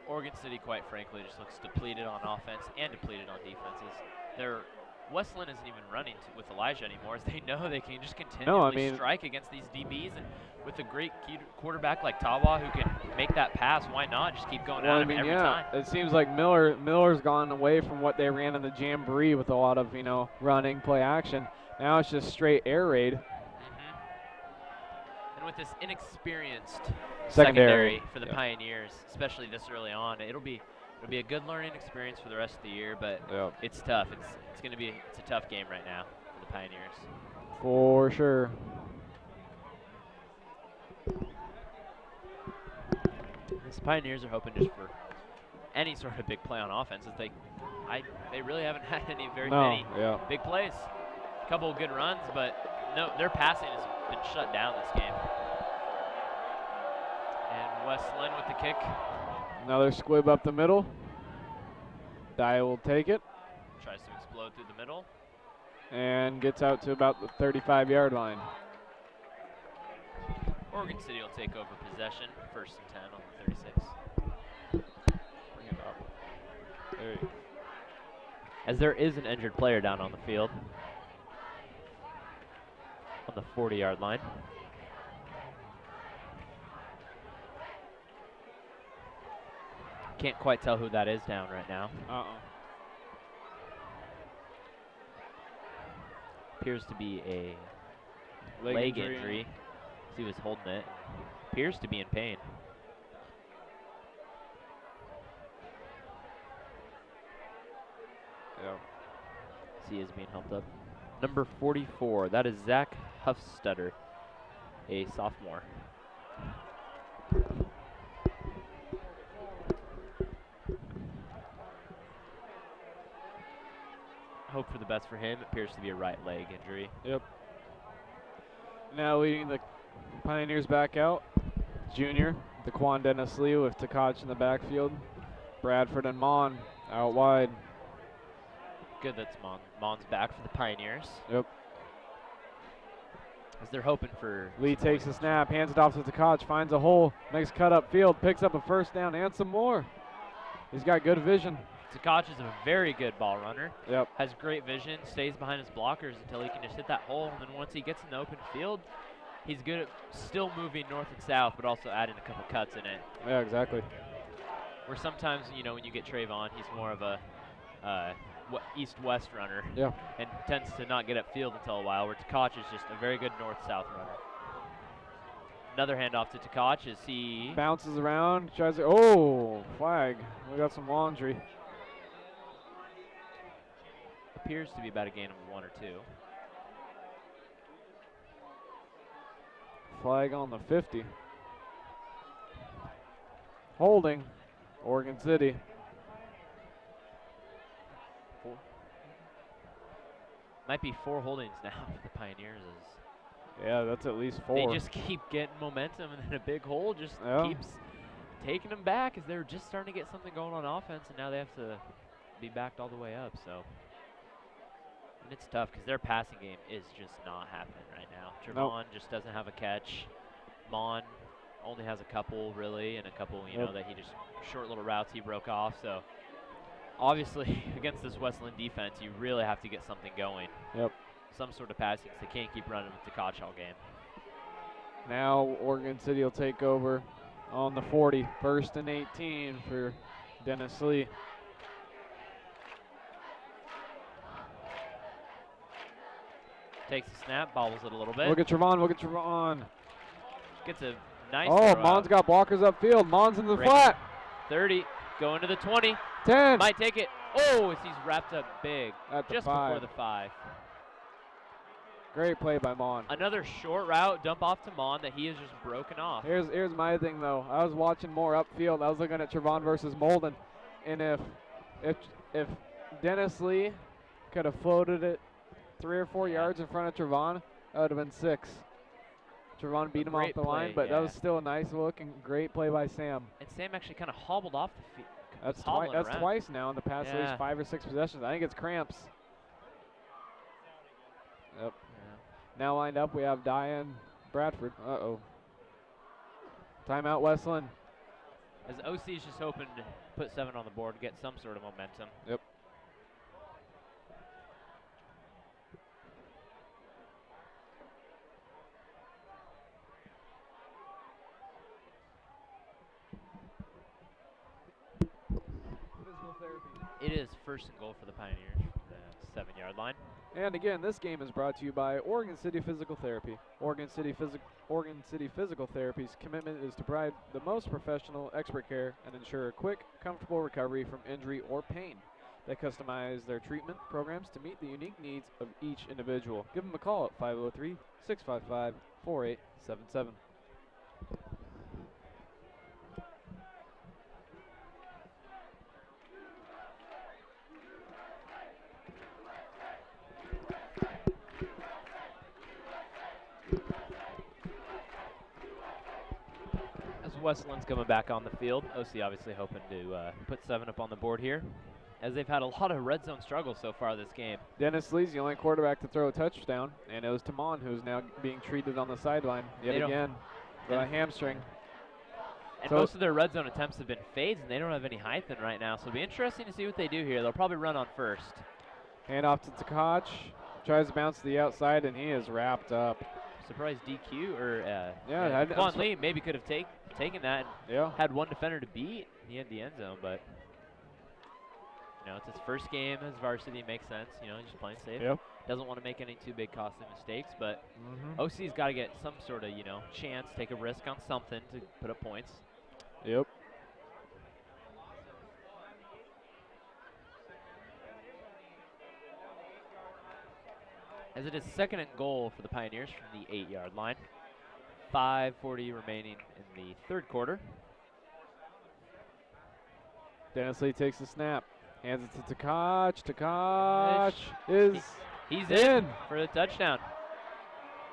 Oregon City, quite frankly, just looks depleted on offense and depleted on defenses. Westland isn't even running with Elijah anymore, as they know they can just continually strike against these DBs, and with a great quarterback like Tawa who can make that pass, why not just keep going at him every time? It seems like Miller's gone away from what they ran in the Jamboree with a lot of running, play action. Now it's just straight air raid. And with this inexperienced secondary for the Pioneers, especially this early on, it'll be a good learning experience for the rest of the year, but it's tough. It's a tough game right now for the Pioneers. For sure. These Pioneers are hoping just for any sort of big play on offense, as they really haven't had many big plays. A couple of good runs, but no, their passing has been shut down this game. And Westland with the kick. Another squib up the middle. Dye will take it. Tries to explode through the middle. And gets out to about the 35-yard line. Oregon City will take over possession, 1st and 10 on the 36. Bring it up. There you go. As there is an injured player down on the field on the 40-yard line. Can't quite tell who that is down right now. Appears to be a leg injury. He was holding it. Appears to be in pain. Yeah. He is being helped up. Number 44, that is Zach Huffstutter, a sophomore. Hope for the best for him. It appears to be a right leg injury. Yep. Now leading the Pioneers back out, junior, Daquan Dennis Lee with Tkach in the backfield. Bradford and Mon out wide. Good that's Mon's back for the Pioneers. Yep. As they're hoping for... Lee takes the snap, hands it off to Tkach, finds a hole, makes cut up field, picks up a first down and some more. He's got good vision. Tkach is a very good ball runner. Yep. Has great vision, stays behind his blockers until he can just hit that hole, and then once he gets in the open field, he's good at still moving north and south, but also adding a couple cuts in it. Yeah, exactly. Where sometimes, when you get Trayvon, he's more of a east-west runner. Yeah. And tends to not get upfield until a while, where Tkach is just a very good north-south runner. Another handoff to Tkach as he bounces around, tries to, flag. We got some laundry. Appears to be about a gain of 1 or 2. Flag on the 50. Holding, Oregon City. Might be 4 holdings now for the Pioneers. Yeah, that's at least 4. They just keep getting momentum, and then a big hole just keeps taking them back as they're just starting to get something going on offense, and now they have to be backed all the way up. So, and it's tough because their passing game is just not happening right now. Trevon just doesn't have a catch. Mon only has a couple, really, and a couple, that he just short little routes he broke off. So, obviously, against this Westland defense, you really have to get something going. Yep. Some sort of passing, because they can't keep running with Tkach all game. Now Oregon City will take over on the 40. 1st and 18 for Dennis Lee. Takes the snap, bobbles it a little bit. Look at Trevon. Gets a nice Mon's got blockers upfield. Mon's in the flat. 30, going to the 20. 10. Might take it. Oh, as he's wrapped up big. At the just 5. Before the 5. Great play by Mon. Another short route, dump off to Mon that he has just broken off. Here's my thing, though. I was watching more upfield. I was looking at Trevon versus Molden. And if Dennis Lee could have floated it 3 or 4 yards in front of Trevon, that would have been 6. Trevon beat him off the line, but that was still a nice look and great play by Sam. And Sam actually kind of hobbled off the That's hobbling that's around. twice now in the past at least Yeah. 5 or 6 possessions. I think it's cramps. Yep. Yeah. Now lined up, we have Diane Bradford. Uh-oh. Timeout, Westland. As OC is just hoping to put 7 on the board, get some sort of momentum. Yep. Physical therapy. It is 1st and goal for the Pioneers from the 7-yard line. And again, this game is brought to you by Oregon City Physical Therapy. Oregon City Physical Therapy's commitment is to provide the most professional, expert care and ensure a quick, comfortable recovery from injury or pain. They customize their treatment programs to meet the unique needs of each individual. Give them a call at 503-655-4877. As Westland's coming back on the field, OC obviously hoping to put 7 up on the board here, as they've had a lot of red zone struggles so far this game. Dennis Lee's the only quarterback to throw a touchdown, and it was Tamon who's now being treated on the sideline yet again for a hamstring. And So most of their red zone attempts have been fades, and they don't have any height in right now, so it'll be interesting to see what they do here. They'll probably run on first. hand off to Tkach, tries to bounce to the outside, and he is wrapped up. Surprise DQ, or Yeah, Lee maybe could have taken that and Yeah. had one defender to beat. He had the end zone, but it's his first game as varsity. Makes sense, just playing safe. Yep. Doesn't want to make any too big costly mistakes, but OC's got to get some sort of chance, take a risk on something to put up points. Yep. As it is 2nd and goal for the Pioneers from the 8-yard line. 5:40 remaining in the 3rd quarter. Dennis Lee takes the snap, hands it to Tkach. Tkach is He's in for the touchdown.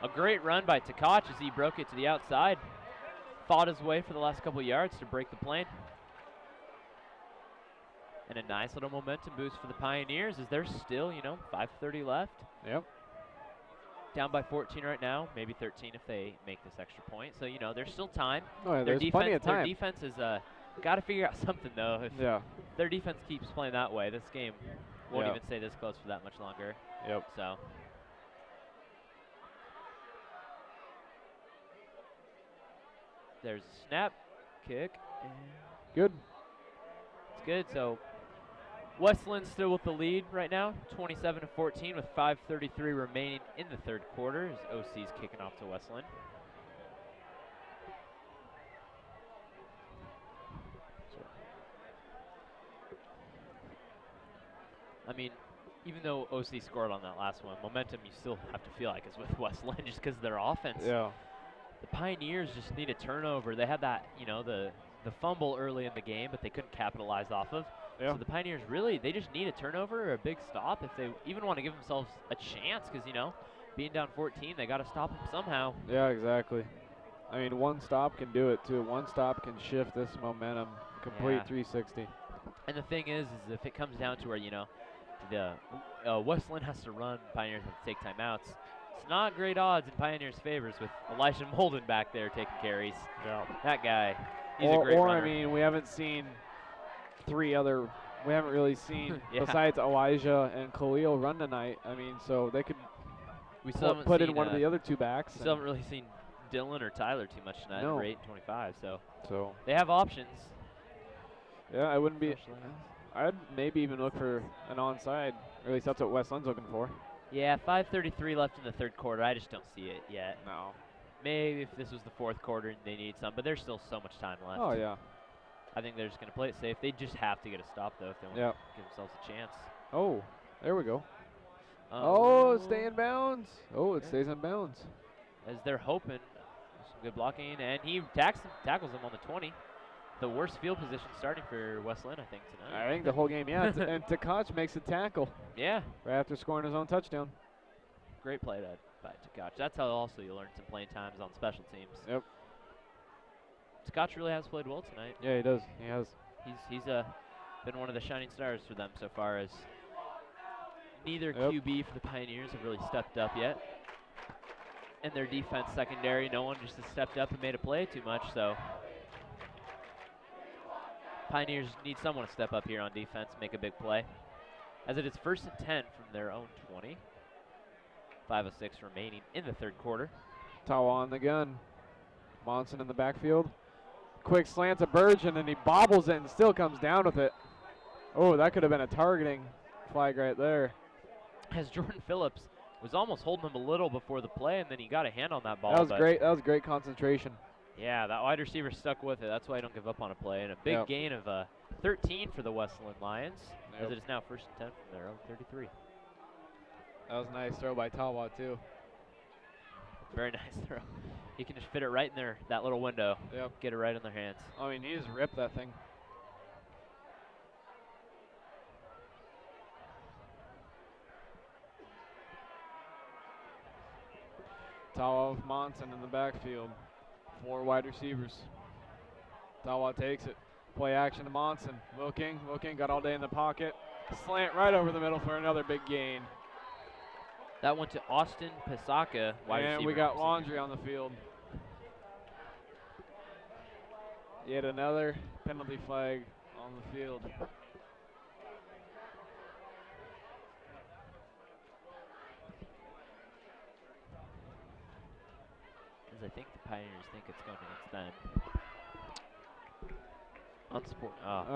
A great run by Tkach as he broke it to the outside. Fought his way for the last couple yards to break the plane. And a nice little momentum boost for the Pioneers as there's still, 5:30 left. Yep. Down by 14 right now, maybe 13 if they make this extra point. So, there's still time. Oh, yeah, there's plenty of time. Their defense has got to figure out something, though. If their defense keeps playing that way, this game won't even stay this close for that much longer. Yep. So there's a snap, kick. Good. It's good. So Westland still with the lead right now, 27-14 with 5:33 remaining in the 3rd quarter as OC's kicking off to Westland. I mean, even though OC scored on that last one, momentum you still have to feel like is with Westland just because of their offense. Yeah. The Pioneers just need a turnover. They had that, the fumble early in the game, but they couldn't capitalize off of. Yeah. So the Pioneers really, they just need a turnover or a big stop if they even want to give themselves a chance because, being down 14, they got to stop them somehow. Yeah, exactly. I mean, one stop can do it, too. One stop can shift this momentum, complete 360. And the thing is if it comes down to where, the Westland has to run, Pioneers have to take timeouts, it's not great odds in Pioneers' favors with Elijah Molden back there taking carries. Yeah. That guy, he's a great runner. I mean, we haven't seen we haven't really seen, Yeah. besides Elijah and Khalil, run tonight. I mean, so they could We still haven't put seen, in one of the other two backs. We still haven't really seen Dylan or Tyler too much tonight. No. We're 8-25, So they have options. yeah, I wouldn't be. I'd maybe even look for an onside, or at least that's what Westland's looking for. Yeah, 5:33 left in the 3rd quarter. I just don't see it yet. No. Maybe if this was the 4th quarter and they need some, but there's still so much time left. Oh yeah. I think they're just going to play it safe. They just have to get a stop, though, if they want to give themselves a chance. Oh, there we go. Stay in bounds. Oh, it stays in bounds. As they're hoping. Some good blocking, and he tackles him on the 20. The worst field position starting for Westland, I think, tonight. I think the whole game, yeah. And Tkach makes a tackle. Yeah. Right after scoring his own touchdown. Great play by Tkach. That's how also you learn some playing times on special teams. Yep. Tkach really has played well tonight. Yeah, he does. He has. He's a been one of the shining stars for them so far, as neither Yep. QB for the Pioneers have really stepped up yet. And their defense secondary, no one just has stepped up and made a play too much, so Pioneers need someone to step up here on defense, make a big play. As it is 1st and 10 from their own 20. 5:06 remaining in the third quarter. Tawa on the gun. Monson in the backfield. Quick slant to Burgeon, and he bobbles it and still comes down with it. Oh, that could have been a targeting flag right there. As Jordan Phillips was almost holding him a little before the play, and then he got a hand on that ball. That was great. That was great concentration. Yeah, that wide receiver stuck with it. That's why I don't give up on a play. And a big gain of 13 for the Westland Lions, as it is now 1st and 10 from their own 33. That was a nice throw by Tawa, too. Very nice throw. He can just fit it right in there, that little window. Yep. Get it right in their hands. I mean, he just ripped that thing. Tawa with Monson in the backfield. 4 wide receivers. Tawa takes it. Play action to Monson. Looking, got all day in the pocket. Slant right over the middle for another big gain. That went to Austin Pisaka, wide receiver. And we got Laundry on the field. Yet another penalty flag on the field. As I think the Pioneers think it's going against them.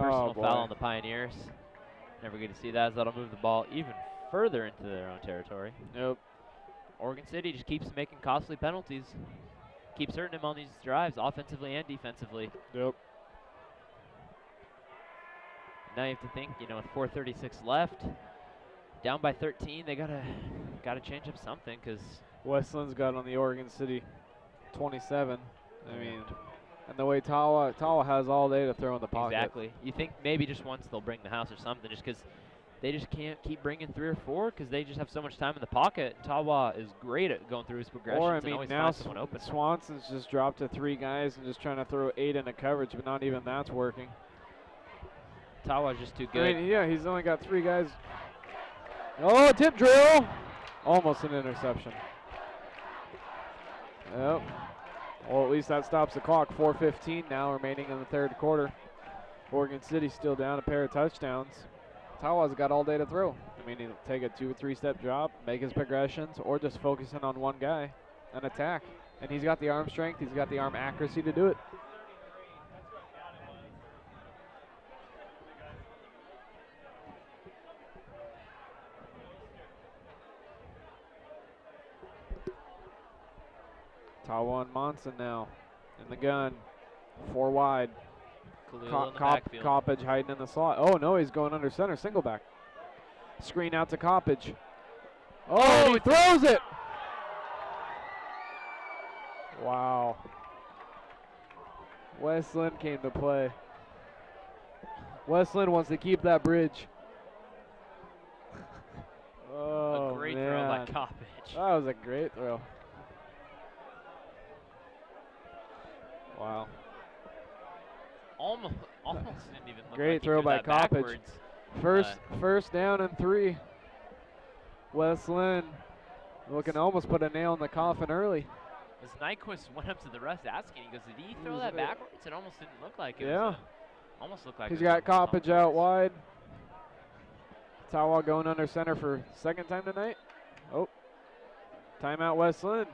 Personal foul on the Pioneers. Never get to see that, as that'll move the ball even further into their own territory. Yep. Oregon City just keeps making costly penalties. Keeps hurting them on these drives, offensively and defensively. Yep. Now you have to think, with 4:36 left, down by 13, they gotta change up something, because Westland's got on the Oregon City 27. I mean, and the way Tawa has all day to throw in the pocket. Exactly. You think maybe just once they'll bring the house or something, just because they just can't keep bringing 3 or 4, because they just have so much time in the pocket. Tawa is great at going through his progressions and always now finds someone open. Swanson's just dropped to 3 guys and just trying to throw 8 into coverage, but not even that's working. Tawa's just too good. I mean, yeah, he's only got 3 guys. Oh, tip drill! Almost an interception. Yep. Well, at least that stops the clock. 4:15 now remaining in the third quarter. Oregon City still down a pair of touchdowns. Tawa's got all day to throw. I mean, he'll take a 2 or 3 step drop, make his progressions, or just focus in on one guy and attack. And he's got the arm strength, he's got the arm accuracy to do it. Tawa and Monson now in the gun. 4 wide. Coppage hiding in the slot. Oh, no, he's going under center. Single back. Screen out to Coppage. Oh, he throws it! Wow. Westland came to play. Westland wants to keep that bridge. Oh, a great man. throw by Coppage. That was a great throw. Wow. Almost didn't even look great like throw by Coppage. First down and 3. Westland looking to almost put a nail in the coffin early. As Nyquist went up to the rest asking, he goes, did he throw that backwards? It almost didn't look like it. Yeah. Almost looked like he's got Coppage out wide. Tawa going under center for 2nd time tonight. Oh. Timeout Westland.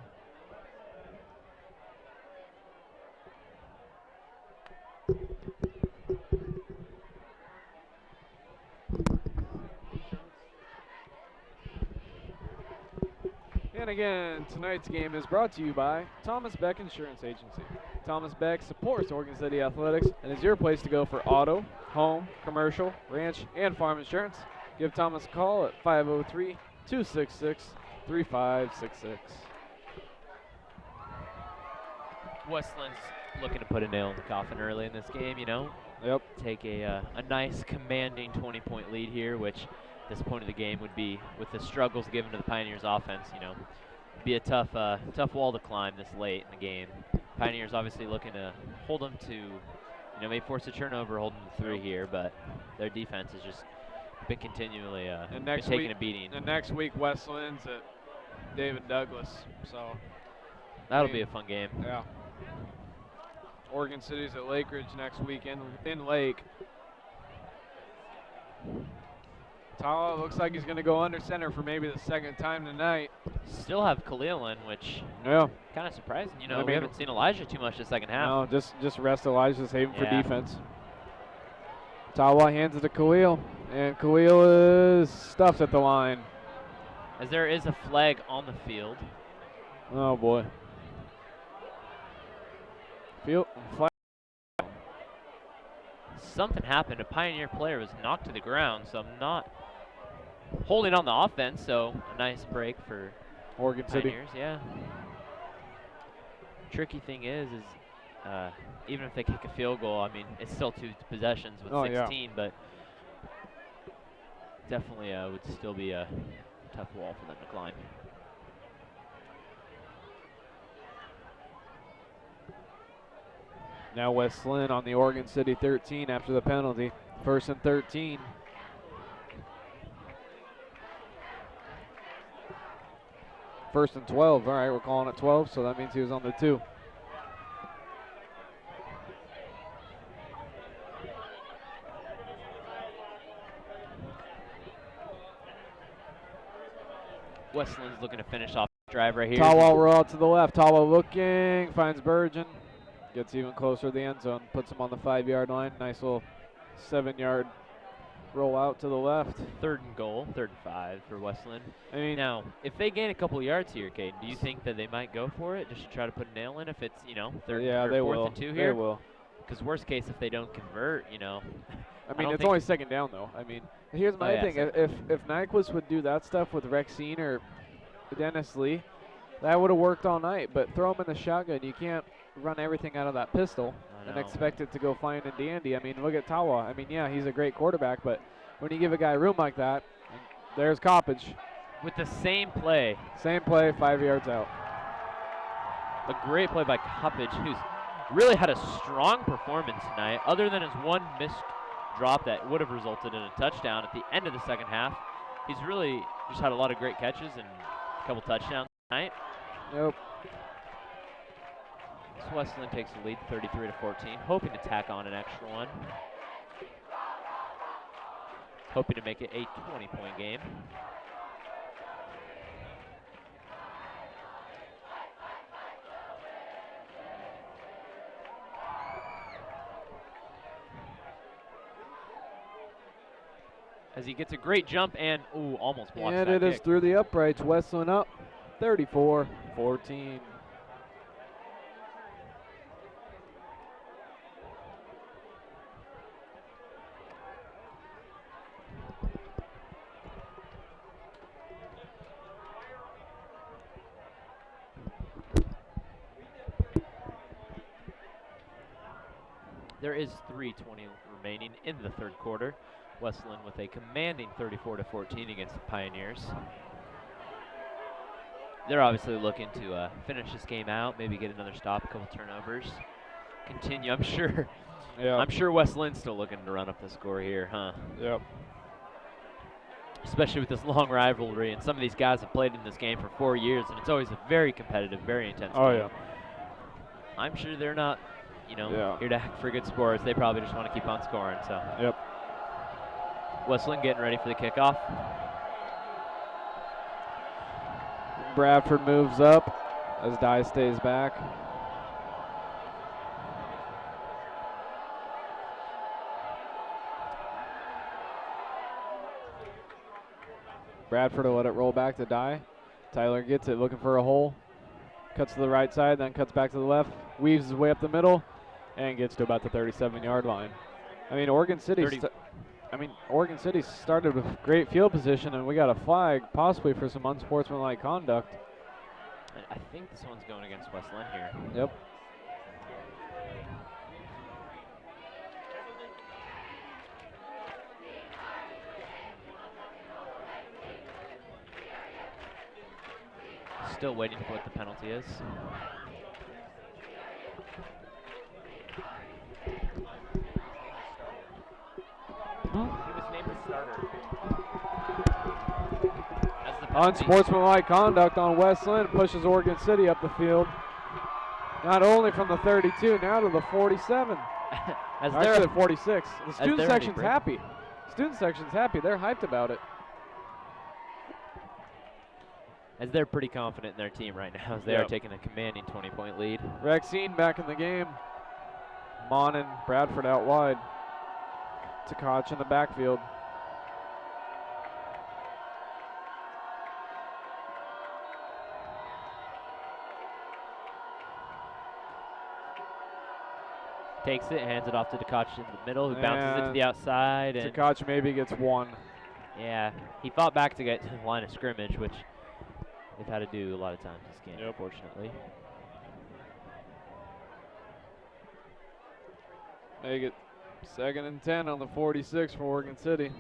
And again, tonight's game is brought to you by Thomas Beck Insurance Agency. Thomas Beck supports Oregon City Athletics and is your place to go for auto, home, commercial, ranch, and farm insurance. Give Thomas a call at 503-266-3566. Westland's looking to put a nail in the coffin early in this game, Yep. Take a nice commanding 20-point lead here, which at this point of the game would be, with the struggles given to the Pioneers offense, be a tough wall to climb this late in the game. Pioneers obviously looking to hold them to may force a turnover holding the 3 here, but their defense has just been continually been taking a beating. And next week, West Lynn's at David Douglas, so that'll be a fun game. Yeah. Oregon City's at Lake Ridge next week in Lake. Tala looks like he's going to go under center for maybe the second time tonight. Still have Khalil in, which kind of surprising. We haven't seen Elijah too much the second half. No, just rest Elijah, save him for defense. Tawa hands it to Khalil, and Khalil is stuffed at the line. As there is a flag on the field. Oh boy. Flag. Something happened. A Pioneer player was knocked to the ground, so I'm not holding on the offense. So a nice break for Oregon Pioneers. City. Yeah. Tricky thing is even if they kick a field goal, I mean, it's still 2 possessions with 16, but definitely would still be a tough wall for them to climb. Now West Linn on the Oregon City 13 after the penalty. 1st and 13. First and 12. All right, we're calling it 12, so that means he was on the 2. West Lynn's looking to finish off the drive right here. Tawa roll out to the left. Tawa looking, finds Burgeon. Gets even closer to the end zone, puts him on the 5-yard line. Nice little 7-yard roll out to the left. 3rd and goal, 3rd and 5 for West Linn. I mean, now, if they gain a couple yards here, Caden, do you think that they might go for it just to try to put a nail in if it's, 3rd or 4th and 2 here? They will. Because worst case, if they don't convert, I mean, it's only 2nd down, though. I mean, here's my thing. If Nyquist would do that stuff with Rexine or Dennis Lee, that would have worked all night. But throw him in the shotgun. You can't run everything out of that pistol and expect it to go fine and dandy. I mean, look at Tawa. I mean, yeah, he's a great quarterback, but when you give a guy room like that, there's Coppage. With the same play. Same play, 5 yards out. A great play by Coppage, who's really had a strong performance tonight, other than his one missed drop that would have resulted in a touchdown at the end of the second half. He's really just had a lot of great catches and a couple touchdowns tonight. Yep. So West Linn takes the lead 33-14, hoping to tack on an extra one. Hoping to make it a 20-point game. As he gets a great jump and, almost blocks that And it is kick. through the uprights. West Linn up 34-14. There is 3:20 remaining in the 3rd quarter. West Linn with a commanding 34-14 against the Pioneers. They're obviously looking to finish this game out, maybe get another stop, a couple turnovers, continue. I'm sure. Yeah. I'm sure West Lynn's still looking to run up the score here, huh? Yep. Especially with this long rivalry, and some of these guys have played in this game for 4 years, and it's always a very competitive, very intense game. Yeah. I'm sure they're not, here to act for good sports. They probably just want to keep on scoring. So. Yep. West Linn getting ready for the kickoff. Bradford moves up as Dye stays back. Bradford will let it roll back to Dye. Tyler gets it, looking for a hole. Cuts to the right side, then cuts back to the left. Weaves his way up the middle and gets to about the 37-yard line. I mean, Oregon City started with great field position, and we got a flag possibly for some unsportsmanlike conduct. I think this one's going against West Linn here. Yep. Still waiting for what the penalty is. As the penalty. Unsportsmanlike conduct on West Linn pushes Oregon City up the field. Not only from the 32, now to the 47. Actually, the 46. The student section's happy. Student section's happy. They're hyped about it. As they're pretty confident in their team right now, as they are taking a commanding 20-point lead. Rexine back in the game. Mon and Bradford out wide. Tkach in the backfield. Takes it, hands it off to Tkach in the middle, who bounces it to the outside. And Tkach maybe gets one. Yeah, he fought back to get to the line of scrimmage, which they've had to do a lot of times this game, unfortunately. Make it 2nd and 10 on the 46 for Oregon City.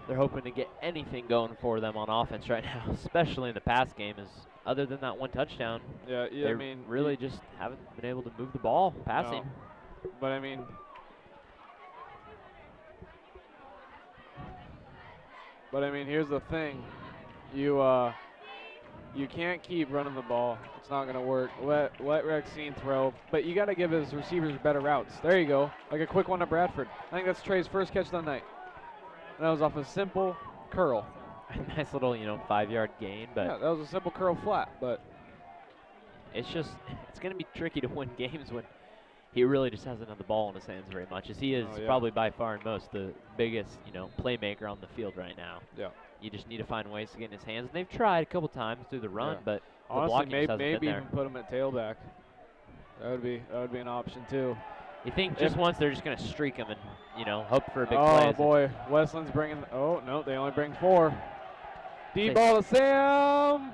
They're hoping to get anything going for them on offense right now, especially in the pass game, as other than that one touchdown, I mean, really just haven't been able to move the ball passing. No. But I mean, here's the thing: you can't keep running the ball. It's not gonna work. Let Rexine throw, but you got to give his receivers better routes. There you go, like a quick one to Bradford. I think that's Trey's first catch of the night. And that was off a simple curl. A nice little, 5-yard gain, but yeah, that was a simple curl flat. But it's going to be tricky to win games when he really just hasn't had the ball in his hands very much, as he is probably by far and most the biggest, playmaker on the field right now. Yeah. You just need to find ways to get in his hands, and they've tried a couple times through the run, but honestly, the blocking just hasn't maybe been even put him at tailback. That would be an option too. You think just once they're just going to streak him and, hope for a big play. Oh, boy. Westland's bringing – oh, no, they only bring 4. Deep ball to Sam.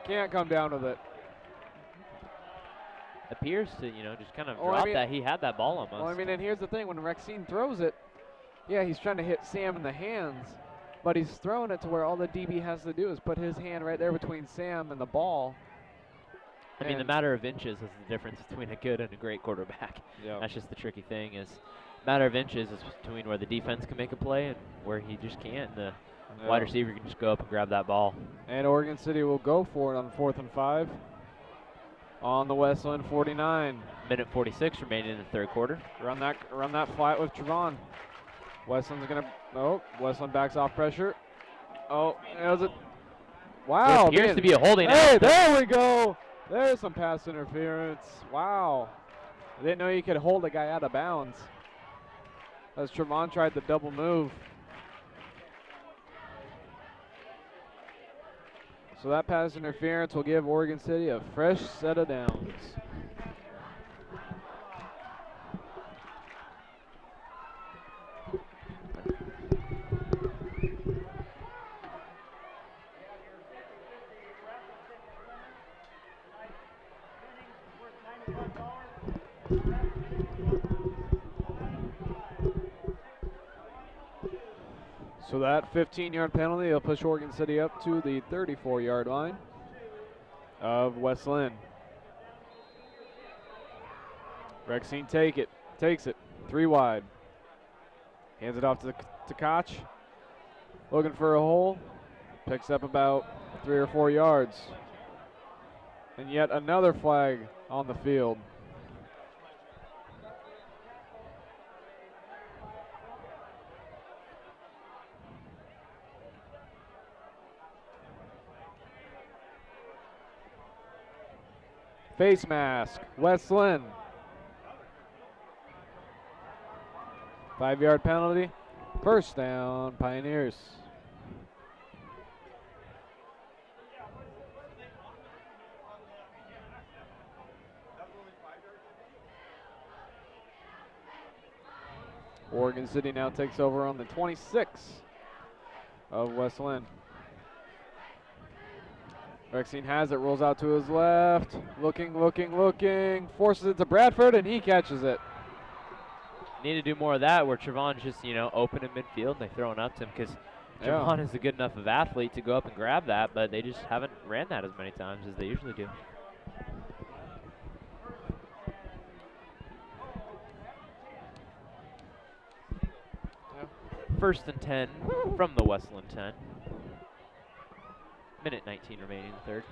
Can't come down with it. Appears to, just kind of drop that. He had that ball almost. Well, I mean, and here's the thing. When Rexine throws it, he's trying to hit Sam in the hands, but he's throwing it to where all the DB has to do is put his hand right there between Sam and the ball. I mean, the matter of inches is the difference between a good and a great quarterback. Yeah. That's just the tricky thing is matter of inches is between where the defense can make a play and where he just can't. The wide receiver can just go up and grab that ball. And Oregon City will go for it on 4th and 5 on the Westland 49. Minute 46 remaining in the third quarter. Run that flat with Trevon. Westland's going to – Westland backs off pressure. Oh, that was a – wow. There appears to be a holding. Hey, there we go. There's some pass interference. Wow. I didn't know you could hold a guy out of bounds. As Trevon tried the double move. So that pass interference will give Oregon City a fresh set of downs. So that 15-yard penalty will push Oregon City up to the 34-yard line of West Linn. Rexine takes it, 3 wide. Hands it off to Koch. Looking for a hole. Picks up about 3 or 4 yards. And yet another flag on the field. Face mask, West Linn. 5-yard penalty. First down, Pioneers. Oregon City now takes over on the 26 of West Linn. Rexine has it, rolls out to his left. Looking. Forces it to Bradford, and he catches it. Need to do more of that where Trevon's just, open in midfield and they throw it up to him because Trevon is a good enough of athlete to go up and grab that, but they just haven't ran that as many times as they usually do. First and 10 from the Westland 10. Minute 19 remaining in the third.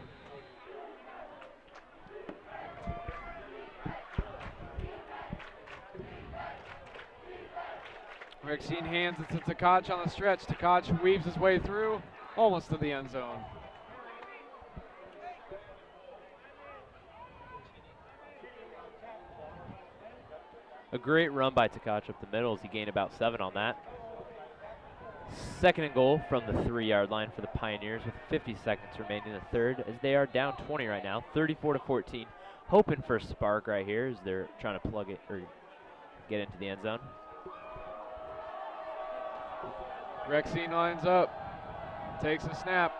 Rexine hands it to Tkach on the stretch. Tkach weaves his way through, almost to the end zone. A great run by Tkach up the middle as he gained about 7 on that. Second and goal from the 3-yard line for the Pioneers with 50 seconds remaining in the third as they are down 20 right now, 34-14. Hoping for a spark right here as they're trying to plug it or get into the end zone. Rexine lines up, takes a snap,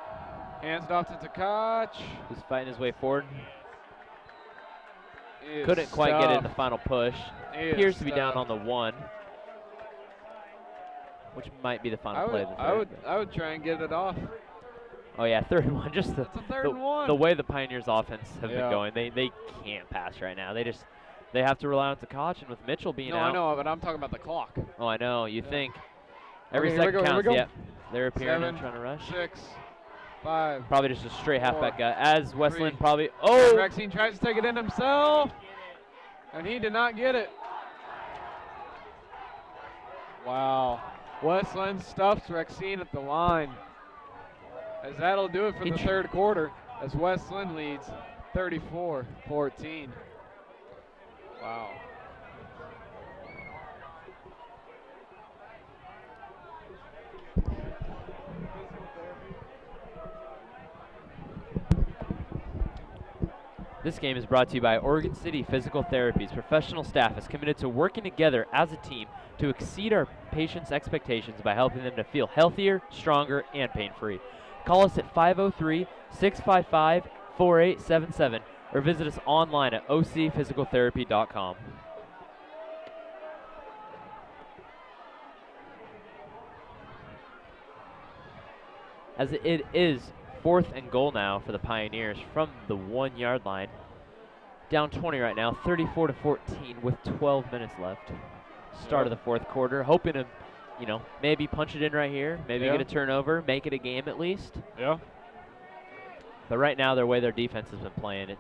hands it off to Tkach. Who's fighting his way forward. Couldn't quite get it in the final push. Appears to be down on the 1, which might be the final play of the third. I would try and get it off. Oh yeah, 3rd and 1. Just That's a 3rd and 1. The way the Pioneers offense have been going, they can't pass right now. They have to rely on Tkach, and with Mitchell being out. No, I know, but I'm talking about the clock. Oh, I know. You think every Okay, second counts. Here we go. Yep. They're appearing 7, and trying to rush. 6, 5. Probably just a straight halfback guy. As Westland 3. probably. Oh! Rexine tries to take it in himself, and he did not get it. Wow. Westland stuffs Rexine at the line. As that'll do it for the third quarter, as Westland leads 34-14. Wow. This game is brought to you by Oregon City Physical Therapy's professional staff is committed to working together as a team to exceed our patients' expectations by helping them to feel healthier, stronger, and pain-free. Call us at 503-655-4877 or visit us online at ocphysicaltherapy.com. As it is 4th and goal now for the Pioneers from the 1-yard line. Down 20 right now, 34-14 with 12 minutes left. Start of the 4th quarter, hoping to, maybe punch it in right here, maybe get a turnover, make it a game at least. Yeah. But right now, the way their defense has been playing,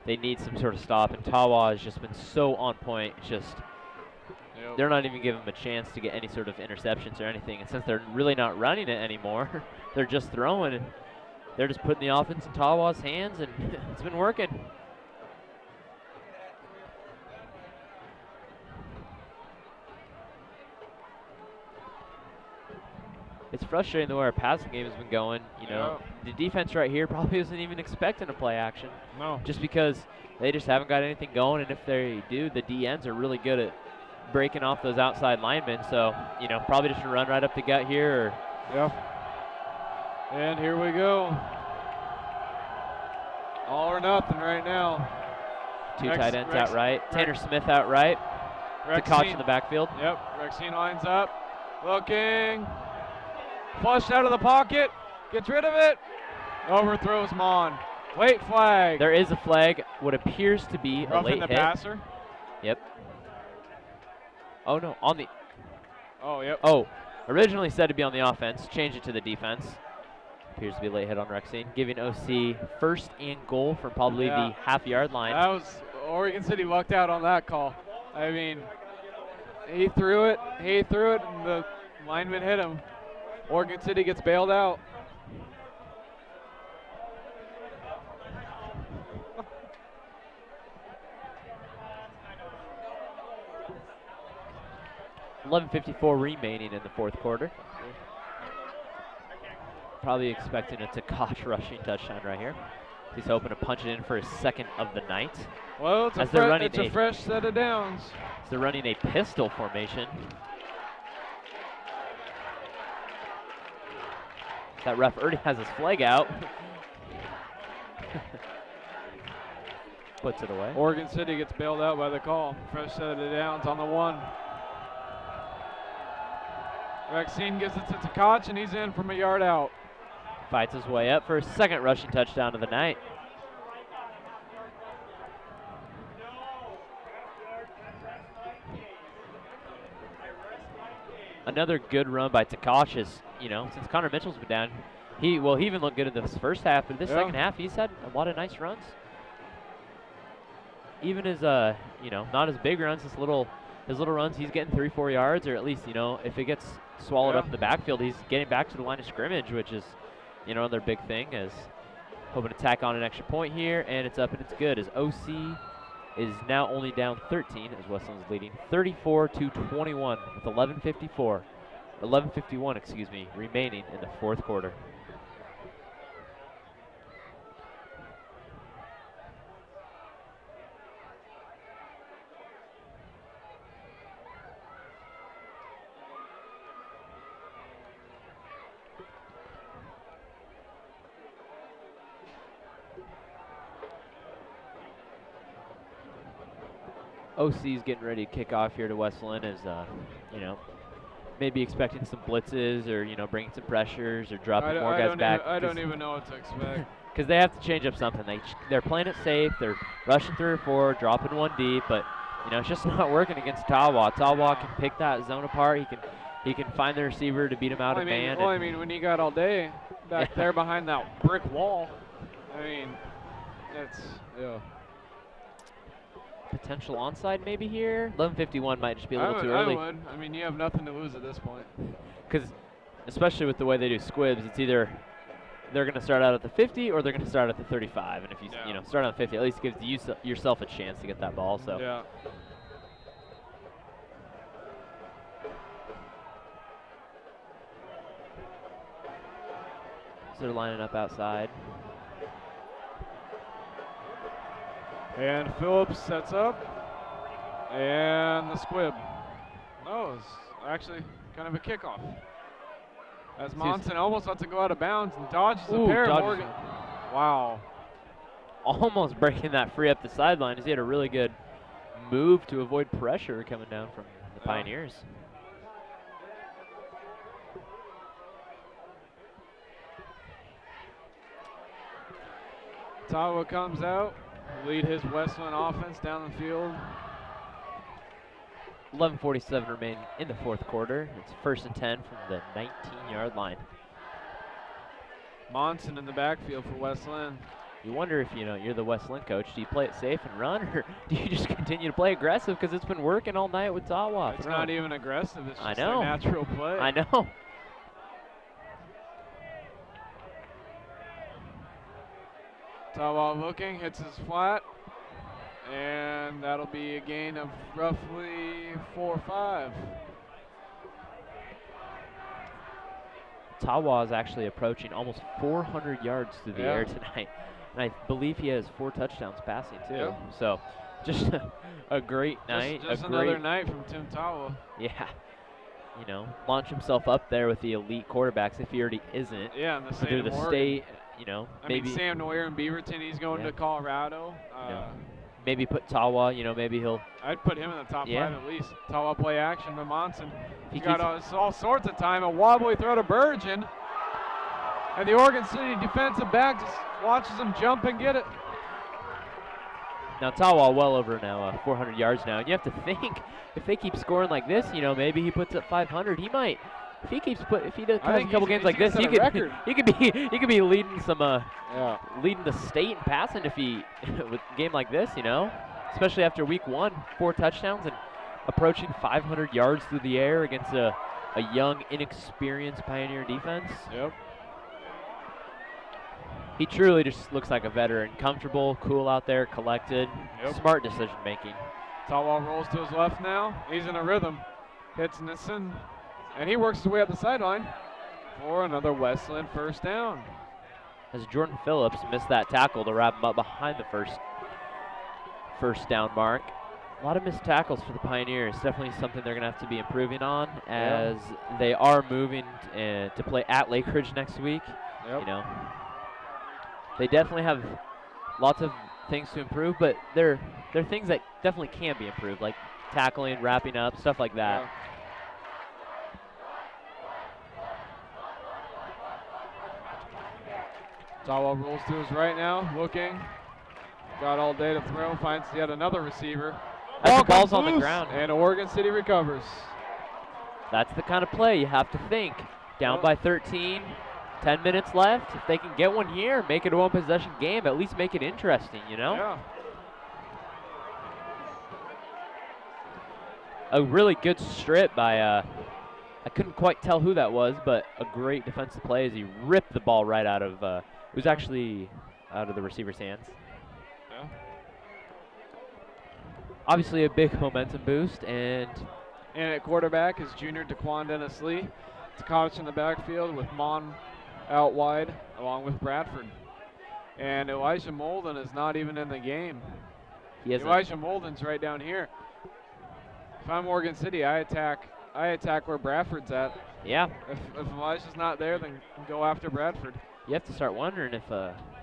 they need some sort of stop. And Tawa has just been so on point. It's just, they're not even giving them a chance to get any sort of interceptions or anything. And since they're really not running it anymore, they're just throwing, and they're just putting the offense in Tawa's hands, and it's been working. It's frustrating the way our passing game has been going. The defense right here probably isn't even expecting a play action. No. Just because they just haven't got anything going, and if they do, the DNs are really good at breaking off those outside linemen. So, probably just run right up the gut here. And here we go. All or nothing right now. 2 tight ends out right. Tanner Smith out right. Tkach in the backfield. Yep. Rexine lines up. Looking. Flushed out of the pocket. Gets rid of it. Overthrows Mon. Late flag. There is a flag. What appears to be a late the hit. passer. Yep. Oh, no. On the. Oh, yep. Oh. Originally said to be on the offense. Change it to the defense. Appears to be a late hit on Rexine. Giving OC 1st and goal from probably the half-yard line. That was Oregon City lucked out on that call. I mean, he threw it, and the lineman hit him. Oregon City gets bailed out. .11:54 remaining in the 4th quarter. Probably expecting a Tkach rushing touchdown right here. He's hoping to punch it in for his 2nd of the night. Well, it's a fresh set of downs. So they're running a pistol formation. That ref already has his flag out. Puts it away. Oregon City gets bailed out by the call. Fresh set of downs on the 1. Rexine gives it to Tkach, and he's in from a yard out. Fights his way up for his 2nd rushing touchdown of the night. another good run by Takash. Since Connor Mitchell's been down, he even looked good in this first half, but this second half he's had a lot of nice runs. Even his not as big runs, his little runs, he's getting 3-4 yards, or at least if it gets swallowed up in the backfield, he's getting back to the line of scrimmage, which is another big thing. Is hoping to tack on an extra point here, and it's up and it's good as OC is now only down 13 as Westland's leading 34-21 with 11:51 remaining in the fourth quarter. OC's getting ready to kick off here to Westland as, maybe expecting some blitzes or, bringing some pressures or dropping more guys back. I don't even know what to expect. Because they have to change up something. They're playing it safe. They're rushing 3 or 4, dropping 1 deep, but, it's just not working against Tawa. Tawa can pick that zone apart. He can find the receiver to beat him out of man. Well, when you got all day back there behind that brick wall, that's, Potential onside maybe here. 11:51 might just be a little too early. I would. You have nothing to lose at this point. Because, especially with the way they do squibs, it's either they're going to start out at the 50 or they're going to start at the 35. And if you start on the 50, at least it gives yourself a chance to get that ball. So. Yeah. So they're lining up outside. And Phillips sets up, and the squib. Oh, it's actually kind of a kickoff. As Monson almost lets it go out of bounds and dodges a pair of Morgan. Wow. Almost breaking that free up the sideline as he had a really good move to avoid pressure coming down from the Pioneers. Tawa comes out. Lead his Westland offense down the field. 11:47 remain in the fourth quarter. It's 1st and 10 from the 19-yard line. Monson in the backfield for Westland. You wonder if you're the Westland coach. Do you play it safe and run, or do you just continue to play aggressive because it's been working all night with Tawa? It's not even aggressive. It's just a natural play. I know. Tawa looking, hits his flat, and that'll be a gain of roughly 4 or 5. Tawa is actually approaching almost 400 yards through the air tonight, and I believe he has 4 touchdowns passing too. Yep. So, just a great night. Just another night from Tim Tawa. Yeah. Launch himself up there with the elite quarterbacks if he already isn't. Yeah, in the state of state, maybe Sam Neuer in Beaverton, he's going to Colorado. Maybe put Tawa, maybe he'll. I'd put him in the top 5 at least. Tawa play action, but Monson, he's got all sorts of time. A wobbly throw to Burgeon. And the Oregon City defensive back just watches him jump and get it. Now Tawa well over 400 yards now, and you have to think if they keep scoring like this, maybe he puts up 500. He might, if he has a couple games like this, he could be leading some leading the state in passing with a game like this, especially after week 1, 4 touchdowns and approaching 500 yards through the air against a young, inexperienced Pioneer defense. Yep. He truly just looks like a veteran. Comfortable, cool out there, collected, smart decision making. Tawa rolls to his left now. He's in a rhythm. Hits Nissen, and he works his way up the sideline for another Westland first down. As Jordan Phillips missed that tackle to wrap him up behind the first down mark. A lot of missed tackles for the Pioneers. Definitely something they're going to have to be improving on as they are moving to play at Lake Ridge next week. Yep. They definitely have lots of things to improve, but they're things that definitely can be improved, like tackling, wrapping up, stuff like that. Tawa rolls to his right now, looking. Got all day to throw, finds yet another receiver. The ball's on the ground. And Oregon City recovers. That's the kind of play you have to think. Down by 13, 10 minutes left. If they can get one here, make it a one-possession game, at least make it interesting, you know? Yeah. A really good strip by, I couldn't quite tell who that was, but a great defensive play as he ripped the ball right out of, it was actually out of the receiver's hands. Yeah. Obviously a big momentum boost, and at quarterback is junior Daquan Dennis Lee. Tkach in the backfield with Mon out wide along with Bradford. And Elijah Molden is not even in the game. Elijah Molden's right down here. If I'm Morgan City, I attack where Bradford's at. Yeah. If Elijah's not there, then go after Bradford. You have to start wondering if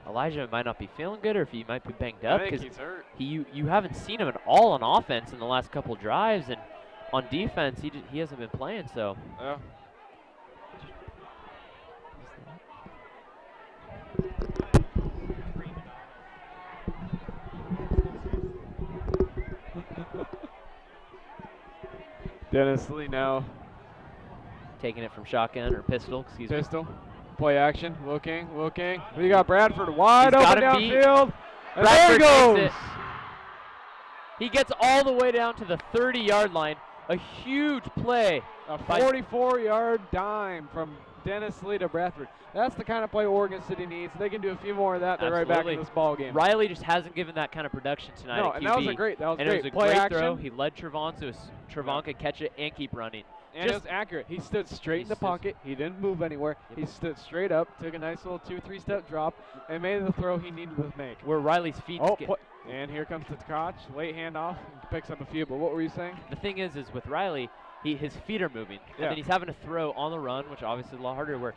Elijah might not be feeling good or if he might be banged up. I think he's hurt. You haven't seen him at all on offense in the last couple drives, and on defense he hasn't been playing. So. Yeah. Dennis Lee now taking it from shotgun or pistol, excuse me. Pistol. Play action. Looking. We got Bradford wide open downfield. And there he goes. He gets all the way down to the 30-yard line. A huge play. A 44-yard dime from Dennis Lee to Bradford. That's the kind of play Oregon City needs. They can do a few more of that. They're right back in this ball game. Riley just hasn't given that kind of production tonight. No, at QB. And that was a great. It was a play great action. throw. He led Trevon, so Trevon could catch it and keep running. And it was accurate. He stood straight in the pocket. He didn't move anywhere. Yep. He stood straight up, took a nice little 2-3 step drop, and made the throw he needed to make. Where Riley's feet. And here comes the Tkach. Late handoff. He picks up a few. But what were you saying? The thing is with Riley, his feet are moving, and then he's having to throw on the run, which obviously is a lot harder. Where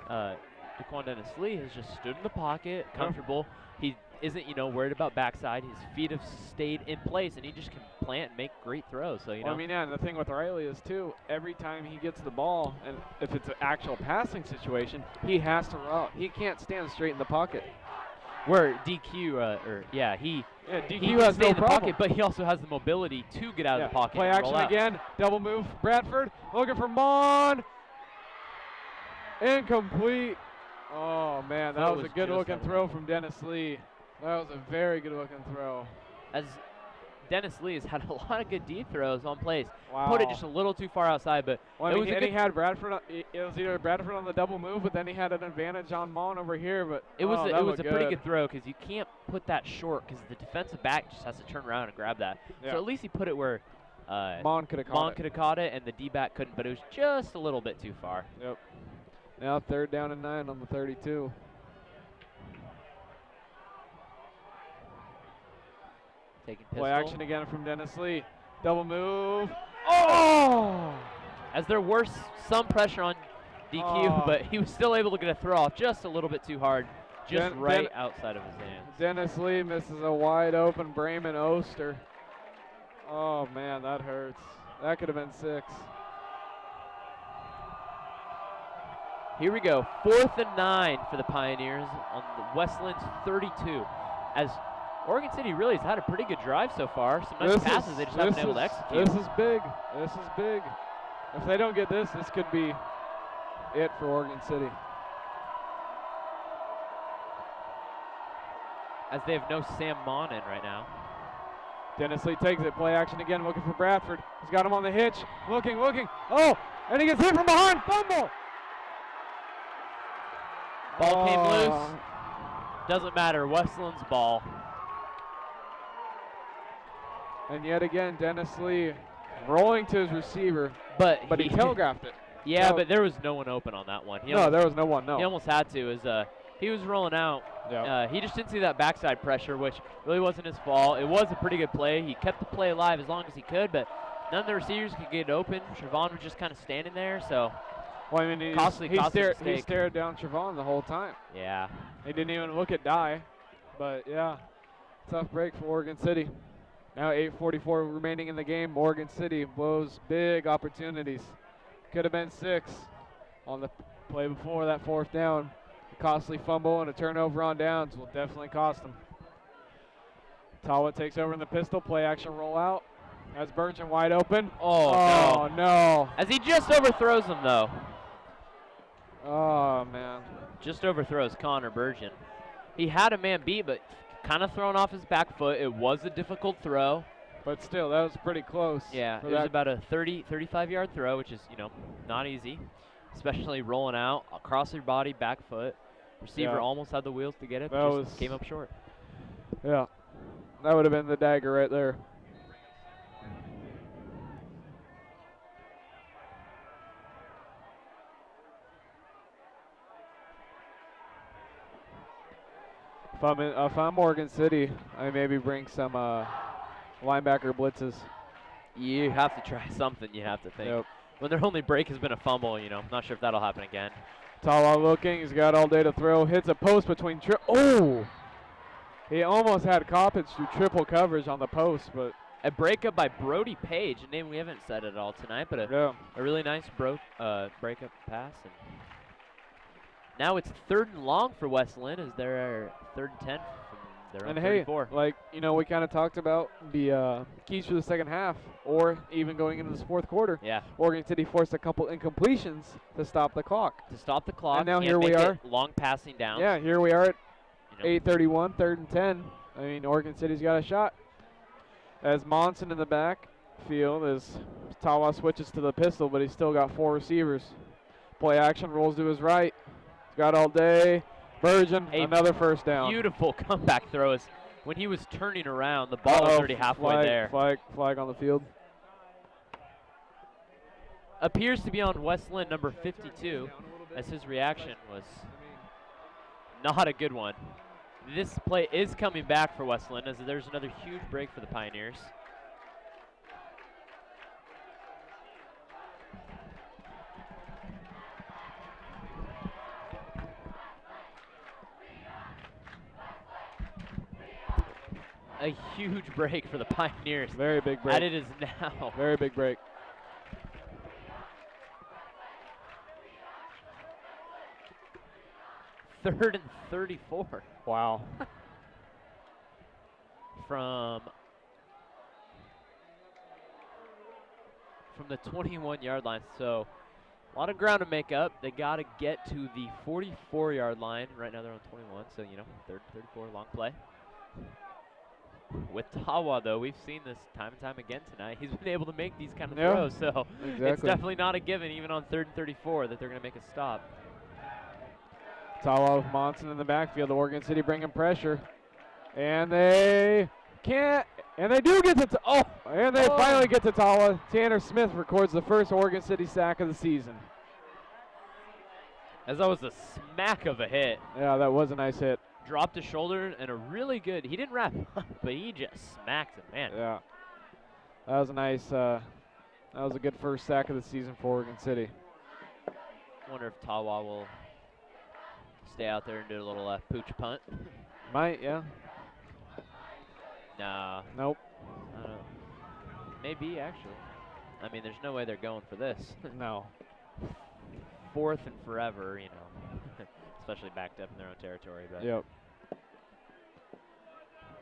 Daquan Dennis Lee has just stood in the pocket, comfortable. He isn't, worried about backside. His feet have stayed in place, and he just can plant and make great throws. So, I mean, and the thing with Riley is, too, every time he gets the ball, and if it's an actual passing situation, he has to route. He can't stand straight in the pocket. Where DQ, DQ has no problem. Pocket, but he also has the mobility to get out of the pocket. Play action again, double move, Bradford, looking for Mon. Incomplete. Oh, man, that was a good-looking throw from Dennis Lee. That was a very good-looking throw. As Dennis Lee has had a lot of good deep throws on plays. Wow. Put it just a little too far outside, but he had Bradford. It was either Bradford on the double move, but then he had an advantage on Mon over here. But it was a pretty good throw because you can't put that short because the defensive back just has to turn around and grab that. Yeah. So at least he put it where Mon could have caught it, and the D-back couldn't. But it was just a little bit too far. Yep. Now 3rd down and 9 on the 32. Taking pistol. Play action again from Dennis Lee. Double move. Oh! As there were some pressure on DQ, but he was still able to get a throw off just a little bit too hard, just right outside of his hands. Dennis Lee misses a wide open Bremen Oster. Oh, man, that hurts. That could have been 6. Here we go, 4th and 9 for the Pioneers on the Westland's 32. As Oregon City really has had a pretty good drive so far. Some nice passes they just haven't been able to execute. This is big. This is big. If they don't get this, this could be it for Oregon City. As they have no Sam Mon in right now. Dennis Lee takes it. Play action again, looking for Bradford. He's got him on the hitch. Looking. Oh, and he gets hit from behind. Fumble. Ball came loose. Doesn't matter. Westland's ball. And yet again, Dennis Lee rolling to his receiver, but he telegraphed it. Yeah, but there was no one open on that one. There was no one, no. He almost had to. He was rolling out. Yeah. He just didn't see that backside pressure, which really wasn't his fault. It was a pretty good play. He kept the play alive as long as he could, but none of the receivers could get open. Trevon was just kind of standing there, so. Well, I mean, he stared down Trevon the whole time. Yeah. He didn't even look at Dye. But, yeah, tough break for Oregon City. Now 8:44 remaining in the game. Oregon City blows big opportunities. Could have been 6 on the play before that 4th down. A costly fumble and a turnover on downs will definitely cost them. Talbot takes over in the pistol. Play action rollout. That's Burgeon wide open. Oh, no. As he just overthrows him, though. Oh, man. Just overthrows Connor Burgeon. He had a man beat, but kind of thrown off his back foot. It was a difficult throw. But still, that was pretty close. Yeah, it was about a 35-yard throw, which is, not easy, especially rolling out across your body, back foot. Receiver almost had the wheels to get it, but just came up short. Yeah, that would have been the dagger right there. If I'm Morgan City, I maybe bring some linebacker blitzes. You have to try something, you have to think. Yep. When their only break has been a fumble, I'm not sure if that'll happen again. Tawa looking, he's got all day to throw, hits a post between he almost had Coppage through triple coverage on the post, but a breakup by Brody Page, a name we haven't said at all tonight, but a really nice breakup pass. And now it's 3rd and long for West Linn as they're 3rd and 10 from their own 34. Hey, we kind of talked about the keys for the second half, or even going into this fourth quarter. Yeah. Oregon City forced a couple incompletions to stop the clock. And now here we are. Long passing downs. Yeah, here we are at 8:31, 3rd and 10. I mean, Oregon City's got a shot. As Monson in the backfield, as Tawa switches to the pistol, but he's still got 4 receivers. Play action, rolls to his right. He's got all day. Burgeon, another first down. Beautiful comeback throws. When he was turning around, the ball was already halfway there. Flag on the field. Appears to be on West Linn, number 52, as his reaction was not a good one. This play is coming back for West Linn, as there's another huge break for the Pioneers. A huge break for the Pioneers. Very big break. And it is now. Very big break. Third and 34. Wow. From the 21-yard line. So a lot of ground to make up. They got to get to the 44-yard line. Right now they're on 21, so, 3rd, 34, long play. With Tawa, though, we've seen this time and time again tonight. He's been able to make these kind of throws, so it's definitely not a given, even on 3rd and 34, that they're going to make a stop. Tawa with Monson in the backfield. Oregon City bringing pressure. And they can't. And they do get to finally get to Tawa. Tanner Smith records the first Oregon City sack of the season. As that was a smack of a hit. Yeah, that was a nice hit. Dropped his shoulder and a really good, he didn't wrap up, but he just smacked him, man. Yeah. That was a nice, that was a good first sack of the season for Oregon City. Wonder if Tawa will stay out there and do a little pooch punt. Might, yeah. Nah. Nope. Maybe, actually. I mean, there's no way they're going for this. No. 4th and forever, especially backed up in their own territory. But yep.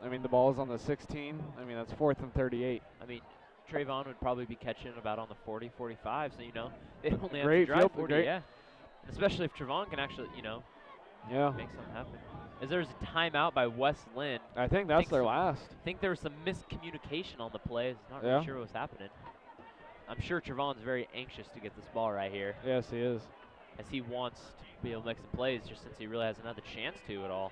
I mean, the ball is on the 16. I mean, that's 4th and 38. I mean, Trayvon would probably be catching about on the 40, 45. So, they only have great to drive 40. Great. Yeah. Especially if Trayvon can actually, make something happen. As there's a timeout by West Linn. I think that's their last. I think there was some miscommunication on the play. Not really sure what was happening. I'm sure Trayvon's very anxious to get this ball right here. Yes, he is. As he wants to be able to make some plays just since he really hasn't had the chance to at all.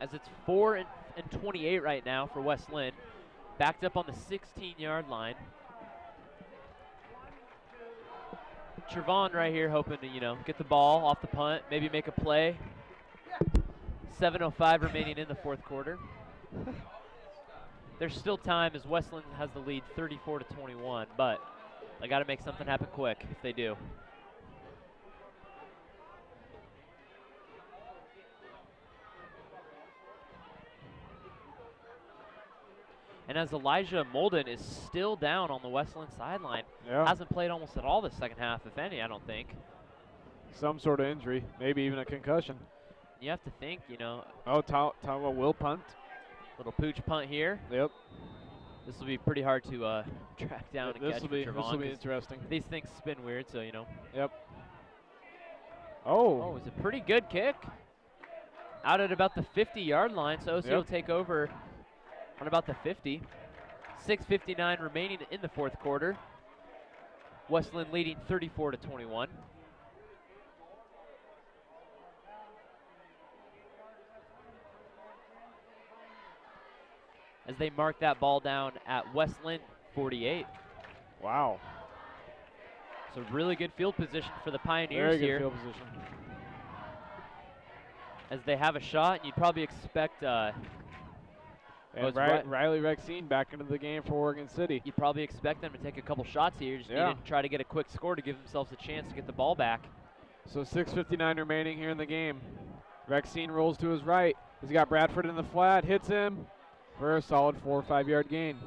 As it's 4 and 28 right now for West Linn. Backed up on the 16-yard line. Trayvon right here hoping to, get the ball off the punt, maybe make a play. 7:05 remaining in the fourth quarter. There's still time as West Linn has the lead 34-21, but they got to make something happen quick if they do. And as Elijah Molden is still down on the Westland sideline, hasn't played almost at all the second half, if any, I don't think. Some sort of injury, maybe even a concussion. You have to think, you know. Oh, Tawa will punt. Little pooch punt here. Yep. This will be pretty hard to track down and catch for Trevon. This will be interesting. These things spin weird, so, you know. Yep. Oh. Oh, it's a pretty good kick. Out at about the 50-yard line, so OC will take over on about the 50. 6:59 remaining in the fourth quarter. Westland leading 34-21. As they mark that ball down at Westland 48. Wow. So really good field position for the Pioneers here. Very good field position. As they have a shot, and you'd probably expect Riley Rexine back into the game for Oregon City. You'd probably expect them to take a couple shots here. Just need to try to get a quick score to give themselves a chance to get the ball back. So 6:59 remaining here in the game. Rexine rolls to his right. He's got Bradford in the flat, hits him for a solid 4 or 5 yard gain.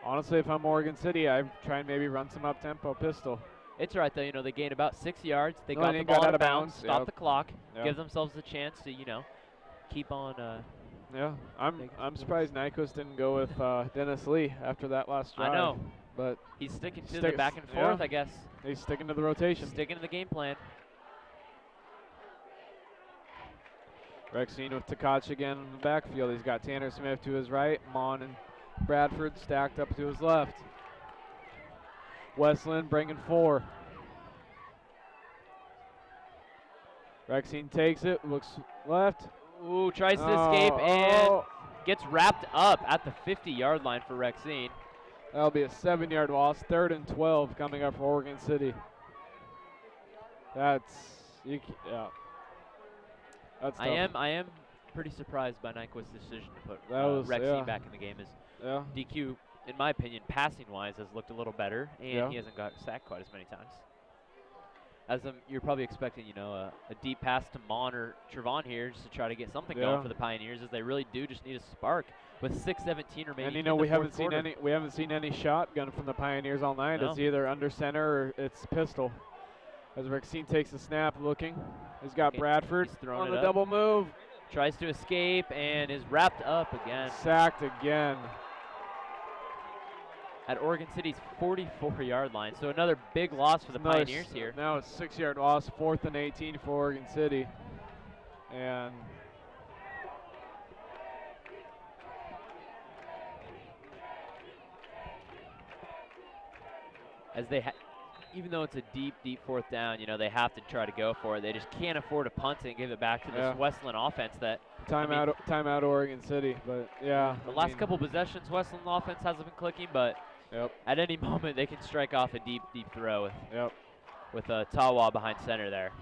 Honestly, if I'm Oregon City, I'd try and maybe run some up-tempo pistol. It's all right, though. You know, they gained about 6 yards. They got the ball out of bounds, stop the clock, give themselves a chance to, you know, keep on. Yeah, I'm surprised Nyquist didn't go with Dennis Lee after that last drive. I know, but he's sticking to the back and forth, I guess. He's sticking to the rotation. Sticking to the game plan. Rexine with Tkach again in the backfield. He's got Tanner Smith to his right, Mon and Bradford stacked up to his left. Westland bringing 4. Rexine takes it, looks left. Ooh, tries to escape and gets wrapped up at the 50-yard line for Rexine. That'll be a 7-yard loss. 3rd and 12 coming up for Oregon City. That's tough. I am pretty surprised by Nyquist's decision to put Rexine back in the game. DQ, in my opinion, passing-wise, has looked a little better, and he hasn't got sacked quite as many times. As you're probably expecting, you know, a deep pass to Mon or Trevon here just to try to get something going for the Pioneers, as they really do just need a spark with 6:17 remaining. And you know, we haven't seen any shotgun from the Pioneers all night. No. It's either under center or it's pistol. As Rexine takes the snap, looking, he's got Bradford on the double move. Tries to escape and is wrapped up again. Sacked again. At Oregon City's 44-yard line. So another big loss for the Pioneers here. Now it's 6-yard loss, 4th and 18 for Oregon City. And as they even though it's a deep, deep fourth down, you know, they have to try to go for it. They just can't afford to punt it and give it back to this Westland offense that timeout Oregon City, but the last couple possessions Westland offense hasn't been clicking, but at any moment they can strike off a deep, deep throw with Tawa behind center there.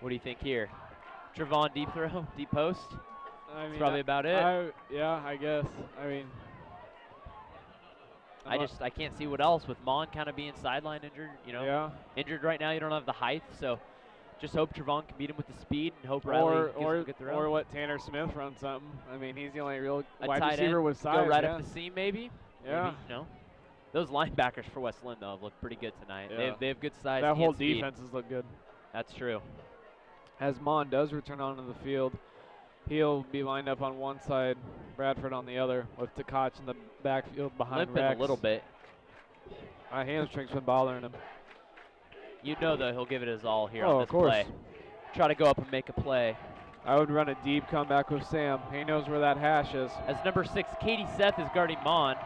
What do you think here? Trevon deep throw, deep post? That's probably about it. I guess. I mean, I can't see what else with Mon kind of being sideline injured, you know. Injured right now, you don't have the height, so just hope Trevon can beat him with the speed and hope Riley gives him a good throw. Or let Tanner Smith run something. I mean, he's the only real wide receiver with size. Go right up the seam maybe. Yeah. Maybe, no. Those linebackers for Westland, though, have looked pretty good tonight. Yeah. They have good size. That whole defense has looked good. That's true. As Mon does return onto the field, he'll be lined up on one side, Bradford on the other, with Tkach in the backfield behind Limping Rex. A little bit. My hamstring's been bothering him. You know, though, he'll give it his all here on this play. Try to go up and make a play. I would run a deep comeback with Sam. He knows where that hash is. As number 6, Katie Seth is guarding Mon,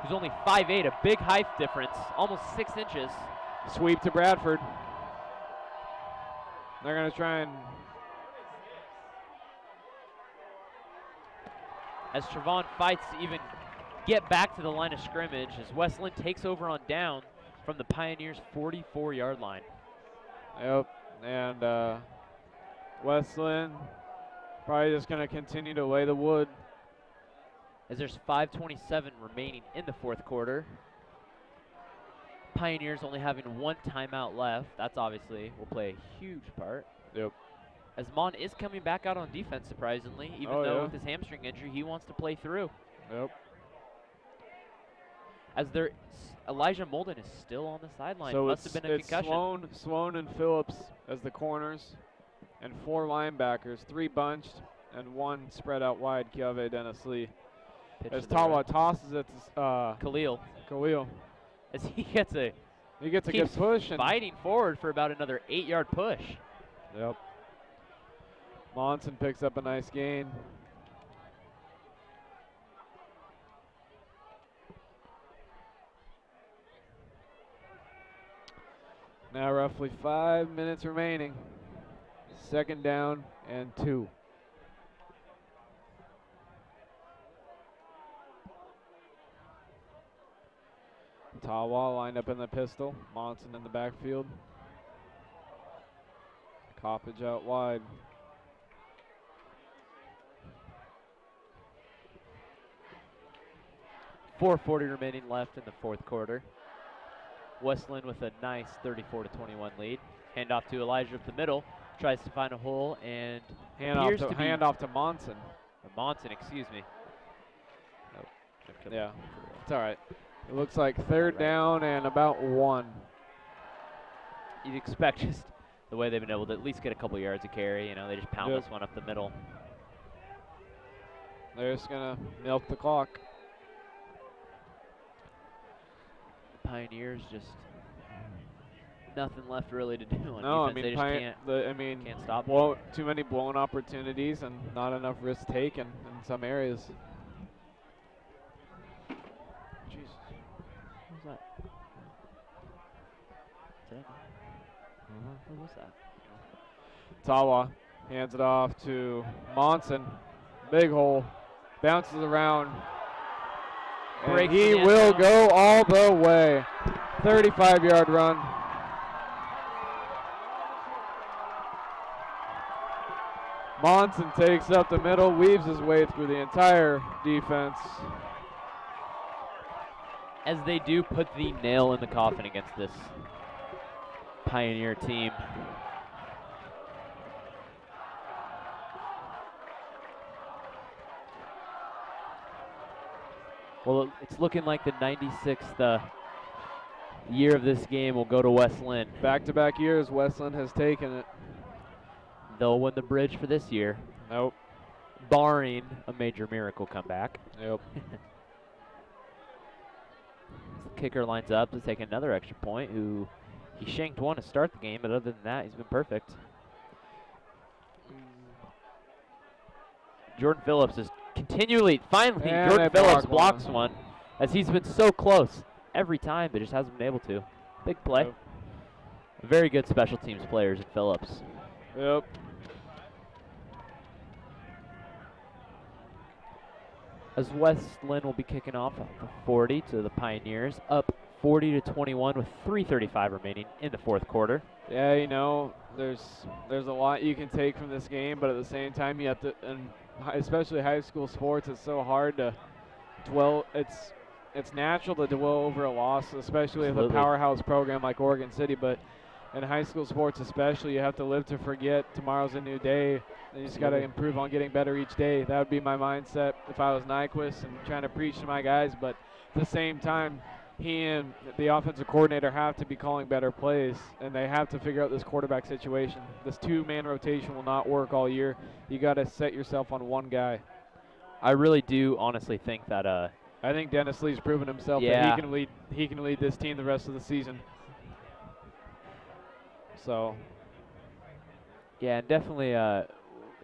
who's only 5'8", a big height difference, almost 6 inches. Sweep to Bradford. They're going to try and... As Trevon fights to even get back to the line of scrimmage, as Westland takes over on down from the Pioneers' 44-yard line. Yep, and Westland probably just going to continue to lay the wood. As there's 5:27 remaining in the fourth quarter. Pioneers only having one timeout left. That's obviously will play a huge part. Yep. as Mon is coming back out on defense, surprisingly, even though with his hamstring injury, he wants to play through. Yep. As Elijah Molden is still on the sideline. So Must have been a concussion. Sloan and Phillips as the corners, and 4 linebackers, 3 bunched, and 1 spread out wide, Kiave Dennis Lee. As Tawa tosses it to Khalil. As he gets a good push. And fighting forward for about another 8-yard push. Yep. Monson picks up a nice gain. Now roughly 5 minutes remaining. 2nd down and 2. Tawa lined up in the pistol. Monson in the backfield. Coppage out wide. .440 remaining left in the 4th quarter. West Linn with a nice 34-21 lead. Handoff to Elijah up the middle. Tries to find a hole and hand off to Monson. Or Monson, excuse me. Oh, yeah, it's all right. It looks like 3rd down and about 1. You'd expect just the way they've been able to at least get a couple yards of carry. You know, they just pound this one up the middle. They're just gonna milk the clock. Pioneers just nothing left really to do on no, defense. They just can't stop. Too many blown opportunities and not enough risk taken in some areas. Jesus. What was that? What was that? Tawa hands it off to Monson. Big hole. Bounces around. And he will go all the way. 35-yard run. Monson takes up the middle, weaves his way through the entire defense. As they do put the nail in the coffin against this Pioneer team. Well, it's looking like the 96th year of this game will go to West Linn. Back-to-back years, West Linn has taken it. They'll win the bridge for this year. Nope. Barring a major miracle comeback. Yep. The kicker lines up to take another extra point, he shanked one to start the game, but other than that, he's been perfect. Jordan Phillips is finally, Jordan Phillips blocks one, as he's been so close every time, but just hasn't been able to. Big play. Yep. Very good special teams players in Phillips. Yep. As West Linn will be kicking off at the 40 to the Pioneers, up 40-21 with 3:35 remaining in the 4th quarter. Yeah, you know, there's a lot you can take from this game, but at the same time, you have to, and especially high school sports, it's so hard to dwell. It's natural to dwell over a loss, especially with a powerhouse program like Oregon City. But in high school sports, especially, you have to live to forget. Tomorrow's a new day. And you just got to improve on getting better each day. That would be my mindset if I was Nyquist and trying to preach to my guys. But at the same time, he and the offensive coordinator have to be calling better plays, and they have to figure out this quarterback situation. This 2-man rotation will not work all year. You got to set yourself on one guy. I really do honestly think that I think Dennis Lee's proven himself that he can lead this team the rest of the season. So yeah, and definitely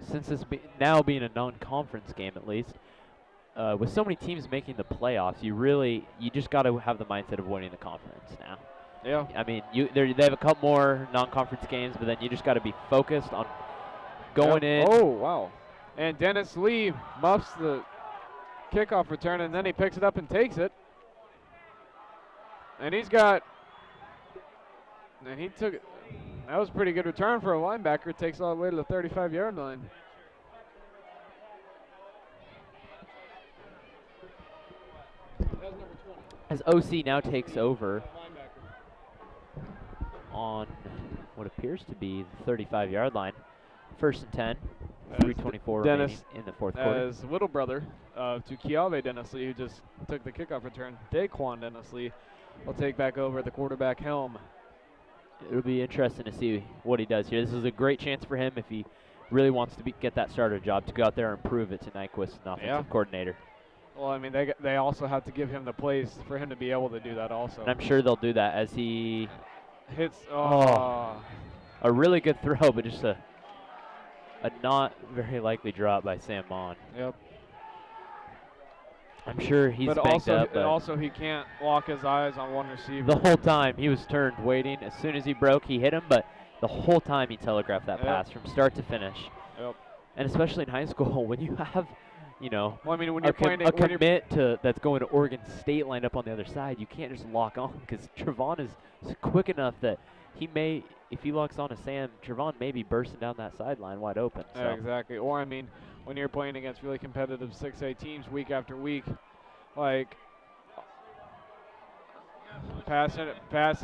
since this now being a non-conference game at least, with so many teams making the playoffs, you just got to have the mindset of winning the conference now. Yeah. I mean, they have a couple more non-conference games, but then you just got to be focused on going in. Oh, wow. And Dennis Lee muffs the kickoff return, and then he picks it up and takes it. And that was a pretty good return for a linebacker. Takes all the way to the 35-yard line. As OC now takes over on what appears to be the 35-yard line. 1st and 10. As 3:24 remaining Dennis, in the 4th quarter. as little brother to Kiave Dennis Lee, who just took the kickoff return, Daquan Dennis Lee will take back over the quarterback helm. It'll be interesting to see what he does here. This is a great chance for him if he really wants to get that starter job to go out there and prove it to Nyquist, an offensive coordinator. Well, I mean, they also have to give him the plays for him to be able to do that also. And I'm sure they'll do that as he hits. a really good throw, but just a not very likely drop by Sam Mon. Yep. I'm sure he's but banked also, up. But also, he can't lock his eyes on one receiver. The whole time he was turned, waiting. As soon as he broke, he hit him, but the whole time he telegraphed that pass from start to finish. Yep. And especially in high school, when you have, well, I mean, when you're playing a commit that's going to Oregon State lined up on the other side, you can't just lock on because Trevon is quick enough that he may, if he locks on to Sam, Trevon may be bursting down that sideline wide open. So. Yeah, exactly. Or, I mean, when you're playing against really competitive 6A teams week after week, like pass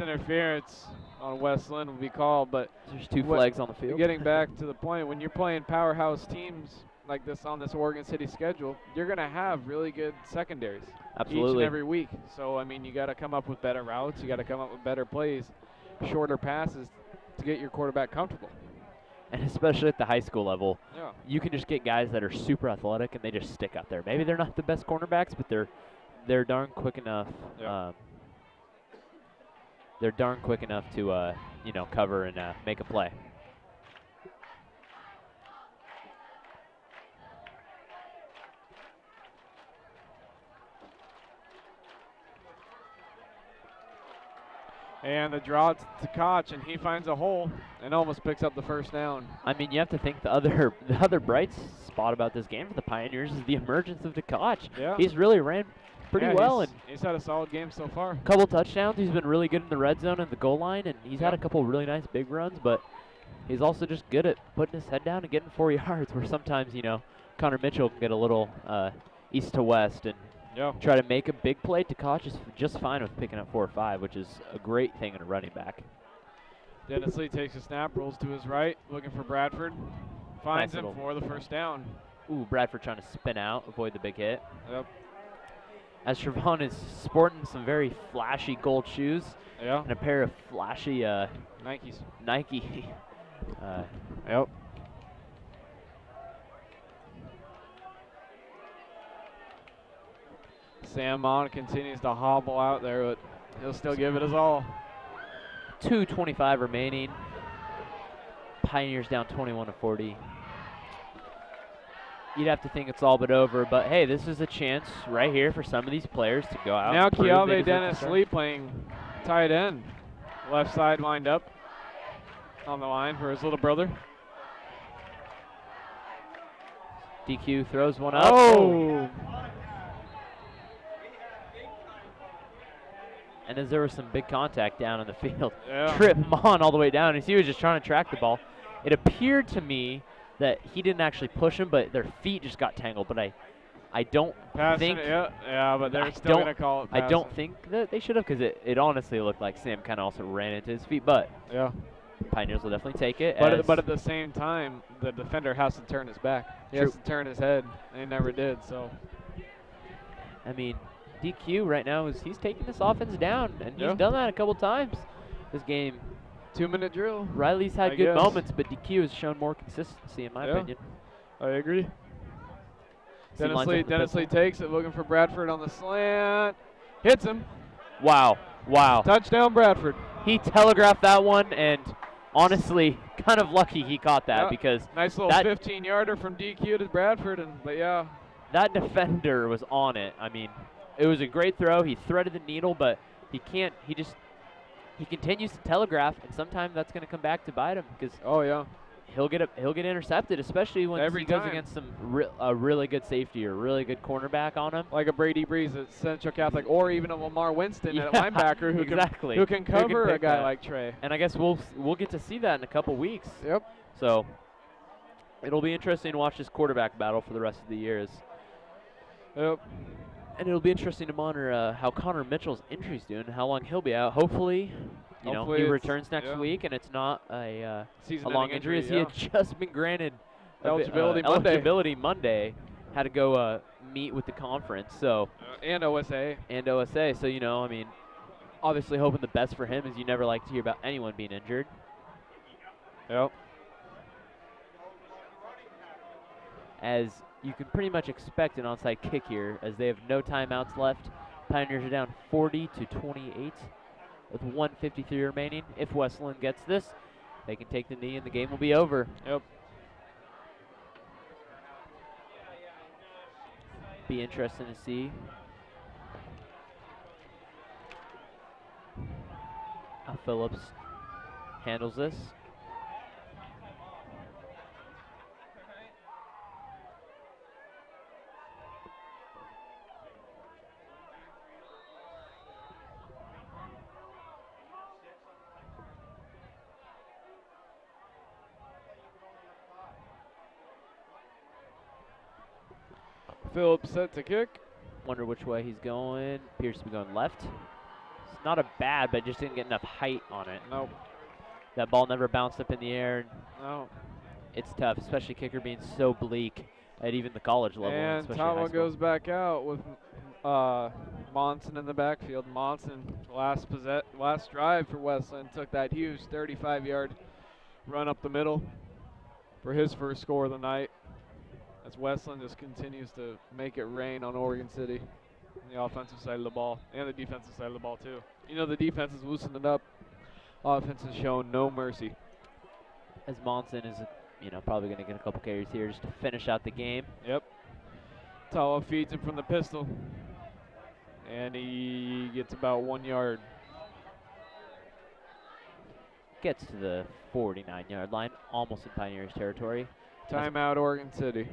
interference on West Linn will be called, but there's 2 flags on the field. Getting back to the point, when you're playing powerhouse teams like this on this Oregon City schedule, you're going to have really good secondaries each and every week. So, I mean, you got to come up with better routes. You got to come up with better plays, shorter passes to get your quarterback comfortable. And especially at the high school level, yeah, you can just get guys that are super athletic and they just stick out there. Maybe they're not the best cornerbacks, but they're darn quick enough. Yeah. They're darn quick enough to cover and make a play. And the draw to Koch, and he finds a hole and almost picks up the first down. I mean, you have to think the other bright spot about this game for the Pioneers is the emergence of Koch. Yeah. He's really ran pretty well, and he's had a solid game so far. A couple touchdowns. He's been really good in the red zone and the goal line, and he's had a couple really nice big runs, but he's also just good at putting his head down and getting 4 yards, where sometimes, Connor Mitchell can get a little east to west and try to make a big play. Koch is just fine with picking up 4 or 5, which is a great thing in a running back. Dennis Lee takes a snap, rolls to his right, looking for Bradford. Finds him for the first down. Ooh, Bradford trying to spin out, avoid the big hit. Yep. As Trevon is sporting some very flashy gold shoes and a pair of flashy Nikes. Nike. Yep. Sam Mon continues to hobble out there, but he'll still give it his all. 2:25 remaining. Pioneers down 21-40. You'd have to think it's all but over, but hey, this is a chance right here for some of these players to go out. Now Kiave Dennis Lee playing tight end. Left side lined up on the line for his little brother. DQ throws one up. Oh! And as there was some big contact down in the field, yeah. Tripped Mon all the way down. As he was just trying to track the ball. It appeared to me that he didn't actually push him, but their feet just got tangled. But I don't think. But they're still going to call it passing. I don't think that they should have, because it honestly looked like Sam kind of also ran into his feet. But Pioneers will definitely take it. But at the same time, the defender has to turn his back. He has to turn his head, and he never did. So, I mean, DQ right now he's taking this offense down, and he's done that a couple times this game. 2-minute drill. Riley's had good moments, but DQ has shown more consistency, in my opinion. I agree. Dennis Lee takes it, looking for Bradford on the slant. Hits him. Wow. Touchdown, Bradford. He telegraphed that one, and honestly, kind of lucky he caught that because nice little 15-yarder from DQ to Bradford, that defender was on it. I mean, it was a great throw. He threaded the needle, but he can't. He continues to telegraph, and sometimes that's going to come back to bite him because he'll get intercepted, especially when he goes against a really good safety or really good cornerback on him, like a Brady Breeze at Central Catholic, or even a Lamar Winston at linebacker who can cover a guy like Trey. And I guess we'll get to see that in a couple weeks. Yep. So it'll be interesting to watch this quarterback battle for the rest of the years. Yep. And it'll be interesting to monitor how Connor Mitchell's injury's doing, how long he'll be out. Hopefully you know, Hopefully he it's- returns next yeah. week and it's not a Season-ending long injury, as he had yeah. just been granted Eligibility Monday. eligibility Monday. Had to go meet with the conference, so And OSA. and OSA. So you know, I mean, obviously hoping the best for him, as you never like to hear about anyone being injured. Yep. As you can pretty much expect an onside kick here, as they have no timeouts left. Pioneers are down 40-28 with 1:53 remaining. If West Linn gets this, they can take the knee and the game will be over. Yep. Be interesting to see how Phillips handles this. Phillips set to kick. Wonder which way he's going. Appears to be going left. It's not a bad, but just didn't get enough height on it. Nope. That ball never bounced up in the air. No. It's tough, especially kicker being so bleak at even the college level. And especially high Tawa school. goes back out with Monson in the backfield. Monson, last drive for West Linn, took that huge 35-yard run up the middle for his first score of the night. As West Linn just continues to make it rain on Oregon City on the offensive side of the ball and the defensive side of the ball too. You know, the defense is loosening up. Offense has shown no mercy. As Monson is, you know, probably going to get a couple carries here just to finish out the game. Yep. Tawa feeds him from the pistol, and he gets about 1 yard. Gets to the 49-yard line, almost in Pioneers territory. Timeout, Oregon City.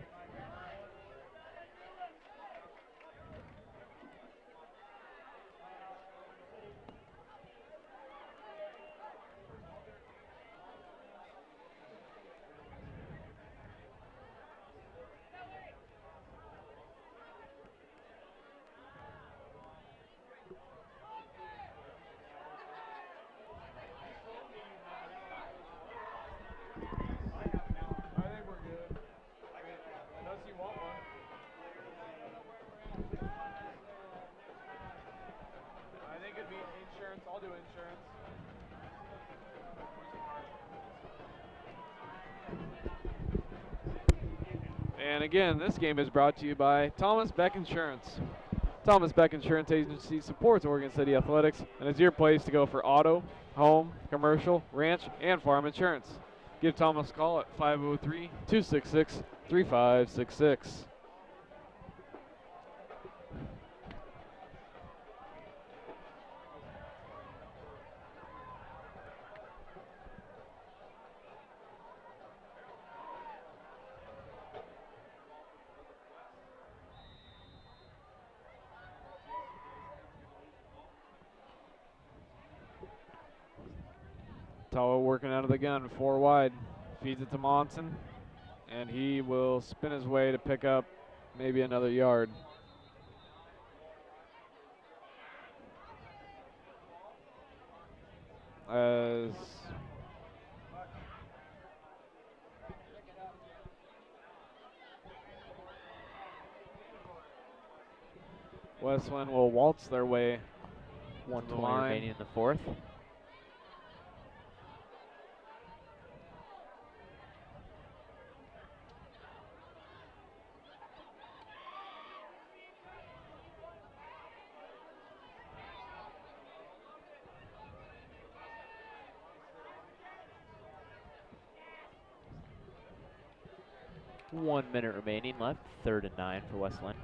I'll do insurance. And again, this game is brought to you by Thomas Beck Insurance. Thomas Beck Insurance Agency supports Oregon City Athletics and is your place to go for auto, home, commercial, ranch, and farm insurance. Give Thomas a call at 503-266-3566. Tawa working out of the gun, 4 wide. Feeds it to Monson, and he will spin his way to pick up maybe another yard. As West Linn will waltz their way 1:20 remaining in the fourth. One minute remaining left. 3rd and 9 for West Linn.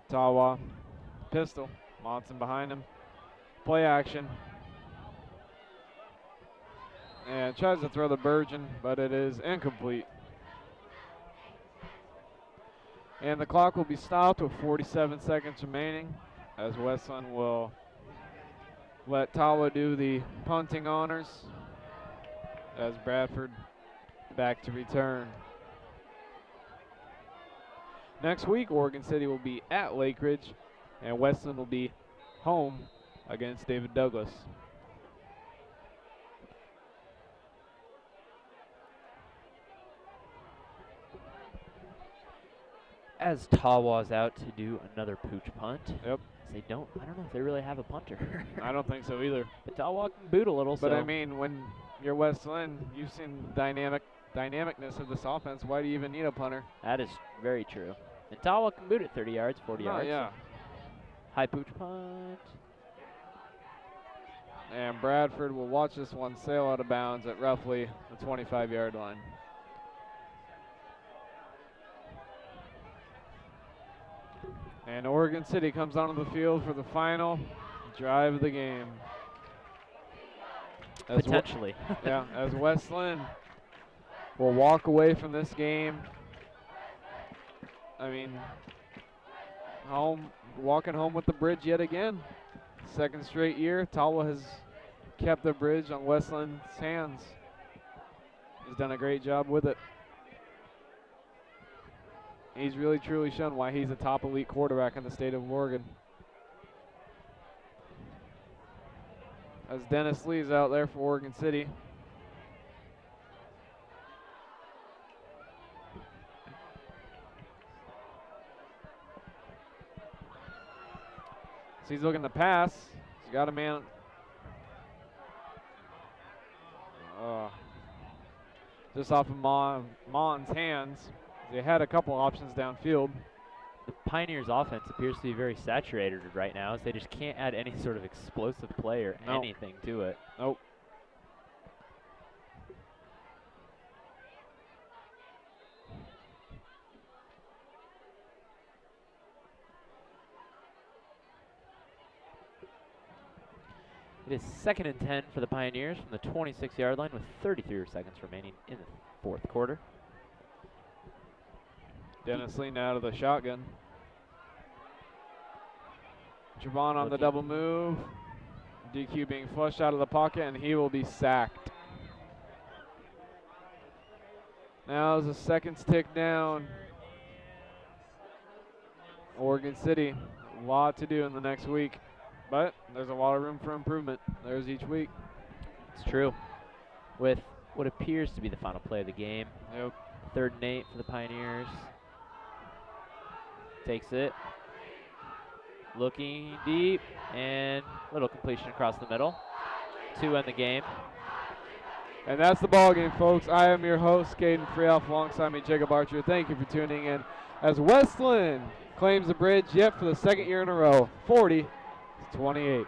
Tawa, pistol, Monson behind him. Play action. And tries to throw the Virgin, but it is incomplete. And the clock will be stopped with 47 seconds remaining, as West Linn will let Tawa do the punting honors, as Bradford back to return. Next week, Oregon City will be at Lake Ridge, and West Linn will be home against David Douglas. As Tawa's out to do another pooch punt. Yep. I don't know if they really have a punter. I don't think so either. But Tawa can boot a little. But so. I mean, when you're West Linn, you've seen dynamicness of this offense. Why do you even need a punter? That is very true. And Tawa can boot at 30 yards, 40 yards. Yeah. High pooch punt. And Bradford will watch this one sail out of bounds at roughly the 25-yard line. And Oregon City comes onto the field for the final drive of the game. Potentially. Yeah, as West Linn will walk away from this game. I mean, walking home with the bridge yet again. Second straight year, Tawa has kept the bridge on West Linn's hands. He's done a great job with it. He's really truly shown why he's a top elite quarterback in the state of Oregon. As Dennis Lee's out there for Oregon City. So he's looking to pass. He's got a man. Just off of Mon's hands. They had a couple options downfield. The Pioneers' offense appears to be very saturated right now, as they just can't add any sort of explosive play or anything to it. Nope. It is 2nd and 10 for the Pioneers from the 26-yard line with 33 seconds remaining in the fourth quarter. Dennis Linn out of the shotgun. Javon on the double move. DQ being flushed out of the pocket, and he will be sacked. Now as the seconds tick down, Oregon City, a lot to do in the next week, but there's a lot of room for improvement. There's each week. It's true. With what appears to be the final play of the game. Yep. 3rd and 8 for the Pioneers. Takes it. Looking deep, and little completion across the middle to end the game. And that's the ball game, folks. I am your host, Caden Freehoff, alongside me, Jacob Archer. Thank you for tuning in as West Linn claims the bridge yet for the 2nd year in a row, 40-28.